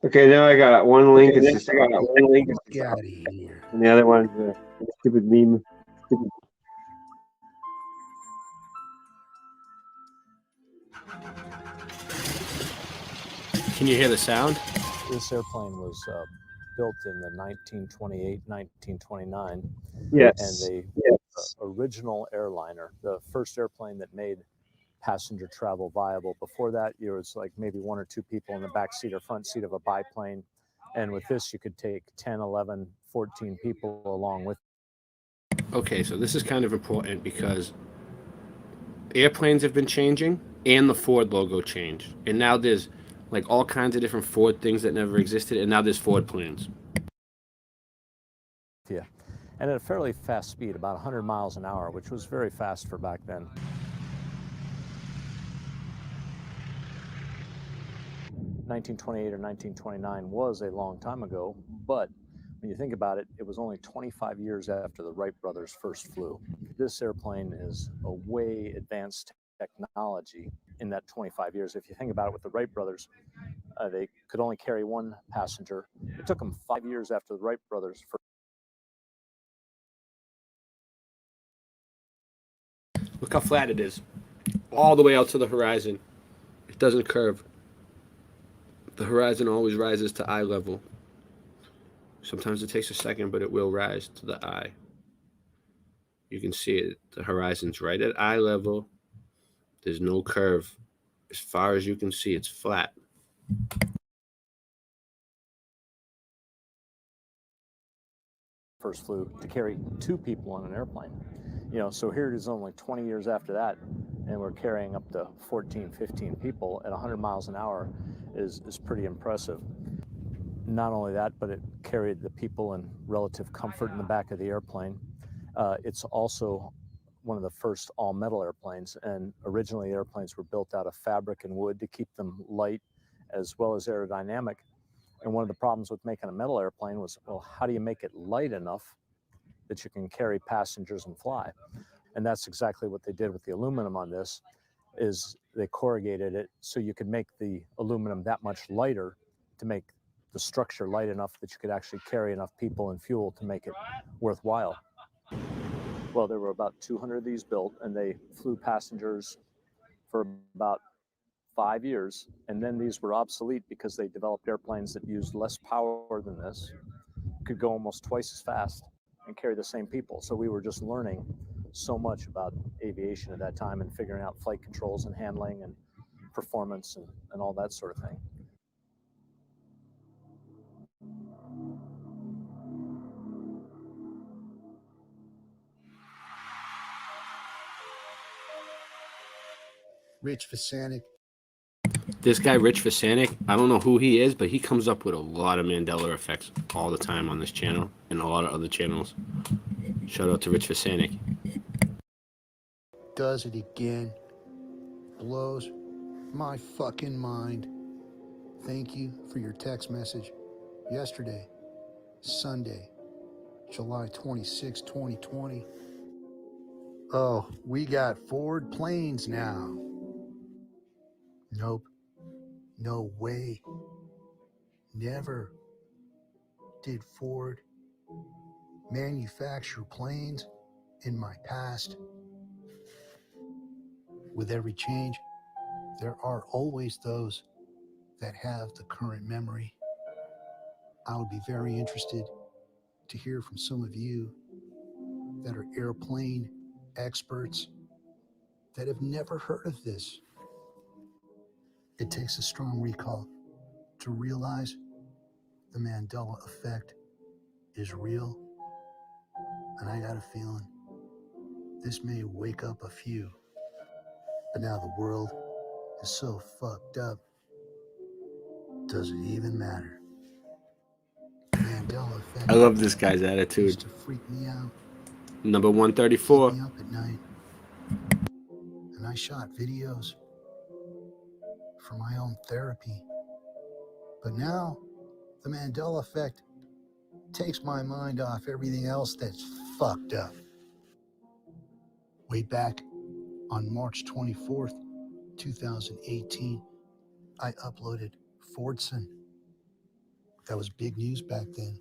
Okay, now I got one link. It's just Get out of here. and the other one's a stupid meme. Can you hear the sound? This airplane was built in the 1928, 1929. Yes. And the original airliner, the first airplane that made passenger travel viable. Before that, there was like maybe 1 or 2 people in the back seat or front seat of a biplane. And with this, you could take 10, 11, 14 people along with. Okay, so this is kind of important because airplanes have been changing and the Ford logo changed. And now there's like all kinds of different Ford things that never existed, and now there's Ford planes. Yeah, and at a fairly fast speed, about 100 miles an hour, which was very fast for back then. 1928 or 1929 was a long time ago, but when you think about it, it was only 25 years after the Wright brothers first flew. This airplane is a way advanced technology in that 25 years. If you think about it, with the Wright brothers, they could only carry 1 passenger. It took them 5 years after the Wright brothers first. Look how flat it is. All the way out to the horizon. It doesn't curve. The horizon always rises to eye level. Sometimes it takes a second, but it will rise to the eye. You can see it. The horizon's right at eye level. There's no curve. As far as you can see, it's flat. First flew to carry 2 people on an airplane. You know, so here it is only 20 years after that, and we're carrying up to 14, 15 people at 100 miles an hour is pretty impressive. Not only that, but it carried the people in relative comfort in the back of the airplane. It's also one of the first all-metal airplanes, and originally airplanes were built out of fabric and wood to keep them light as well as aerodynamic. And one of the problems with making a metal airplane was, well, how do you make it light enough that you can carry passengers and fly? And that's exactly what they did with the aluminum on this, is they corrugated it so you could make the aluminum that much lighter to make the structure light enough that you could actually carry enough people and fuel to make it worthwhile. Well, there were about 200 of these built, and they flew passengers for about 5 years, and then these were obsolete because they developed airplanes that used less power than this, could go almost twice as fast, and carry the same people. So we were just learning so much about aviation at that time and figuring out flight controls and handling and performance and all that sort of thing. Rich Vasanik. This guy, Rich Vasanik, I don't know who he is, but he comes up with a lot of Mandela effects all the time on this channel and a lot of other channels. Shout out to Rich Vasanik. Does it again. Blows my fucking mind. Thank you for your text message yesterday, Sunday, July 26, 2020. Oh, we got Ford planes now. Nope. No way. Never did Ford manufacture planes in my past. With every change, there are always those that have the current memory. I would be very interested to hear from some of you that are airplane experts that have never heard of this. It takes a strong recall to realize the Mandela effect is real, and I got a feeling this may wake up a few. But now the world is so fucked up, does it even matter? Mandela effect. I love this guy's used attitude. to freak me out, Number 134. keep me up at night. And I shot videos for my own therapy. But now the Mandela effect takes my mind off everything else that's fucked up. Way back on March 24th, 2018, I uploaded Fordson. That was big news back then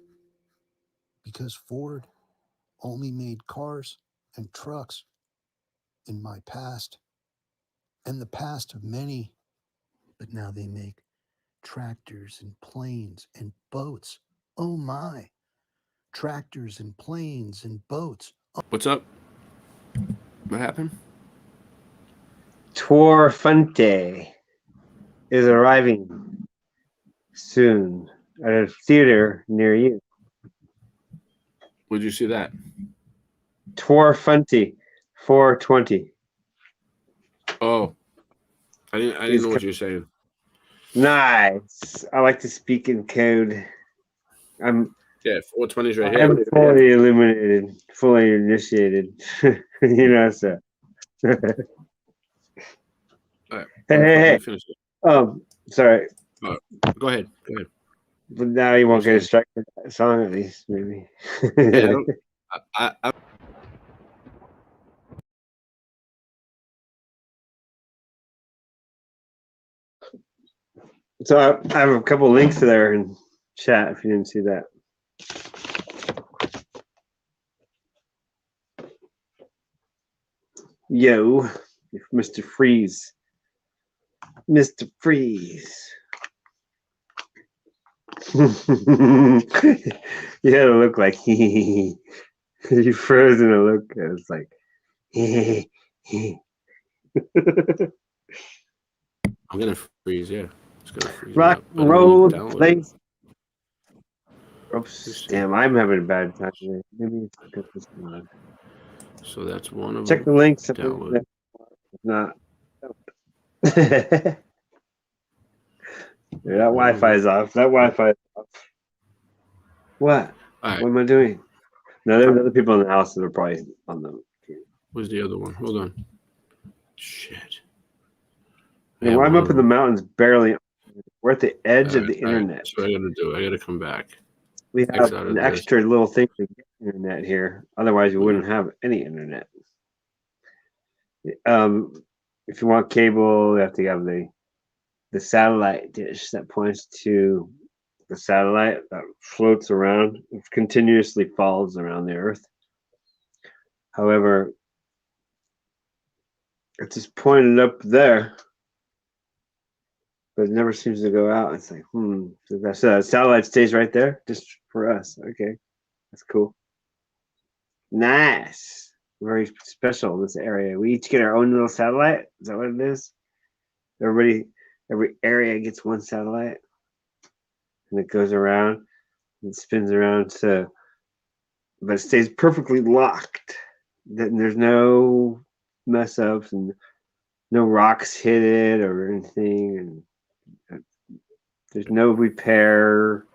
because Ford only made cars and trucks in my past and the past of many, but now they make tractors and planes and boats. Oh my. Tractors and planes and boats. What's up? What happened? Tor Fuente is arriving soon at a theater near you. Would you see that? Tor Fuente, 420. Oh, I didn't know what you were saying. Nice. I like to speak in code. Yeah, 420's right I'm here. fully illuminated, fully initiated. You know, so. All right. Hey. Finish it. Sorry. Go ahead. But now you won't get distracted with that song, at least, maybe. Yeah, I So I have a couple links there in chat if you didn't see that. Yo, Mr. Freeze. Mr. Freeze. You had to look like you frozen to look. It's like I'm gonna freeze. Yeah, it's gonna freeze. rock and roll place. Oops, damn, I'm having a bad time today. Maybe it's because it's not. So that's one of Check them. the links. Download. If not. Yeah, that Wi-Fi is off. What? Right. What am I doing? No, there's other people in the house that are probably on them. Where's the other one? Hold on. Shit. Yeah, well, I'm up in the mountains, barely. We're at the edge of the internet. That's what I gotta do. I gotta come back. We have an extra little thing to get internet here. Otherwise, we wouldn't have any internet. If you want cable, you have to have the satellite dish that points to the satellite that floats around. It continuously falls around the Earth. However, it's just pointed up there, but it never seems to go out. It's like, So that satellite stays right there just for us. Okay, that's cool. Nice. Very special, this area. We each get our own little satellite. Is that what it is? Every area gets one satellite. And it goes around and spins around but it stays perfectly locked. Then there's no mess ups and no rocks hit it or anything, and there's no repair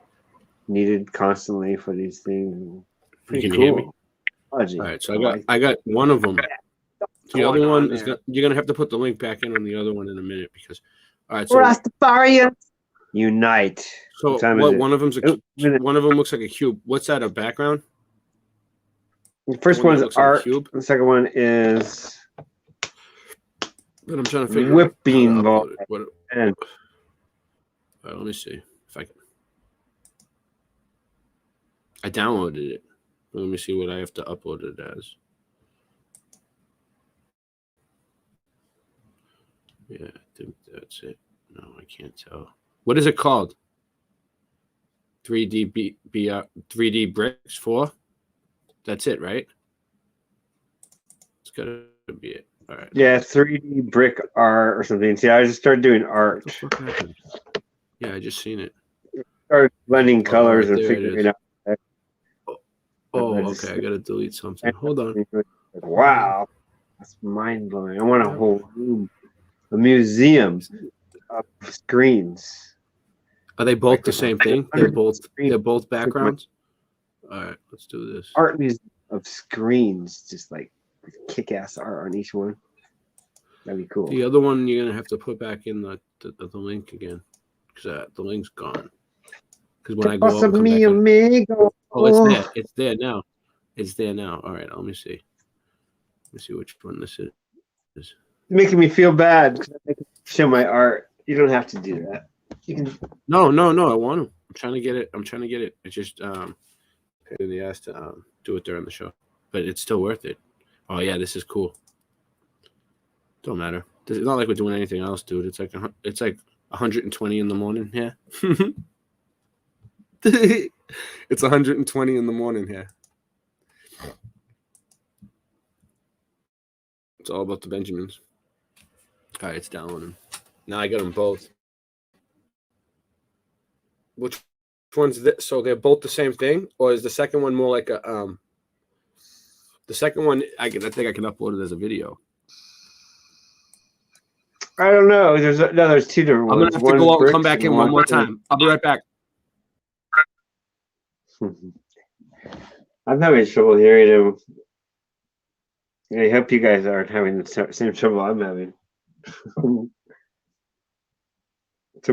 needed constantly for these things. Pretty cool. Hear me? All right, so I got one of them. The other one is you're gonna have to put the link back in on the other one in a minute because. All right, so Rastafarians unite. So one of them's one of them looks like a cube. What's that? A background? The first one is art. Like the second one is. But I'm trying to figure whipping ball. All right, let me see if I can. I downloaded it. Let me see what I have to upload it as. Yeah, I think that's it. No, I can't tell. What is it called? 3D bricks 4? That's it, right? It's gotta be it. All right. Yeah, 3D brick art or something. See, I just started doing art. Yeah, I just seen it. Started blending colors and figuring out. Oh, okay. I gotta delete something. Hold on. Wow, that's mind blowing. I want a whole room, a museum of screens. Are they both the same thing? They're both backgrounds. All right, let's do this. Art museum of screens, just like kick-ass art on each one. That'd be cool. The other one you're gonna have to put back in the link again because the link's gone. Because when I go up, come back oh, it's there now. It's there now. All right, let me see. Let me see which one this is. It's making me feel bad because I show my art. You don't have to do that. You can. No. I want to. I'm trying to get it. It's just pain in the ass to do it during the show, but it's still worth it. Oh yeah, this is cool. Don't matter. It's not like we're doing anything else, dude. It's like 120 in the morning here. It's 120 in the morning here. It's all about the Benjamins. All right, it's downloading. Now I got them both. Which one's this? So they're both the same thing, or is the second one more like a The second one I think I can upload it as a video. I don't know. There's two different I'm ones. gonna have to go out and come back in one more time. I'll be right back. I'm having trouble hearing him. I hope you guys aren't having the same trouble I'm having. So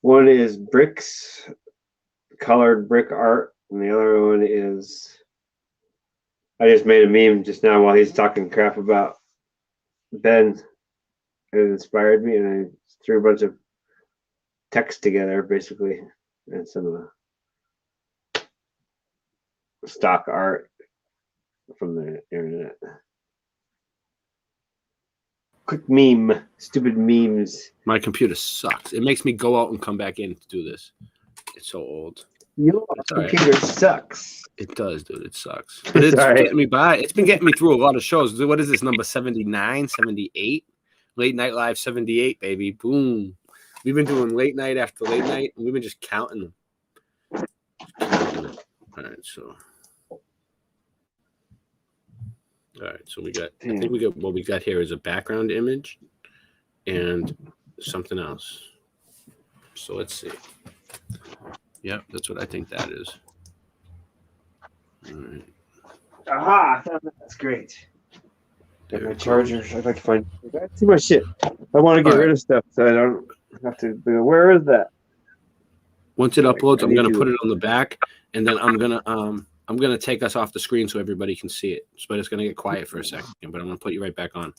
one is bricks, colored brick art, and the other one is I just made a meme just now while he's talking crap about Ben. It inspired me, and I threw a bunch of text together, basically, and some of the stock art from the internet. Quick meme, stupid memes. My computer sucks. It makes me go out and come back in to do this. It's so old. Your computer sucks. It does, dude. It sucks. But it's getting me by. It's been getting me through a lot of shows. What is this, number 79, 78? Late Night Live 78, baby. Boom. We've been doing late night after late night, and we've been just counting them. All right, so. All right, so we got, I think we got, what we got here is a background image and something else. So let's see. Yep, that's what I think that is. All right. Aha, that's great. Got my charger. I'd like to find too much shit. I want to get rid of stuff so I don't have to go, where is that? Once it uploads, I'm gonna put it on the back, and then I'm gonna take us off the screen so everybody can see it. But it's gonna get quiet for a second, but I'm gonna put you right back on.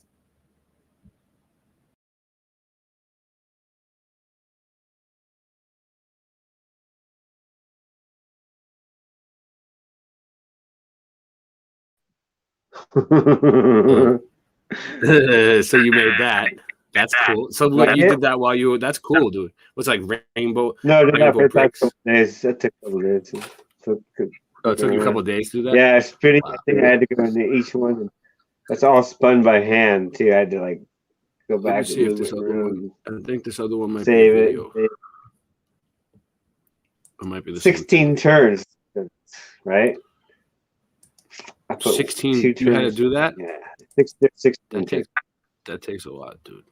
So you made that. That's cool. So what, you did that while you were, that's cool, dude. What's like rainbow? No, it rainbow took a bricks? couple days. It took a couple days. Oh, it took you a couple of days to do that? Yeah, spinning. I think I had to go into each one. And that's all spun by hand too. I had to like go back. See if this other one. I think this other one might save be a it. video. It might be the 16 turns, right? I put 16. two You had to turns. do that? Yeah, 16. That takes a lot, dude.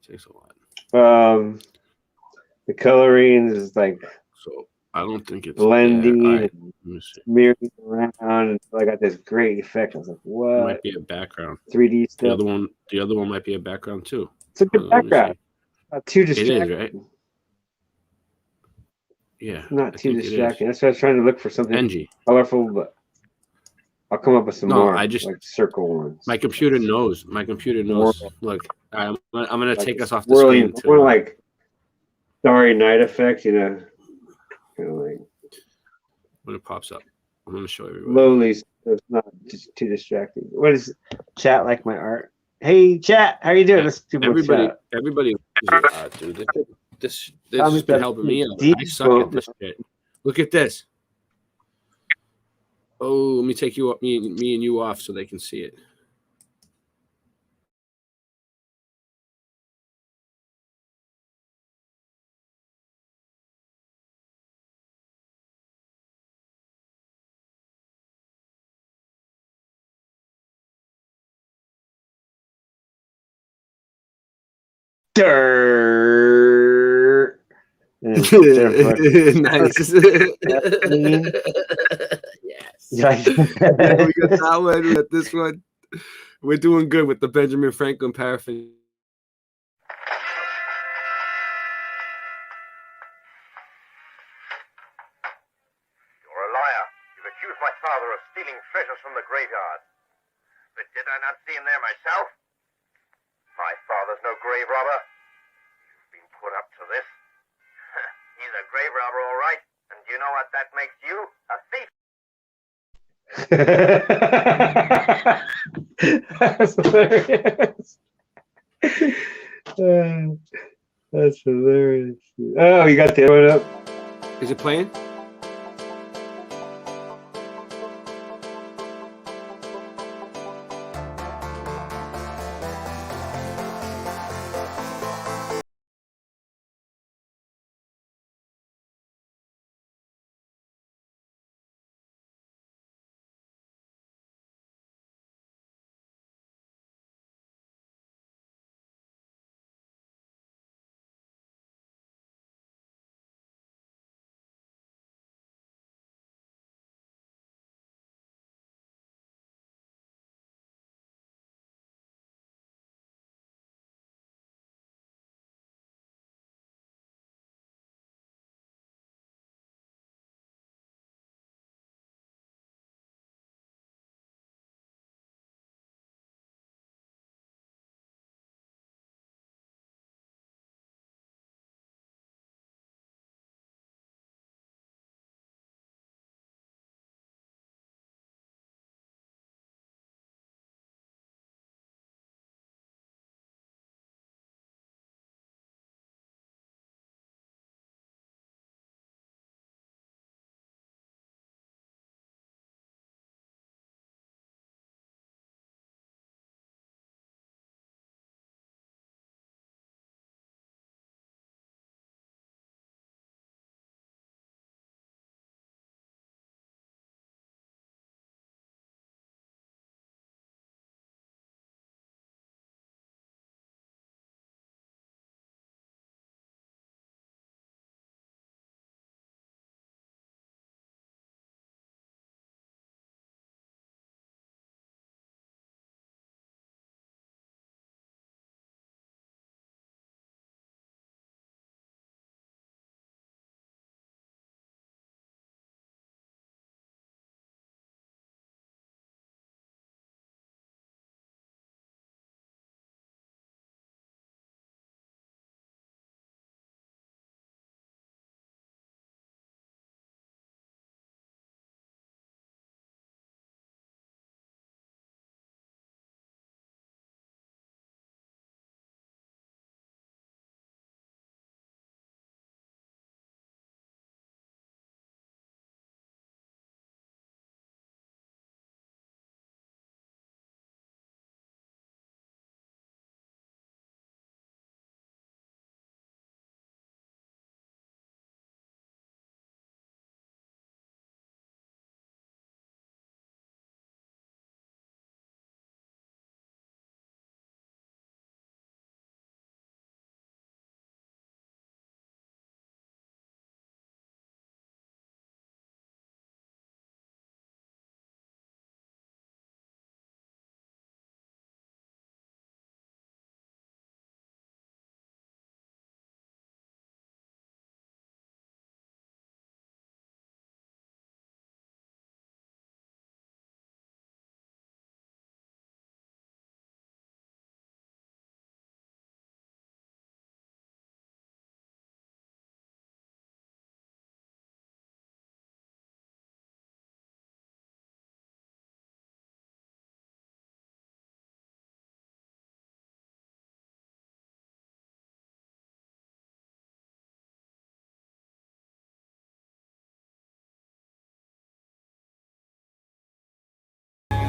It takes a lot. The coloring is like so. I don't think it's blending right. and smearing around, and I got this great effect. I was like, "What?" It might be a background. 3D stuff. The other one might be a background too. It's a good background. Not too distracting. It is, right? Yeah. Not too distracting. That's why I was trying to look for something colorful, but I'll come up with some more. I just like circle ones. My computer knows. My computer knows. Look, I'm gonna take us off the swirling, screen too. More like Starry Night effect, you know. Kind of like when it pops up. I'm gonna show everybody. Slowly, so it's not just too distracting. What is chat like my art? Hey chat, how you doing? Yeah, Let's do more everybody, chat. everybody, dude. This has been helping me out. I suck at this shit. Look at this. Oh, let me take you up, me and you off so they can see it. Dirt. Nice. Yes. Yeah, we got that one. We got this one. We're doing good with the Benjamin Franklin paraffin. You're a liar. You've accused my father of stealing treasures from the graveyard. But did I not see him there myself? My father's no grave robber. You've been put up to this. He's a grave robber, all right. And do you know what that makes you? A thief. That's hilarious. That's hilarious. Oh, you got the other one up? Is it playing?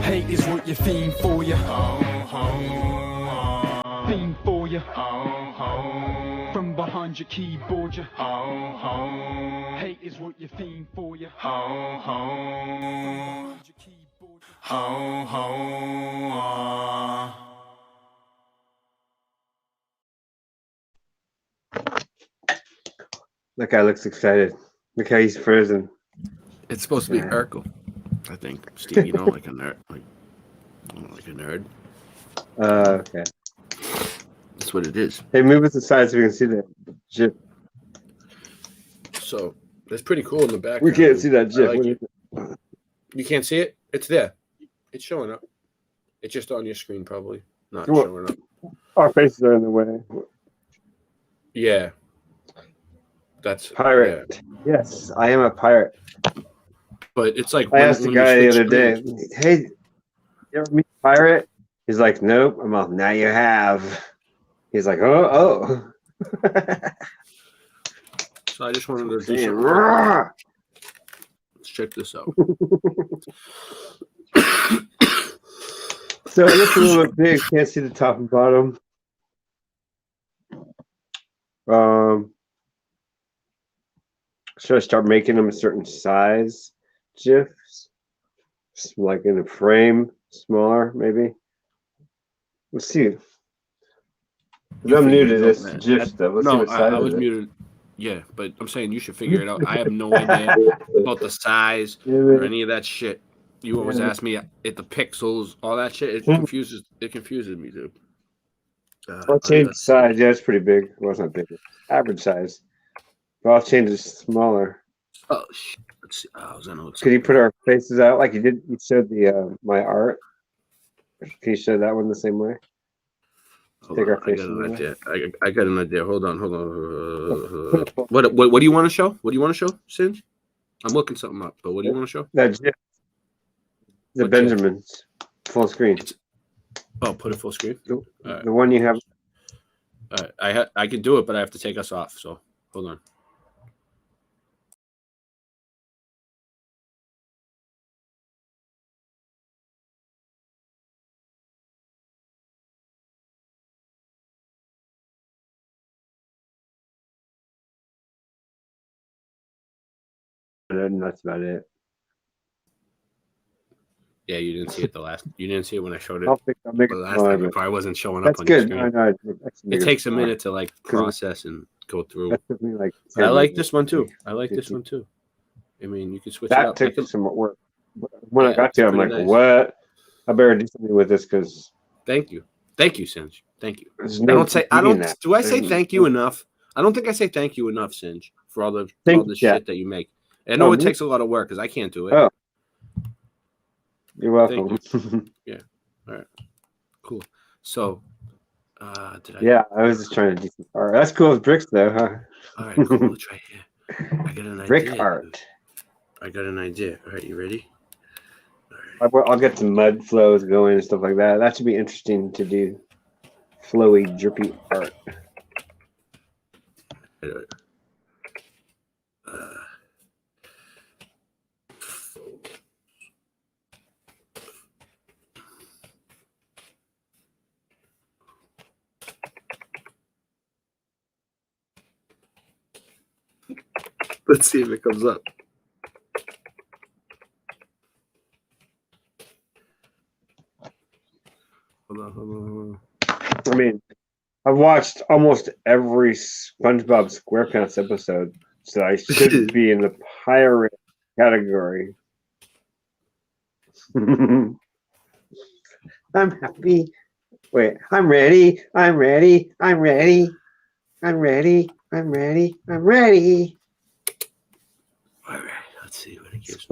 Hate is what you fiend for you. Fiend for you. From behind your keyboard, you. Hate is what you fiend for you. That guy looks excited. Look how he's frozen. It's supposed to be Urkel, I think. Steve, you know, like a nerd, like a nerd. Okay. That's what it is. Hey, move it aside so we can see that GIF. So that's pretty cool in the back. We can't see that GIF. Like you can't see it? It's there. It's showing up. It's just on your screen, probably not showing up. Our faces are in the way. Yeah. That's pirate. Yeah. Yes, I am a pirate. But it's like I asked the guy the other day, screens. "Hey, you ever meet a pirate?" He's like, "Nope." I'm like, "Now you have." He's like, "Oh." So I just wanted to do Saying, something. "Rah!" Let's check this out. So it looks a little bit big. Can't see the top and bottom. Should I start making them a certain size GIFs? Like in a frame, smaller, maybe? Let's see. I'm new to this GIF stuff. Let's see what size I was it is. muted. Yeah, but I'm saying you should figure it out. I have no idea about the size or any of that shit. You always ask me at the pixels, all that shit. It confuses me, dude. I'll change the size. Yeah, it's pretty big. Well, it's not big. Average size. But I'll change it smaller. Oh shit. Let's see. I was gonna look. Could you put our faces out like you did? You showed the my art. Can you show that one the same way? Take our faces. I got an idea. I got an idea. Hold on. What do you want to show? What do you want to show, Singe? I'm looking something up. But what do you want to show? That GIF. The Benjamins. Full screen. Oh, put it full screen. The one you have. All right. I can do it, but I have to take us off. So hold on. And that's about it. Yeah, you didn't see it You didn't see it when I showed it. I'll make it last time. It probably wasn't showing that's up on good. your screen. It takes a minute to like process and go through. I like this one too. I mean, you can switch it up. That took some work. When I got to it, I'm like, nice. What? I better do something with this because. Thank you, Singe. Thank you. Do I say thank you enough? I don't think I say thank you enough, Singe, for all the shit that you make. I know it takes a lot of work because I can't do it. Oh. You're welcome. You. Yeah. All right. Cool. So, Yeah, I was just trying to do some art. That's cool with bricks, though, huh? All right, cool. Let's try here. I got an idea. Brick art. I got an idea. All right, you ready? I'll get some mud flows going and stuff like that. That should be interesting to do. Flowy, drippy art. Let's see if it comes up. Hold on. I mean, I've watched almost every SpongeBob SquarePants episode, so I should be in the pirate category. I'm happy. Wait, I'm ready. I'm ready. I'm ready. I'm ready. I'm ready. I'm ready. All right, let's see what it gives.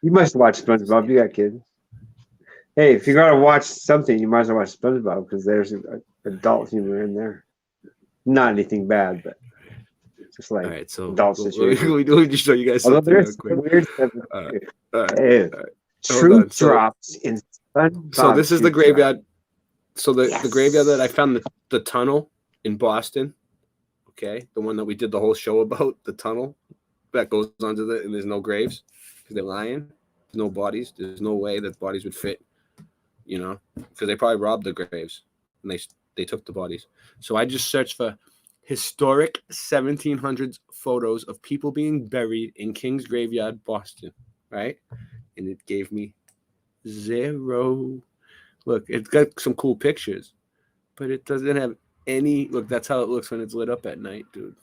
You must watch SpongeBob. You got kids. Hey, if you're gonna watch something, you might as well watch SpongeBob because there's adult humor in there. Not anything bad, but just like adult situations. We just show you guys something. There's weird stuff. Truth drops in SpongeBob. So this is the graveyard. So the graveyard that I found the tunnel in Boston. Okay, the one that we did the whole show about, the tunnel that goes under and there's no graves because they're lying. There's no bodies. There's no way that bodies would fit. You know, because they probably robbed the graves and they took the bodies. So I just searched for historic 1700s photos of people being buried in King's Graveyard, Boston, right? And it gave me 0. Look, it's got some cool pictures, but it doesn't have any. Look, that's how it looks when it's lit up at night, dude.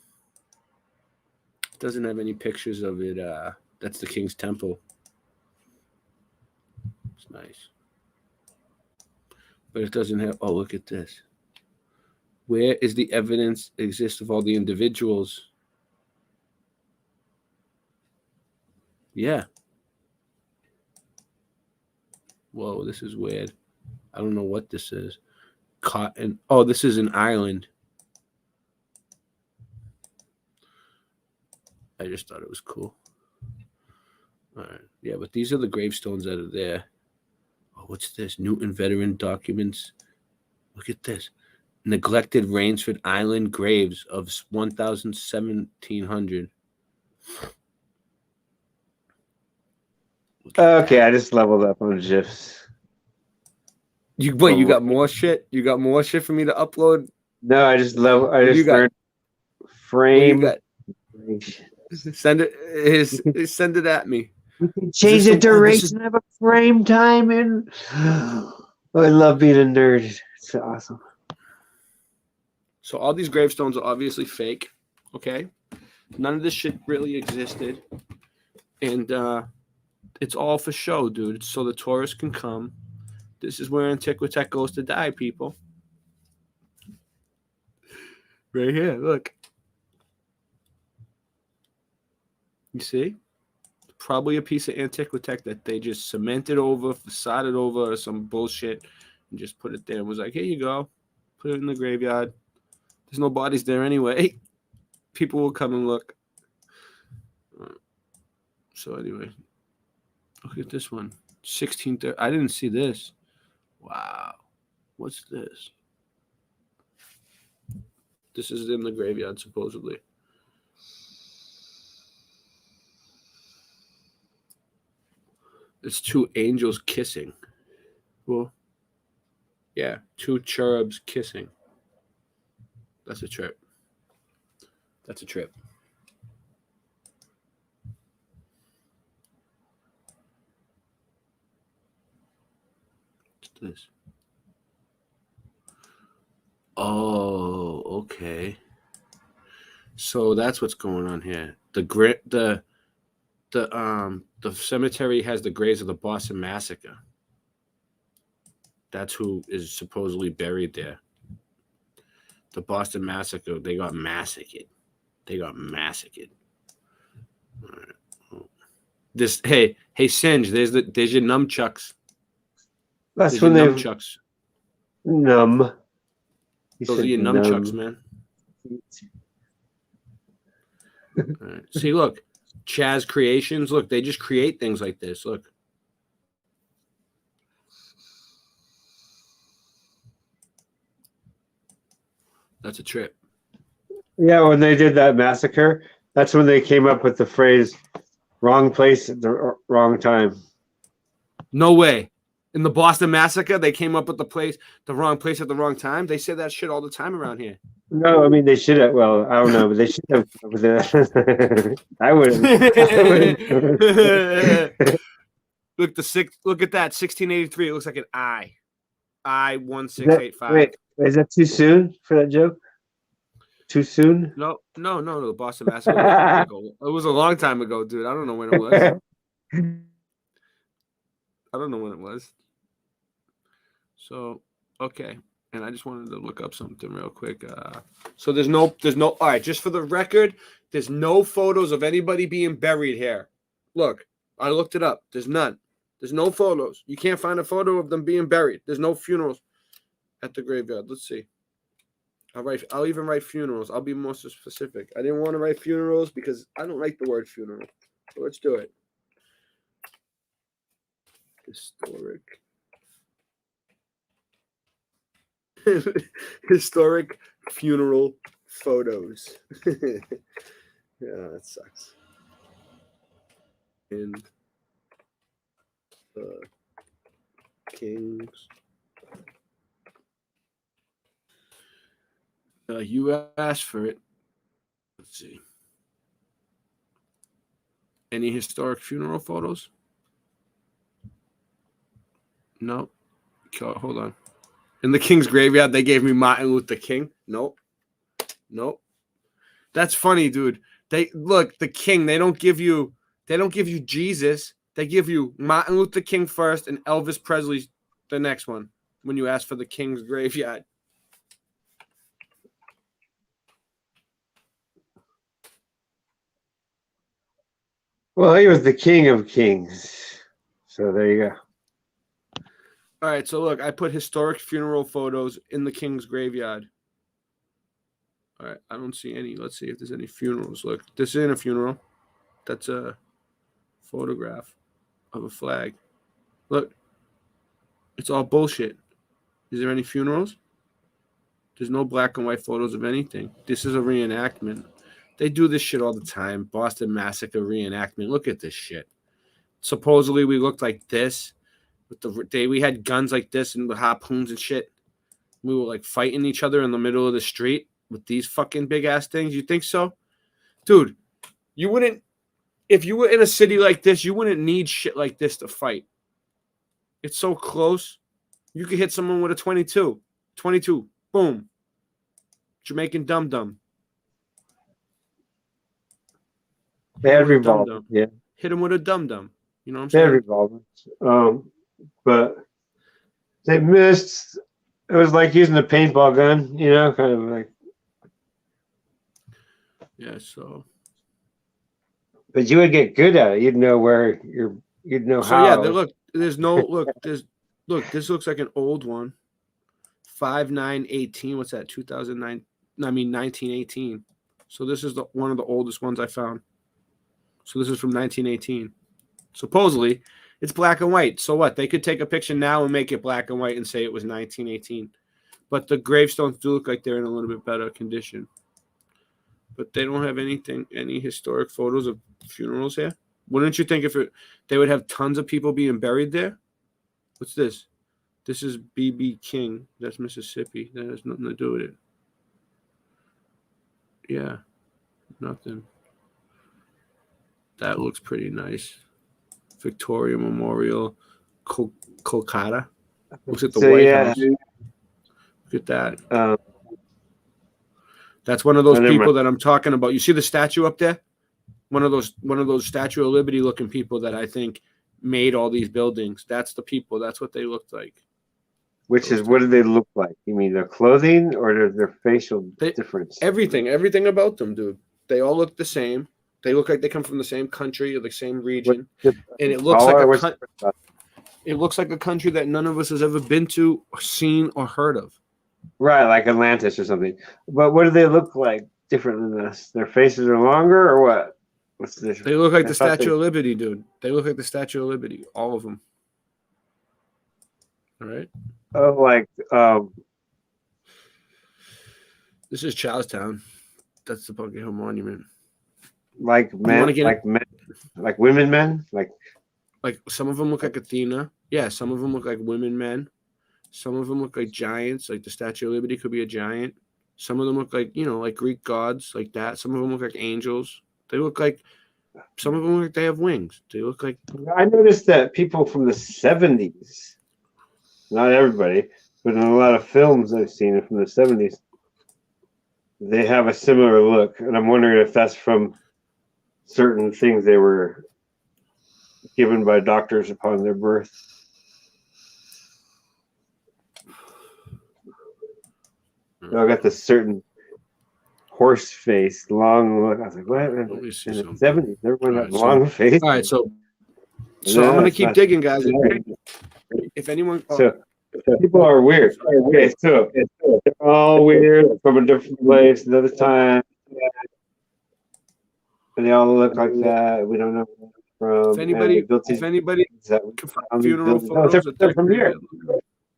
It doesn't have any pictures of it. That's the King's Temple. It's nice. But it doesn't have. Oh, look at this. Where is the evidence exist of all the individuals? Yeah. Whoa, this is weird. I don't know what this is. Cotton. Oh, this is an island. I just thought it was cool. All right. Yeah, but these are the gravestones that are there. Oh, what's this? Newton veteran documents. Look at this. Neglected Rainsford Island graves of 1700. Okay, I just leveled up on GIFs. You wait, you got more shit? You got more shit for me to upload? No, I just learned frame. Send it. Send it at me. We can change the duration of a frame time, and I love being a nerd. It's awesome. So all these gravestones are obviously fake. Okay, none of this shit really existed, and it's all for show, dude. It's so the tourists can come. This is where Antiquitech goes to die, people. Right here, look. You see? Probably a piece of Antiquitech that they just cemented over, facaded over, or some bullshit, and just put it there and was like, here you go. Put it in the graveyard. There's no bodies there anyway. People will come and look. So anyway, look at this one. 1630. I didn't see this. Wow. What's this? This is in the graveyard, supposedly. It's two angels kissing. Well, yeah, two cherubs kissing. That's a trip. That's a trip. What's this? Oh, okay. So that's what's going on here. The cemetery has the graves of the Boston Massacre. That's who is supposedly buried there. The Boston Massacre, they got massacred. They got massacred. All right. This hey Singe, there's your nunchucks. That's when they nunchucks. Numb. Those are your nunchucks, man. All right. See, look, Chaz Creations. Look, they just create things like this. Look. That's a trip. Yeah, when they did that massacre, that's when they came up with the phrase "wrong place at the wrong time." No way. In the Boston Massacre, they came up with the wrong place at the wrong time. They say that shit all the time around here. No, I mean they should have. Well, I don't know, but they should have. I wouldn't. Look at that. 1683. It looks like an I. I-1685. Wait, is that too soon for that joke? Too soon? No. The Boston Massacre. It was a long time ago, dude. I don't know when it was. I don't know when it was. So, okay. And I just wanted to look up something real quick. So there's no, all right, just for the record, there's no photos of anybody being buried here. Look, I looked it up. There's none. There's no photos. You can't find a photo of them being buried. There's no funerals at the graveyard. Let's see. I'll even write funerals. I'll be more specific. I didn't want to write funerals because I don't like the word funeral. So let's do it. Historic funeral photos. Yeah, that sucks. And the Kings. You asked for it. Let's see. Any historic funeral photos? No. Hold on. In the King's graveyard, they gave me Martin Luther King. Nope. That's funny, dude. The King, they don't give you Jesus. They give you Martin Luther King first and Elvis Presley the next one when you ask for the King's graveyard. Well, he was the king of kings. So there you go. All right, so look, I put historic funeral photos in the King's graveyard. All right, I don't see any. Let's see if there's any funerals. Look, this isn't a funeral. That's a photograph of a flag. Look, it's all bullshit. Is there any funerals? There's no black and white photos of anything. This is a reenactment. They do this shit all the time. Boston Massacre reenactment. Look at this shit. Supposedly we looked like this. We had guns like this and with harpoons and shit. We were like fighting each other in the middle of the street with these fucking big ass things. You think so? Dude, you wouldn't, if you were in a city like this, you wouldn't need shit like this to fight. It's so close. You could hit someone with a 22. 22. Boom. Jamaican dum-dum. They had revolvers, yeah. Hit him with a dum-dum. You know what I'm They had saying? revolvers. But they missed. It was like using a paintball gun, you know, kind of like. Yeah, so. But you would get good at it. You'd know where you'd know So how. yeah, look, there's no look, this looks like an old one. 5918. What's that? 2009. I mean 1918. So this is one of the oldest ones I found. So this is from 1918. Supposedly, it's black and white. So what? They could take a picture now and make it black and white and say it was 1918. But the gravestones do look like they're in a little bit better condition. But they don't have any historic photos of funerals here. Wouldn't you think they would have tons of people being buried there? What's this? This is B.B. King. That's Mississippi. That has nothing to do with it. Yeah, nothing. That looks pretty nice. Victoria Memorial, Kolkata. Looks at the White House. Look at that. That's one of those people that I'm talking about. You see the statue up there? One of those Statue of Liberty looking people that I think made all these buildings. That's the people. That's what they looked like. Which is, what do they look like? You mean their clothing or their facial difference? Everything about them, dude. They all look the same. They look like they come from the same country or the same region, and it looks like a country that none of us has ever been to, or seen, or heard of. Right, like Atlantis or something. But what do they look like different than us? Their faces are longer, or what? What's the difference? They look like the Statue of Liberty, dude. They look like the Statue of Liberty, all of them. All right. Oh, like this is Charlestown. That's the Bunker Hill Monument. Like men, like women, men, like some of them look like Athena. Yeah, some of them look like women, men. Some of them look like giants, like the Statue of Liberty could be a giant. Some of them look like, like Greek gods, like that. Some of them look like angels. They look like, some of them look like they have wings. They look like. I noticed that people from the 70s, not everybody, but in a lot of films I've seen from the 70s, they have a similar look. And I'm wondering if that's from certain things they were given by doctors upon their birth. I got this certain horse face, long look. I was like, what? In the 70s, everyone had long face. All right, so I'm going to keep digging, guys. If anyone. So people are weird. Okay, so they're all weird from a different place, another time. And they all look like that. We don't know where from. If anybody can find funeral photos, they're from here.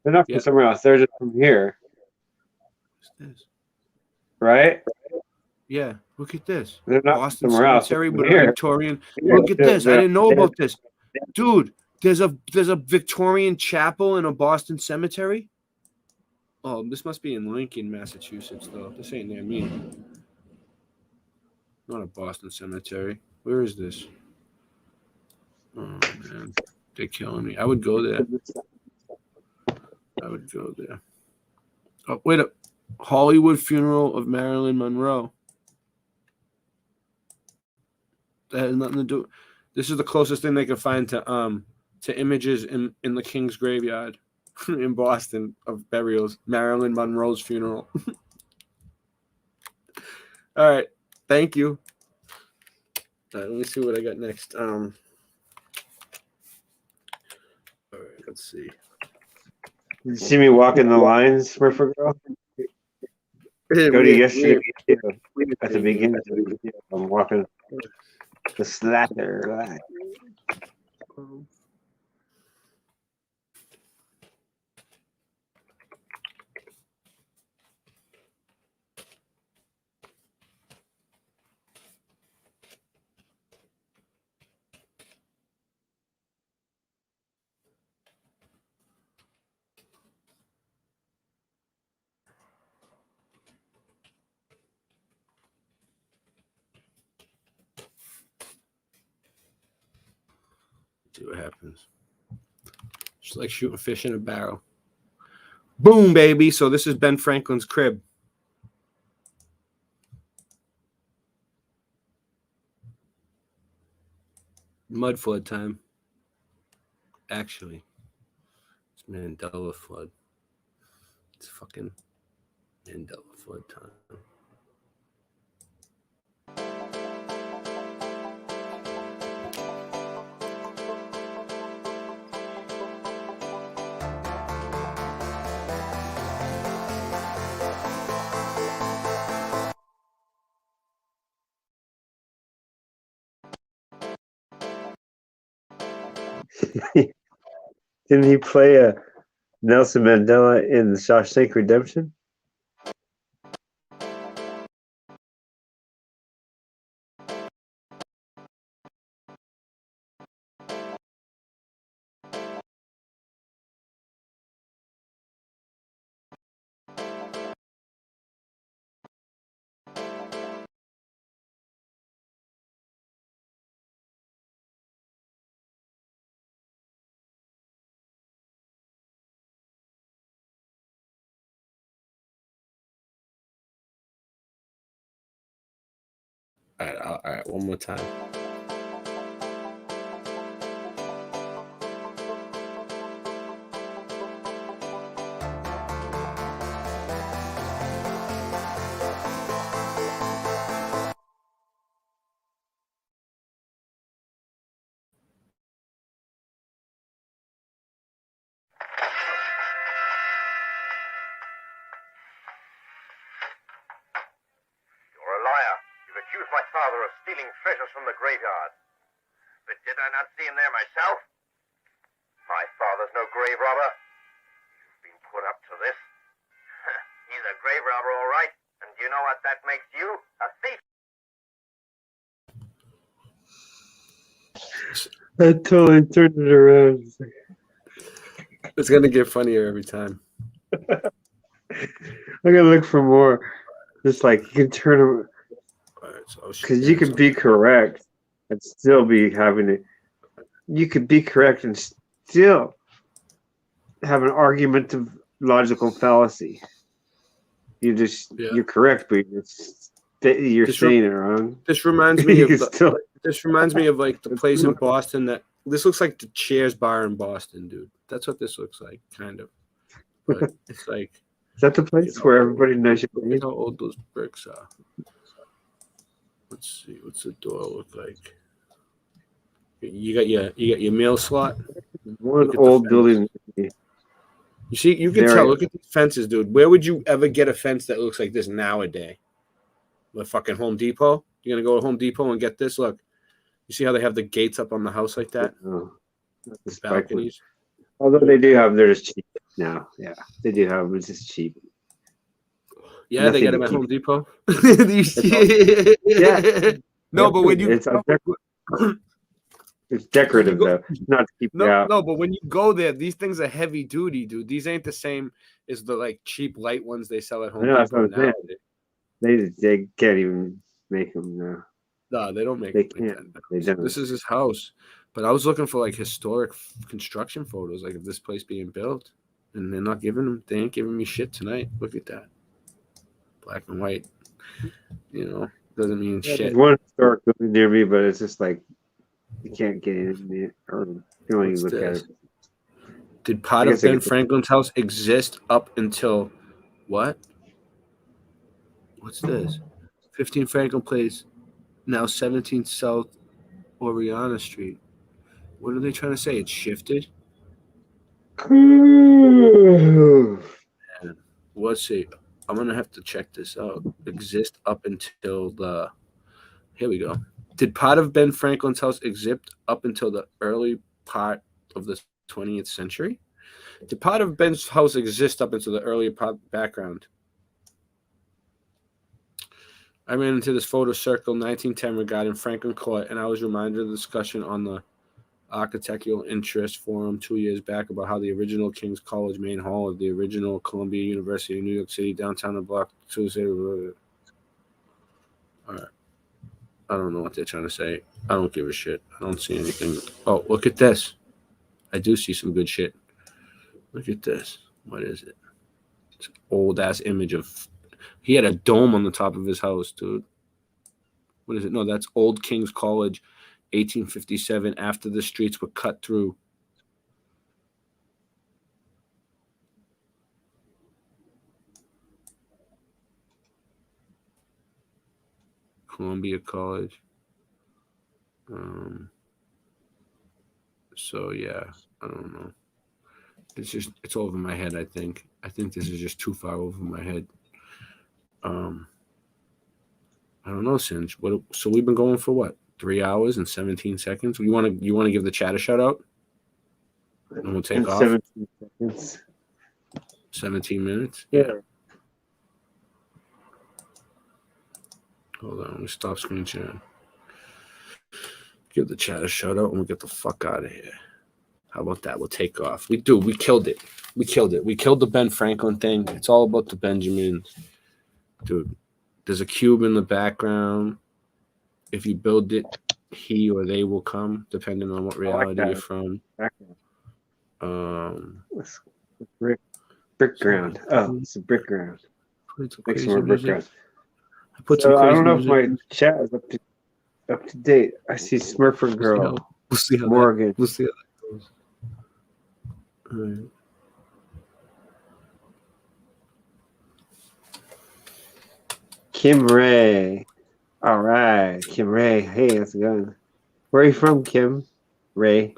They're not from somewhere else. They're just from here. Right? Yeah. Look at this. They're not Boston somewhere else. Cemetery with a Victorian. Look at this. I didn't know about this. Dude, there's a Victorian chapel in a Boston cemetery. Oh, this must be in Lincoln, Massachusetts, though. This ain't near me. Not a Boston cemetery. Where is this? Oh, man. They're killing me. I would go there. Oh, wait up. Hollywood Funeral of Marilyn Monroe. That has nothing to do. This is the closest thing they can find to images in the King's Graveyard in Boston of burials. Marilyn Monroe's funeral. All right. Thank you. All right, let me see what I got next. All right, let's see. You see me walking the lines, Smurfer Girl? Go to yesterday at the beginning of the video. I'm walking the snatcher line. See what happens. Just like shooting fish in a barrel. Boom, baby. So this is Ben Franklin's crib. Mud flood time. Actually, it's Mandela flood. It's fucking Mandela flood time. Didn't he play Nelson Mandela in the Shawshank Redemption? All right, one more time. You're a liar. You've accused my father of stealing treasures from the graveyard. But did I not see him there myself? My father's no grave robber. You've been put up to this. He's a grave robber, all right. And do you know what that makes you? A thief. I totally turned it around. It's gonna get funnier every time. I'm gonna look for more. Just like you can turn them, because you can be correct and still be having it. You could be correct and still have an argument of logical fallacy. You're correct, but you're saying it wrong. This reminds me of still, this reminds me of like the place in Boston that this looks like the Cheers bar in Boston, dude. That's what this looks like, kind of. But it's like, is that the place where everybody knows your name? How old those bricks are. Let's see, what's the door look like? You got your mail slot. One old building. You see, you can tell. Look at these fences, dude. Where would you ever get a fence that looks like this nowadays? With fucking Home Depot? You're gonna go to Home Depot and get this? Look, you see how they have the gates up on the house like that? Oh, balconies. Although they do have, they're just cheap now. Yeah, they do have them. It's just cheap. Yeah, Nothing they got to them at keep. Home Depot. Yeah. No, but when you it's decorative though, not to keep you out. No, but when you go there, these things are heavy duty, dude. These ain't the same as the like cheap light ones they sell at Home Depot now. They can't even make them now. No, they don't make They them can't. like that. They don't. This is his house. But I was looking for like historic construction photos, like of this place being built. And they're not giving them, they ain't giving me shit tonight. Look at that. Black and white. You know, doesn't mean shit. There's one historic building near me, but it's just like you can't get in it or you don't even look at it. Did part of Ben Franklin's house exist up until what? What's this? 15 Franklin Place, now 17 South Oriana Street. What are they trying to say? It's shifted? Let's see. I'm going to have to check this out. Exist up until the... Here we go. Did part of Ben Franklin's house exist up until the early part of the 20th century? Did part of Ben's house exist up into the earlier background? I ran into this photo circle 1910 regarding Franklin Court, and I was reminded of the discussion on the Architectural Interest Forum 2 years back about how the original King's College main hall of the original Columbia University in New York City, downtown the block, Tuesday. All right. I don't know what they're trying to say. I don't give a shit. I don't see anything. Oh, look at this. I do see some good shit. Look at this. What is it? It's an old-ass image of... He had a dome on the top of his house, dude. What is it? No, that's Old King's College, 1857, after the streets were cut through. Columbia College. So, yeah, I don't know. It's over my head, I think. I think this is just too far over my head. I don't know, Singe. So we've been going for what? 3 hours and 17 seconds? You want to give the chat a shout out? And we'll take off. 17 seconds. 17 minutes? Yeah. Hold on, let me stop screen sharing. Give the chat a shout out and we'll get the fuck out of here. How about that? We'll take off. We killed it. We killed the Ben Franklin thing. It's all about the Benjamins. Dude, there's a cube in the background. If you build it, he or they will come, depending on what reality you're from. Brick ground. Oh, it's a brick ground. Make some more brick ground. I don't know if my chat is up to date. I see Smurfer Girl. We'll see how Morgan. We'll see how that goes. All right. Kim Ray. All right, Kim Ray. Hey, how's it going? Where are you from, Kim Ray?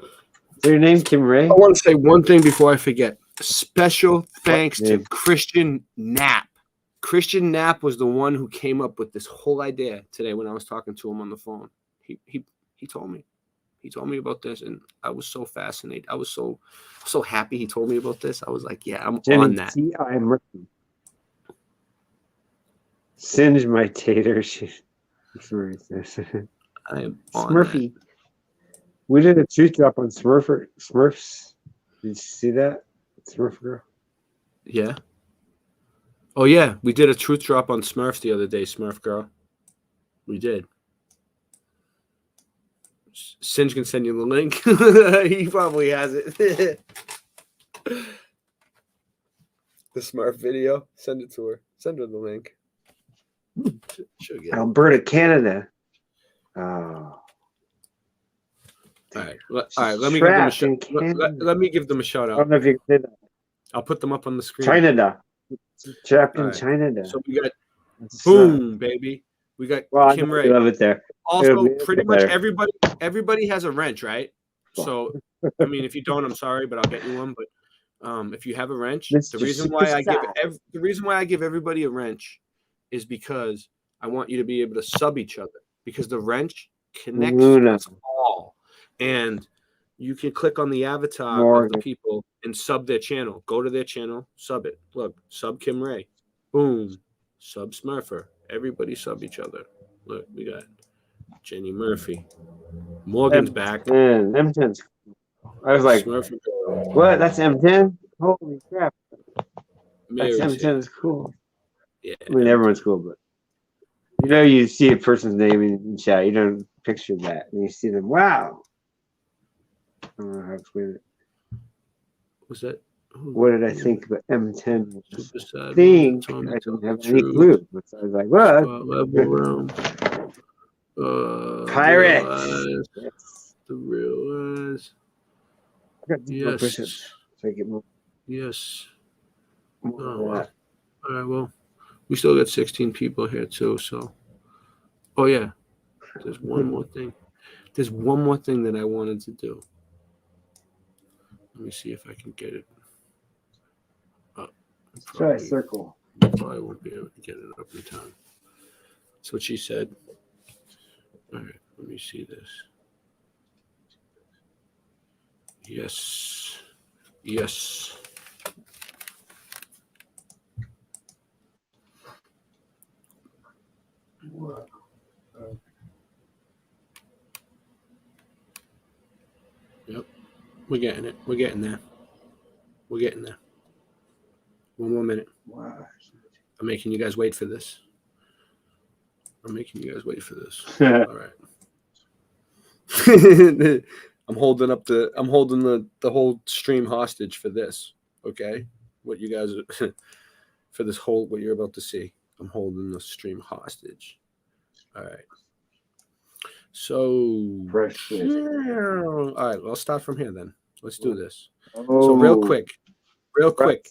Is your name Kim Ray? I want to say one thing before I forget. Special thanks to Christian Knapp. Christian Knapp was the one who came up with this whole idea today when I was talking to him on the phone. He told me. He told me about this, and I was so fascinated. I was so happy he told me about this. I was like, yeah, I'm on that. T.I. Murphy. Singe my tater. I am on Smurfy. We did a truth drop on Smurfs. Did you see that? Smurf Girl. Yeah. Oh, yeah. We did a truth drop on Smurfs the other day, Smurf Girl. We did. Singe can send you the link. He probably has it. The Smurf video. Send it to her. Send her the link. She'll get it. Alberta, Canada. Oh. All right. Let me give them a shout. Let me give them a shout out. I don't know if you did that. I'll put them up on the screen. China. Trapped in right. China. So we got boom, baby. We got Kim Ray. I love it there. Also, pretty much everybody has a wrench, right? So, I mean, if you don't, I'm sorry, but I'll get you one. But if you have a wrench, the reason why I give everybody a wrench is because I want you to be able to sub each other, because the wrench connects us all, and you can click on the avatar of the people and sub their channel. Go to their channel, sub it. Look, sub Kim Ray. Boom. Sub Smurfer. Everybody sub each other. Look, we got Jenny Murphy. Morgan's back. M10's. I was like, Smurfer. what? That's M10? Holy crap. Mary's That's M10 is cool. Yeah. I mean, everyone's cool, but you see a person's name in chat. You don't picture that. And you see them, wow. I don't know how to explain it. Was that? What did I think about M10? I think I don't have any clue. But I was like, what? Pirates. The real eyes. Yes. Yes. All right. Well, we still got 16 people here too. So, oh yeah, there's one more thing. There's one more thing that I wanted to do. Let me see if I can get it up. Try a circle. Probably won't be able to get it up in time. That's what she said. All right, let me see this. Yes. Yes. Yep. We're getting it. We're getting there. We're getting there. One more minute. Wow. I'm making you guys wait for this. I'm making you guys wait for this. All right. I'm holding the whole stream hostage for this. Okay? What you guys are for this whole what you're about to see. I'm holding the stream hostage. All right. So all right, well, I'll start from here then. Let's do this. So real quick.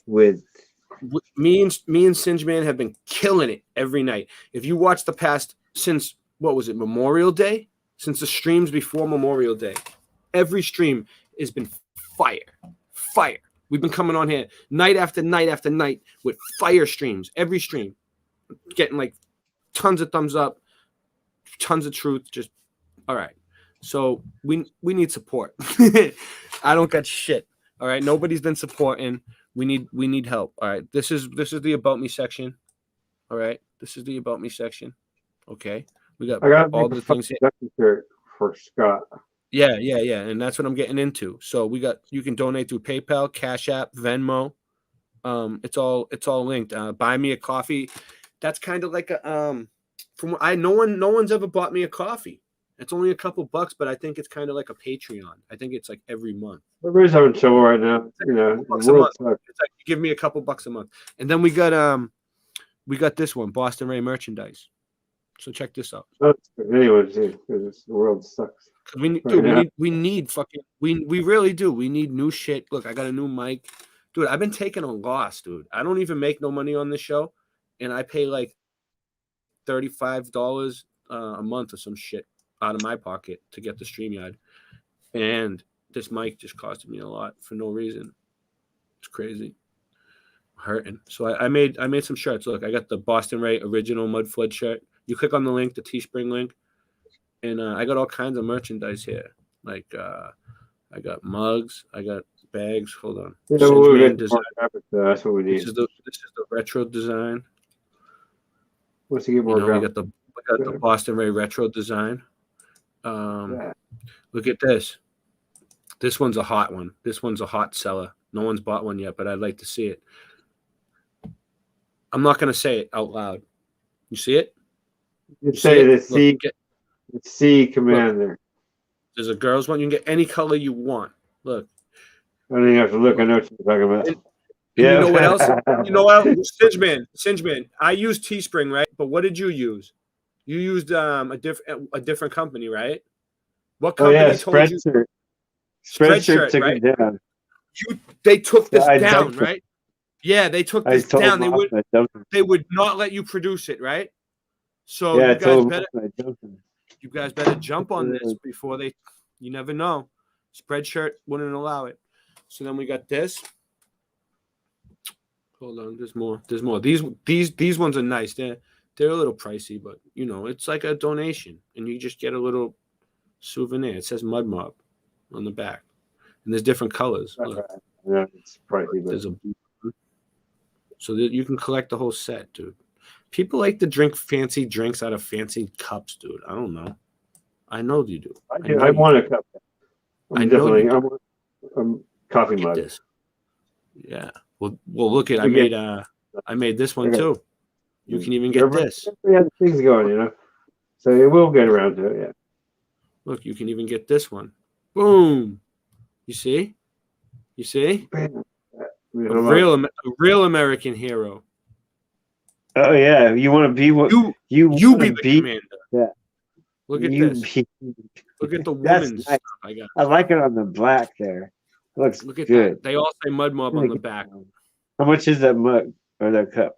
With me and Singe Man have been killing it every night. If you watch the past since what was it, Memorial Day? Since the streams before Memorial Day, every stream has been fire. Fire. We've been coming on here night after night after night with fire streams. Every stream. Getting like tons of thumbs up, tons of truth. Just all right. So we need support. I don't got shit. All right. Nobody's been supporting. We need help. All right. This is the About Me section. All right. This is the About Me section. Okay. I got all the things here for Scott. Yeah, and that's what I'm getting into. So you can donate through PayPal, Cash App, Venmo. It's all linked. Buy me a coffee. That's kind of like a no one's ever bought me a coffee. It's only a couple bucks, but I think it's kind of like a Patreon. I think it's like every month. Everybody's having trouble right now. You know, It's like you give me a couple bucks a month, and then we got this one, Boston Ray merchandise. So check this out. Anyway, the world sucks. We really do. We need new shit. Look, I got a new mic, dude. I've been taking a loss, dude. I don't even make no money on this show, and I pay like $35 a month or some shit out of my pocket to get the StreamYard, and this mic just costed me a lot for no reason. It's crazy. Hurting. So I made some shirts. Look, I got the Boston Ray original Mud Flood shirt. You click on the link, the Teespring link, and I got all kinds of merchandise here. Like I got mugs, I got bags. Hold on. That's what we need. This is the retro design. What's to get more? We got the Boston Ray retro design. Look at this. This one's a hot one. This one's a hot seller. No one's bought one yet, but I'd like to see it. I'm not going to say it out loud. You see it? You say the C Commander. Look, there's a girl's one. You can get any color you want. Look. I don't even have to look. I know what you're talking about. You know what else? You know what? Singeman. I use Teespring, right? But what did you use? You used a different company, right? What company told you? Spreadshirt took right? it down. They took this down, right? Yeah, they took this down. They would not let you produce it, right? So you guys better jump on this before you never know. Spreadshirt wouldn't allow it. So then we got this. Hold on, there's more. These ones are nice. They're a little pricey, but you know, it's like a donation, and you just get a little souvenir. It says Mud Mob on the back, and there's different colors. Look. Yeah, it's pricey. There's a so that you can collect the whole set, dude. People like to drink fancy drinks out of fancy cups, dude. I don't know. I know you do. I want a cup. I want a coffee mug. This. Yeah. Well, look at I made this one too. You can even get this. We have things going, you know. So it will get around to it. Yeah. Look, you can even get this one. Boom. You see? You see? A real American hero. Oh yeah, you want to be what you be the commander. Yeah. Look at this. Look at the woman's stuff I got. I like it on the black there. It looks Look at good. that. They all say Mud Mob on the back. How much is that mug or that cup?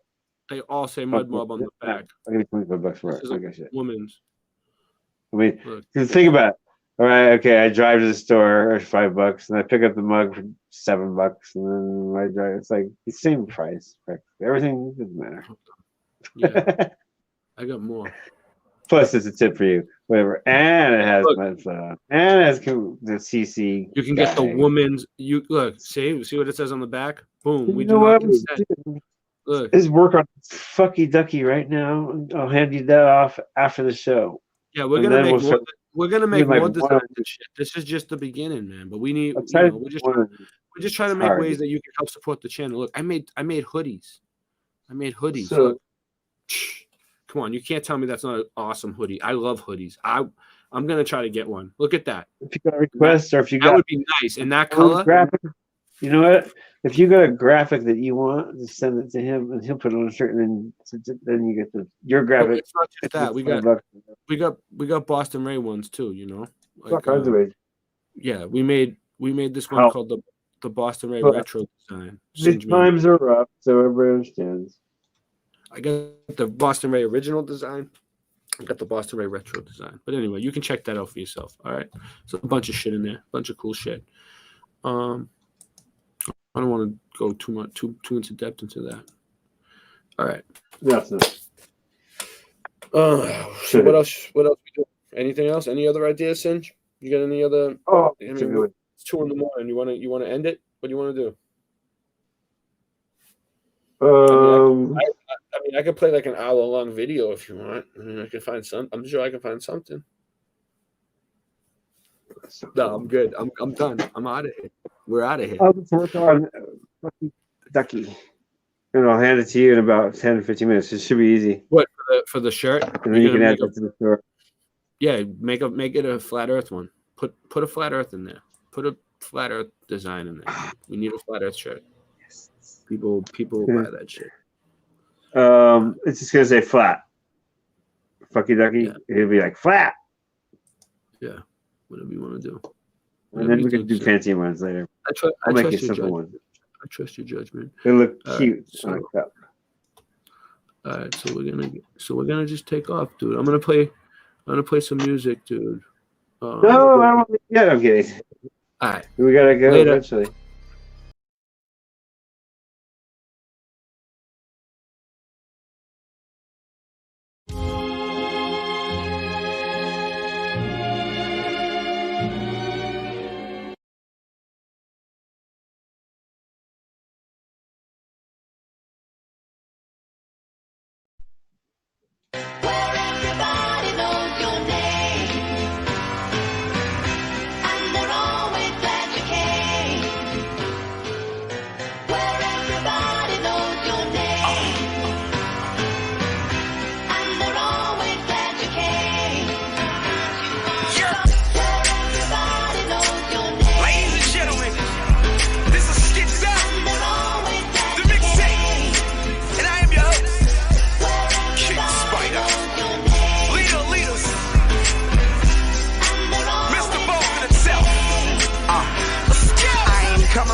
They all say Mud Mob on the back. I'll give you $25 for it. This is a woman's. I mean, think about it. All right, okay, I drive to the store, it's $5, and I pick up the mug for $7, and then I drive. It's like the same price. Everything doesn't matter. Yeah, I got more. Plus, it's a tip for you. whatever, and it has and it has the CC. You can get the woman's. You look, see what it says on the back. Boom. You We know do what? not consent. Look, Let's work on Fucky Ducky right now. I'll hand you that off after the show. yeah, we're gonna make more. We're gonna make more designs and shit. This is just the beginning, man. But we need. We're just trying to make ways that you can help support the channel. Look, I made hoodies. So, look. Come on, you can't tell me that's not an awesome hoodie. I love hoodies. I'm gonna try to get one. Look at that. If you got requests, or if you got that would be nice in that color. Graphic, you know what? If you got a graphic that you want, just send it to him, and he'll put it on a shirt, and then you get your graphic. No, it's not just that. We got Boston Ray ones too. You know, all kinds of ways. Yeah, we made this one called the Boston Ray retro design. These times are rough, so everybody understands. I got the Boston Ray original design. I got the Boston Ray retro design. But anyway, you can check that out for yourself. All right. So a bunch of shit in there, a bunch of cool shit. I don't want to go too into depth into that. All right. That's it. So what else? What else we do? Anything else? Any other ideas, Singe? You got any other? Oh, I mean, it's 2 a.m. You want to end it? What do you want to do? I mean, I could play like an hour-long video if you want. I mean, I can find some. I'm sure I can find something. No, I'm good. I'm done. I'm out of here. We're out of here. I'll just work on Ducky, and I'll hand it to you in about 10 to 15 minutes. It should be easy. What for the shirt? And then you can add that to the store. Yeah, make it a flat Earth one. Put a flat Earth in there. Put a flat Earth design in there. We need a flat Earth shirt. People will buy that shit. It's just gonna say flat. Fucky Ducky. Yeah. It'll be like flat. Yeah, whatever you want to do. And then we can do fancy ones later. I'll make it simple ones. I trust your judgment. They look cute. All right, so we're gonna just take off, dude. I'm gonna play some music, dude. No, I don't want to. Yeah, I'm kidding. All right, we gotta go eventually.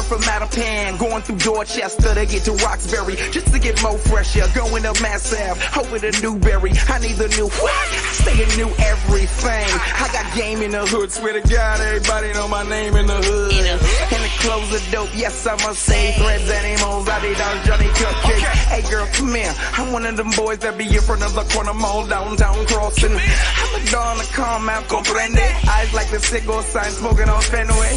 From Mattapan, going through Dorchester to get to Roxbury, just to get more fresher. Going up Mass Ave, hoping a Newberry. I need the new what? I stay in new everything. I got game in the hood, swear to God, everybody know my name in the hood. And the clothes are dope, yes I must say. Threads and emos, Adidas, Johnny Cupcake. Hey girl, come here. I'm one of them boys that be in front of the corner mall, downtown crossing. I'm a dawn to calm out, comprende. Eyes like the cigar sign, smoking on Fenway.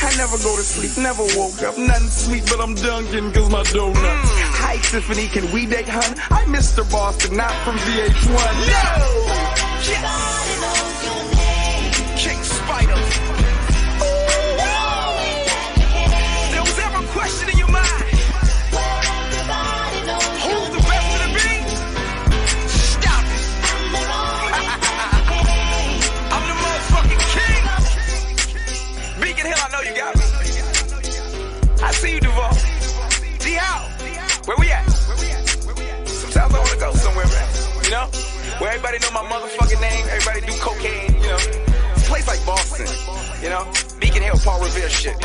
I never go to sleep, never woke up, nothing sweet, but I'm dunking cause my donuts. Hi Tiffany, can we date, hun? I'm Mr. Boston, not from VH1. No! Yes! King Spider. There was ever a question in your mind? Who's the best of the beat? Stop it. I'm the motherfucking king. Beacon Hill, I know you got me. I see you, Duval. D-How. Where we at? Sometimes I want to go somewhere, man. You know? Where everybody know my motherfucking name. Everybody do cocaine, you know? It's a place like Boston, you know? Beacon Hill, Paul Revere shit.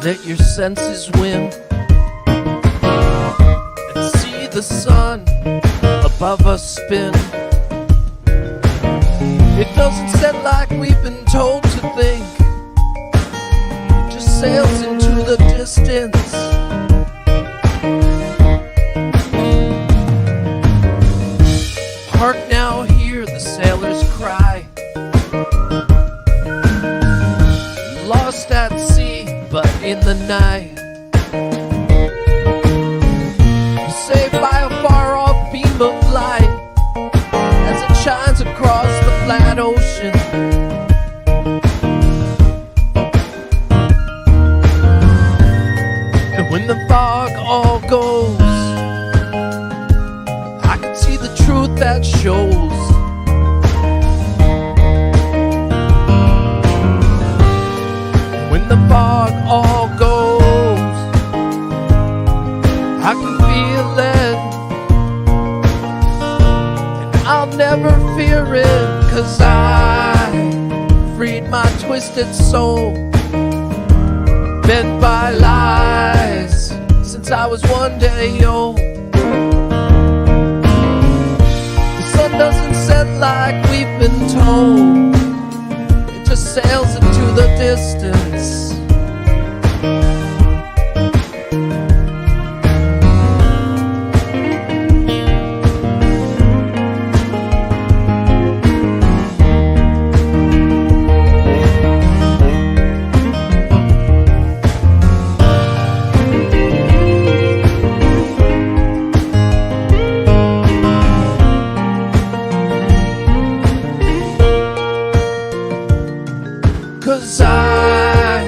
let your senses win and see the sun above us spin. It doesn't sound like we've been told to think, it just sails into the distance. Hark now, hear the sailors cry, lost at sea but in the night, saved by a far off beam of light as it shines across the flat ocean. And when the fog all goes, I can see the truth that shows. When the fog all goes, I can feel it, and I'll never fear it, 'cause I freed my twisted soul, bent by lies since I was 1 day old. The sun doesn't set like we've been told, it just sails into the distance. Cause I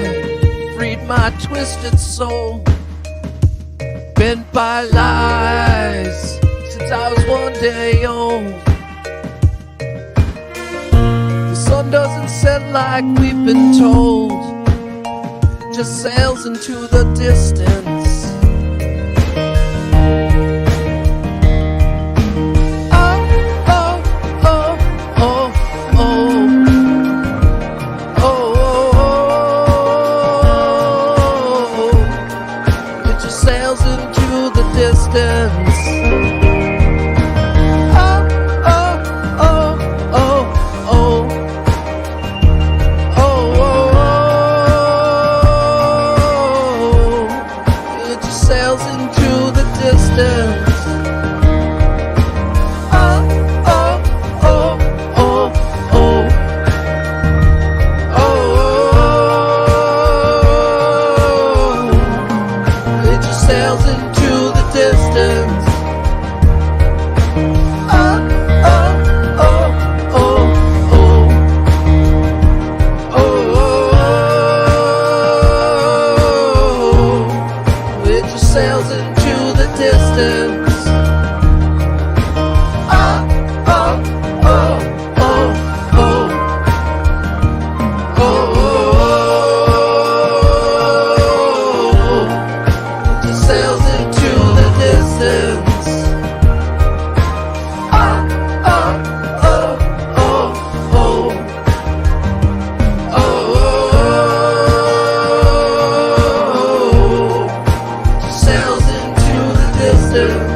freed my twisted soul, bent by lies since I was 1 day old. The sun doesn't set like we've been told, it just sails into the distance. Sails into the distance. Oh, oh, oh, oh, oh. Oh, oh, oh. It just sails into the distance. Oh, oh, oh, oh, oh. Oh, it just sails into the distance. Oh, oh, oh, oh, oh. Oh, it just sails into the distance. Oh, oh, oh, oh, oh. Oh, just sails into the distance. Oh, oh, oh, oh, oh. Oh, just sails into the distance.